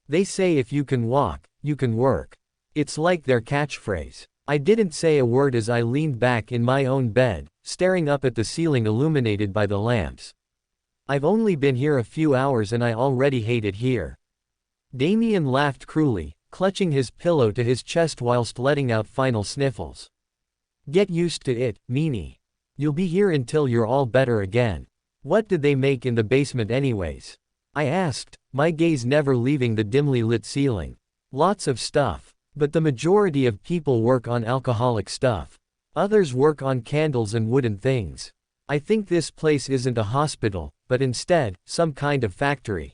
They say if you can walk, you can work. It's like their catchphrase. I didn't say a word as I leaned back in my own bed, staring up at the ceiling illuminated by the lamps. I've only been here a few hours and I already hate it here. Damien laughed cruelly, clutching his pillow to his chest whilst letting out final sniffles. Get used to it, meanie. You'll be here until you're all better again. What did they make in the basement anyways? I asked, my gaze never leaving the dimly lit ceiling. Lots of stuff. But the majority of people work on alcoholic stuff. Others work on candles and wooden things. I think this place isn't a hospital, but instead, some kind of factory.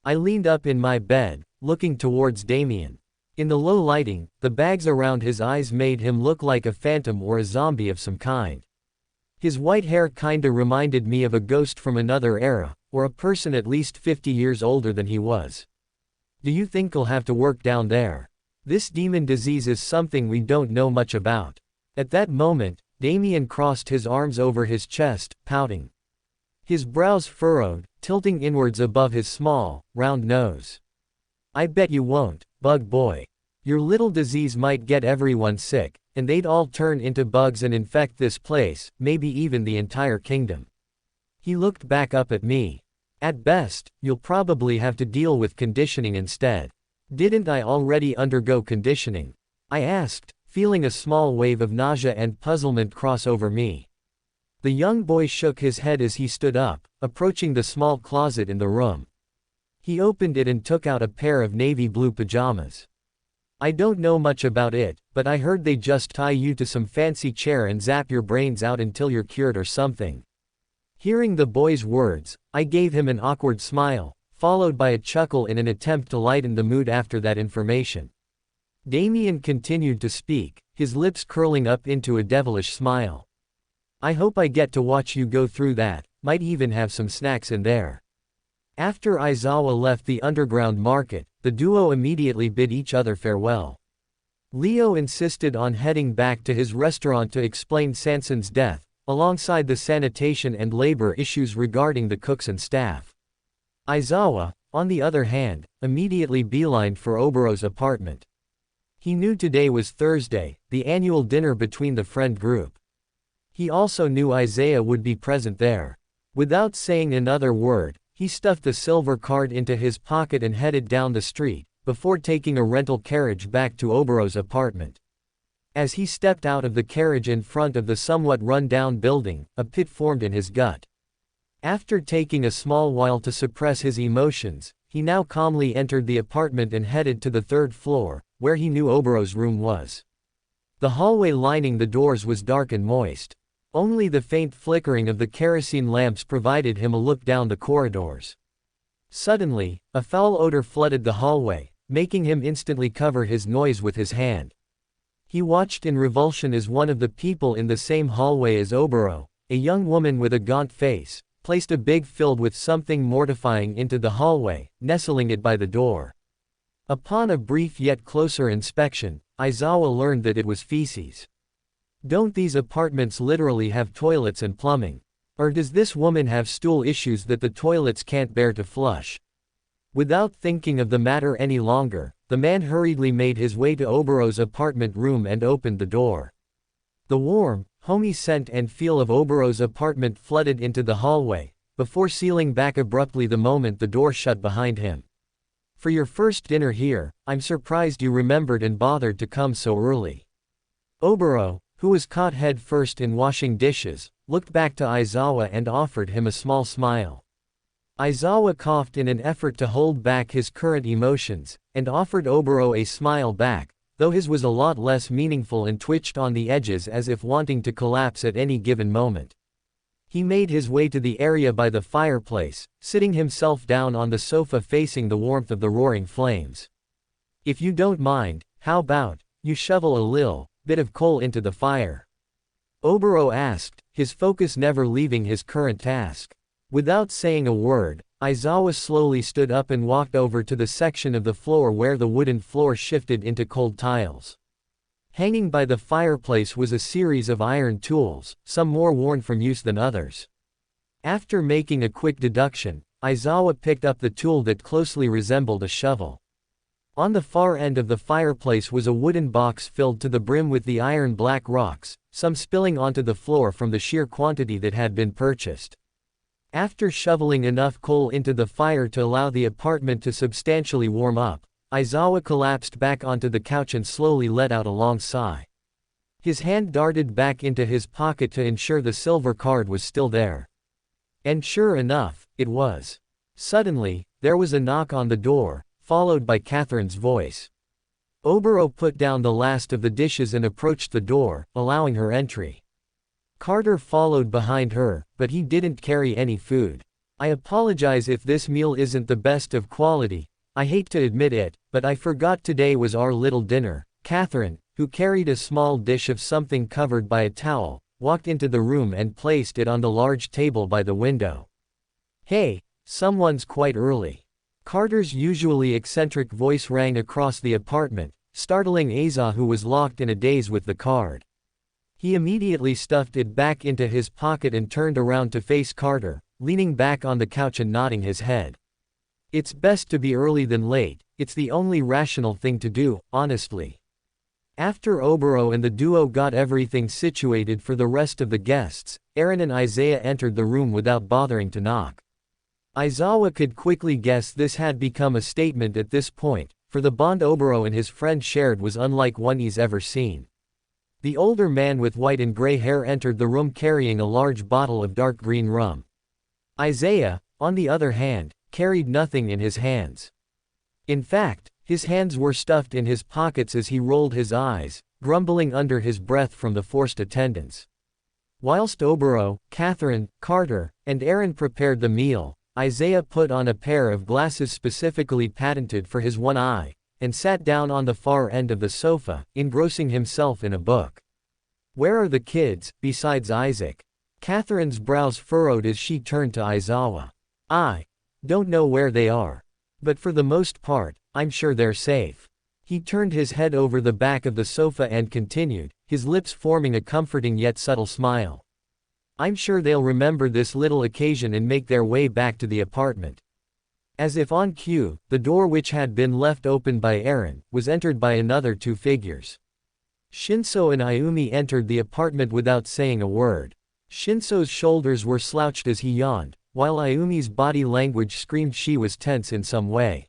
I leaned up in my bed, looking towards Damien. In the low lighting, the bags around his eyes made him look like a phantom or a zombie of some kind. His white hair kinda reminded me of a ghost from another era, or a person at least 50 years older than he was. Do you think I'll have to work down there? This demon disease is something we don't know much about. At that moment, Damien crossed his arms over his chest, pouting. His brows furrowed, tilting inwards above his small, round nose. I bet you won't, bug boy. Your little disease might get everyone sick, and they'd all turn into bugs and infect this place, maybe even the entire kingdom. He looked back up at me. At best, you'll probably have to deal with conditioning instead. Didn't I already undergo conditioning? I asked, feeling a small wave of nausea and puzzlement cross over me. The young boy shook his head as he stood up, approaching the small closet in the room. He opened it and took out a pair of navy blue pajamas. I don't know much about it, but I heard they just tie you to some fancy chair and zap your brains out until you're cured or something. Hearing the boy's words, I gave him an awkward smile, followed by a chuckle in an attempt to lighten the mood after that information. Damien continued to speak, his lips curling up into a devilish smile. I hope I get to watch you go through that, might even have some snacks in there. After Aizawa left the underground market, the duo immediately bid each other farewell. Leo insisted on heading back to his restaurant to explain Sanson's death, alongside the sanitation and labor issues regarding the cooks and staff. Aizawa, on the other hand, immediately beelined for Obero's apartment. He knew today was Thursday, the annual dinner between the friend group. He also knew Isaiah would be present there. Without saying another word, he stuffed the silver card into his pocket and headed down the street, before taking a rental carriage back to Obero's apartment. As he stepped out of the carriage in front of the somewhat run-down building, a pit formed in his gut. After taking a small while to suppress his emotions, he now calmly entered the apartment and headed to the third floor, where he knew Obero's room was. The hallway lining the doors was dark and moist. Only the faint flickering of the kerosene lamps provided him a look down the corridors. Suddenly, a foul odor flooded the hallway, making him instantly cover his nose with his hand. He watched in revulsion as one of the people in the same hallway as Obero, a young woman with a gaunt face, placed a big filled with something mortifying into the hallway, nestling it by the door. Upon a brief yet closer inspection, Aizawa learned that it was feces. Don't these apartments literally have toilets and plumbing? Or does this woman have stool issues that the toilets can't bear to flush? Without thinking of the matter any longer, the man hurriedly made his way to Oburo's apartment room and opened the door. The warm, homey scent and feel of Oburo's apartment flooded into the hallway, before sealing back abruptly the moment the door shut behind him. For your first dinner here, I'm surprised you remembered and bothered to come so early. Oburo, who was caught head first in washing dishes, looked back to Aizawa and offered him a small smile. Aizawa coughed in an effort to hold back his current emotions, and offered Oburo a smile back, though his was a lot less meaningful and twitched on the edges as if wanting to collapse at any given moment. He made his way to the area by the fireplace, sitting himself down on the sofa facing the warmth of the roaring flames. If you don't mind, how about you shovel a little bit of coal into the fire? Oburo asked, his focus never leaving his current task. Without saying a word, Aizawa slowly stood up and walked over to the section of the floor where the wooden floor shifted into cold tiles. Hanging by the fireplace was a series of iron tools, some more worn from use than others. After making a quick deduction, Aizawa picked up the tool that closely resembled a shovel. On the far end of the fireplace was a wooden box filled to the brim with the iron black rocks, some spilling onto the floor from the sheer quantity that had been purchased. After shoveling enough coal into the fire to allow the apartment to substantially warm up, Aizawa collapsed back onto the couch and slowly let out a long sigh. His hand darted back into his pocket to ensure the silver card was still there. And sure enough, it was. Suddenly, there was a knock on the door, followed by Catherine's voice. Oburo put down the last of the dishes and approached the door, allowing her entry. Carter followed behind her, but he didn't carry any food. I apologize if this meal isn't the best of quality, I hate to admit it, but I forgot today was our little dinner. Catherine, who carried a small dish of something covered by a towel, walked into the room and placed it on the large table by the window. Hey, someone's quite early. Carter's usually eccentric voice rang across the apartment, startling Aizawa, who was locked in a daze with the card. He immediately stuffed it back into his pocket and turned around to face Carter, leaning back on the couch and nodding his head. It's best to be early than late, it's the only rational thing to do, honestly. After Oburo and the duo got everything situated for the rest of the guests, Eren and Isaiah entered the room without bothering to knock. Aizawa could quickly guess this had become a statement at this point, for the bond Oburo and his friend shared was unlike one he's ever seen. The older man with white and gray hair entered the room carrying a large bottle of dark green rum. Isaiah, on the other hand, carried nothing in his hands. In fact, his hands were stuffed in his pockets as he rolled his eyes, grumbling under his breath from the forced attendance. Whilst Oburo, Catherine, Carter, and Eren prepared the meal, Isaiah put on a pair of glasses specifically patented for his one eye, and sat down on the far end of the sofa, engrossing himself in a book. Where are the kids, besides Isaac? Catherine's brows furrowed as she turned to Aizawa. I don't know where they are. But for the most part, I'm sure they're safe. He turned his head over the back of the sofa and continued, his lips forming a comforting yet subtle smile. I'm sure they'll remember this little occasion and make their way back to the apartment. As if on cue, the door, which had been left open by Eren, was entered by another two figures. Shinso and Ayumi entered the apartment without saying a word. Shinso's shoulders were slouched as he yawned, while Ayumi's body language screamed she was tense in some way.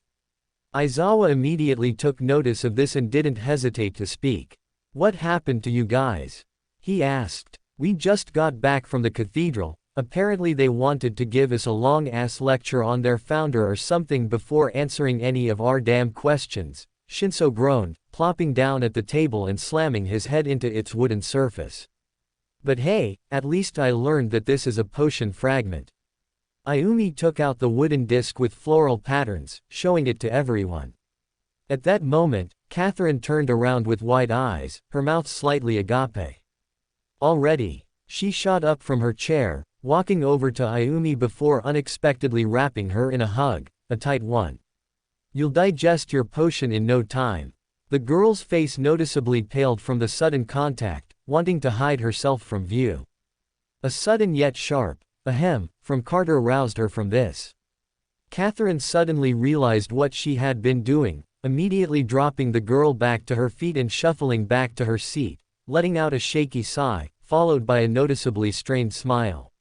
Aizawa immediately took notice of this and didn't hesitate to speak. What happened to you guys? He asked. We just got back from the cathedral. Apparently they wanted to give us a long-ass lecture on their founder or something before answering any of our damn questions, Shinso groaned, plopping down at the table and slamming his head into its wooden surface. But hey, at least I learned that this is a potion fragment. Ayumi took out the wooden disc with floral patterns, showing it to everyone. At that moment, Catherine turned around with wide eyes, her mouth slightly agape. Already? She shot up from her chair, walking over to Ayumi before unexpectedly wrapping her in a hug, a tight one. "You'll digest your potion in no time." The girl's face noticeably paled from the sudden contact, wanting to hide herself from view. A sudden yet sharp ahem from Carter roused her from this. Catherine suddenly realized what she had been doing, immediately dropping the girl back to her feet and shuffling back to her seat, letting out a shaky sigh, followed by a noticeably strained smile.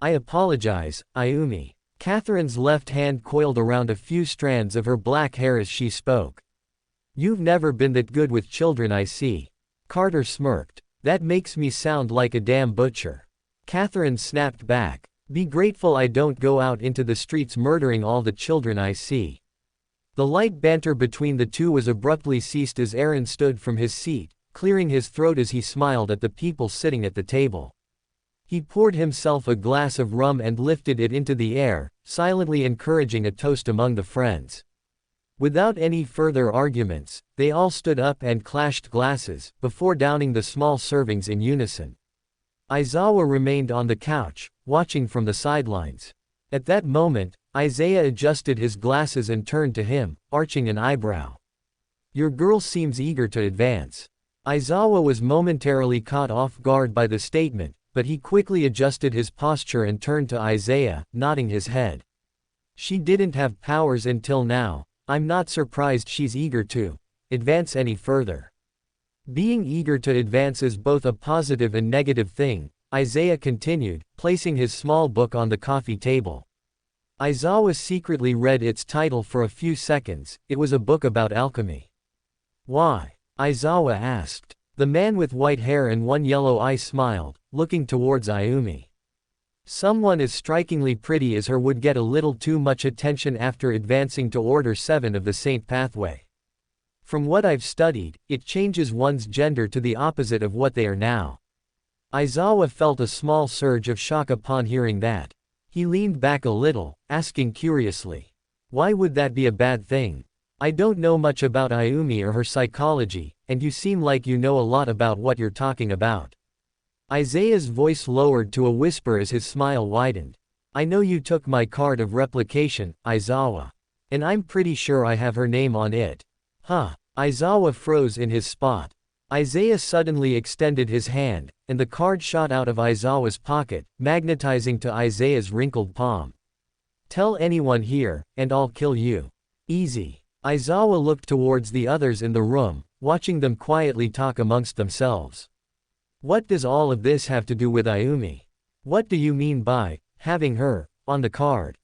"I apologize, Ayumi." Catherine's left hand coiled around a few strands of her black hair as she spoke. "You've never been that good with children, I see." Carter smirked. "That makes me sound like a damn butcher." Catherine snapped back. "Be grateful I don't go out into the streets murdering all the children I see." The light banter between the two was abruptly ceased as Aaron stood from his seat, clearing his throat as he smiled at the people sitting at the table. He poured himself a glass of rum and lifted it into the air, silently encouraging a toast among the friends. Without any further arguments, they all stood up and clashed glasses, before downing the small servings in unison. Aizawa remained on the couch, watching from the sidelines. At that moment, Isaiah adjusted his glasses and turned to him, arching an eyebrow. "Your girl seems eager to advance." Aizawa was momentarily caught off guard by the statement, but he quickly adjusted his posture and turned to Isaiah, nodding his head. "She didn't have powers until now. I'm not surprised she's eager to advance any further." Being eager to advance is both a positive and negative thing, Isaiah continued, placing his small book on the coffee table. Aizawa secretly read its title for a few seconds. It was a book about alchemy. "Why?" Aizawa asked. The man with white hair and one yellow eye smiled, looking towards Ayumi. "Someone as strikingly pretty as her would get a little too much attention after advancing to Order 7 of the Saint Pathway. From what I've studied, it changes one's gender to the opposite of what they are now." Aizawa felt a small surge of shock upon hearing that. He leaned back a little, asking curiously, "Why would that be a bad thing? I don't know much about Ayumi or her psychology, and you seem like you know a lot about what you're talking about." Isaiah's voice lowered to a whisper as his smile widened. "I know you took my card of replication, Aizawa. And I'm pretty sure I have her name on it." "Huh." Aizawa froze in his spot. Isaiah suddenly extended his hand, and the card shot out of Aizawa's pocket, magnetizing to Isaiah's wrinkled palm. "Tell anyone here, and I'll kill you. Easy." Aizawa looked towards the others in the room, watching them quietly talk amongst themselves. "What does all of this have to do with Ayumi? What do you mean by having her on the card?"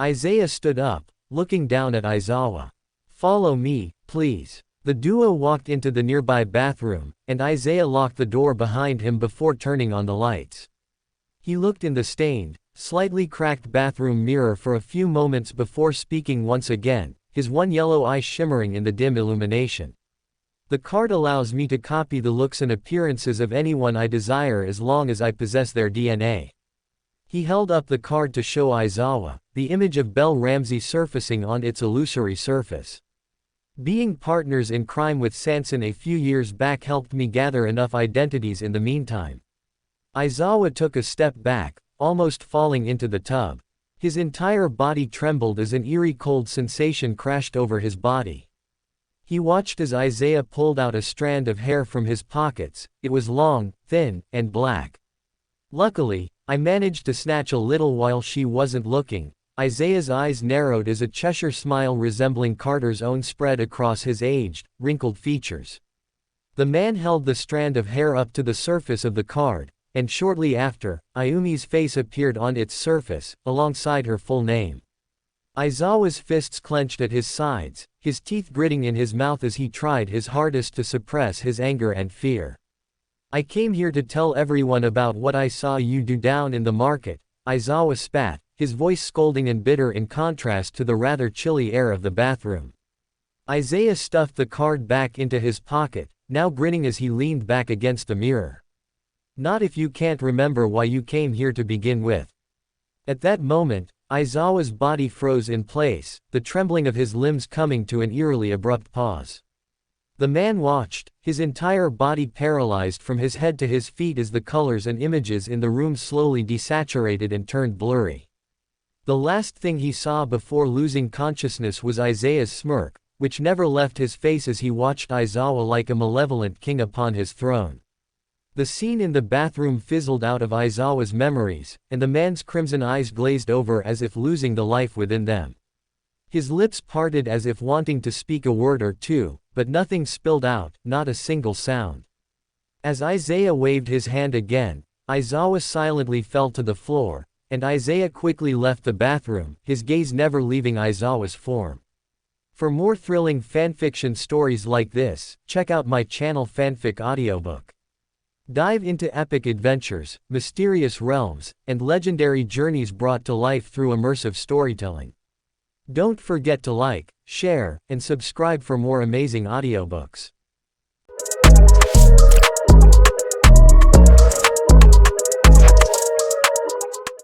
Isaiah stood up, looking down at Aizawa. "Follow me, please." The duo walked into the nearby bathroom, and Isaiah locked the door behind him before turning on the lights. He looked in the stained, slightly cracked bathroom mirror for a few moments before speaking once again, his one yellow eye shimmering in the dim illumination. "The card allows me to copy the looks and appearances of anyone I desire as long as I possess their DNA." He held up the card to show Aizawa, the image of Belle Ramsey surfacing on its illusory surface. "Being partners in crime with Sanson a few years back helped me gather enough identities in the meantime." Aizawa took a step back, almost falling into the tub. His entire body trembled as an eerie cold sensation crashed over his body. He watched as Isaiah pulled out a strand of hair from his pockets. It was long, thin, and black. "Luckily, I managed to snatch a little while she wasn't looking." Isaiah's eyes narrowed as a Cheshire smile resembling Carter's own spread across his aged, wrinkled features. The man held the strand of hair up to the surface of the card, and shortly after, Ayumi's face appeared on its surface, alongside her full name. Aizawa's fists clenched at his sides, his teeth gritting in his mouth as he tried his hardest to suppress his anger and fear. "I came here to tell everyone about what I saw you do down in the market," Aizawa spat, his voice scolding and bitter in contrast to the rather chilly air of the bathroom. Isaiah stuffed the card back into his pocket, now grinning as he leaned back against the mirror. "Not if you can't remember why you came here to begin with." At that moment, Aizawa's body froze in place, the trembling of his limbs coming to an eerily abrupt pause. The man watched, his entire body paralyzed from his head to his feet as the colors and images in the room slowly desaturated and turned blurry. The last thing he saw before losing consciousness was Isaiah's smirk, which never left his face as he watched Aizawa like a malevolent king upon his throne. The scene in the bathroom fizzled out of Aizawa's memories, and the man's crimson eyes glazed over as if losing the life within them. His lips parted as if wanting to speak a word or two, but nothing spilled out, not a single sound. As Isaiah waved his hand again, Aizawa silently fell to the floor, and Isaiah quickly left the bathroom, his gaze never leaving Aizawa's form. For more thrilling fanfiction stories like this, check out my channel Fanfic Audiobook. Dive into epic adventures, mysterious realms, and legendary journeys brought to life through immersive storytelling. Don't forget to like, share, and subscribe for more amazing audiobooks.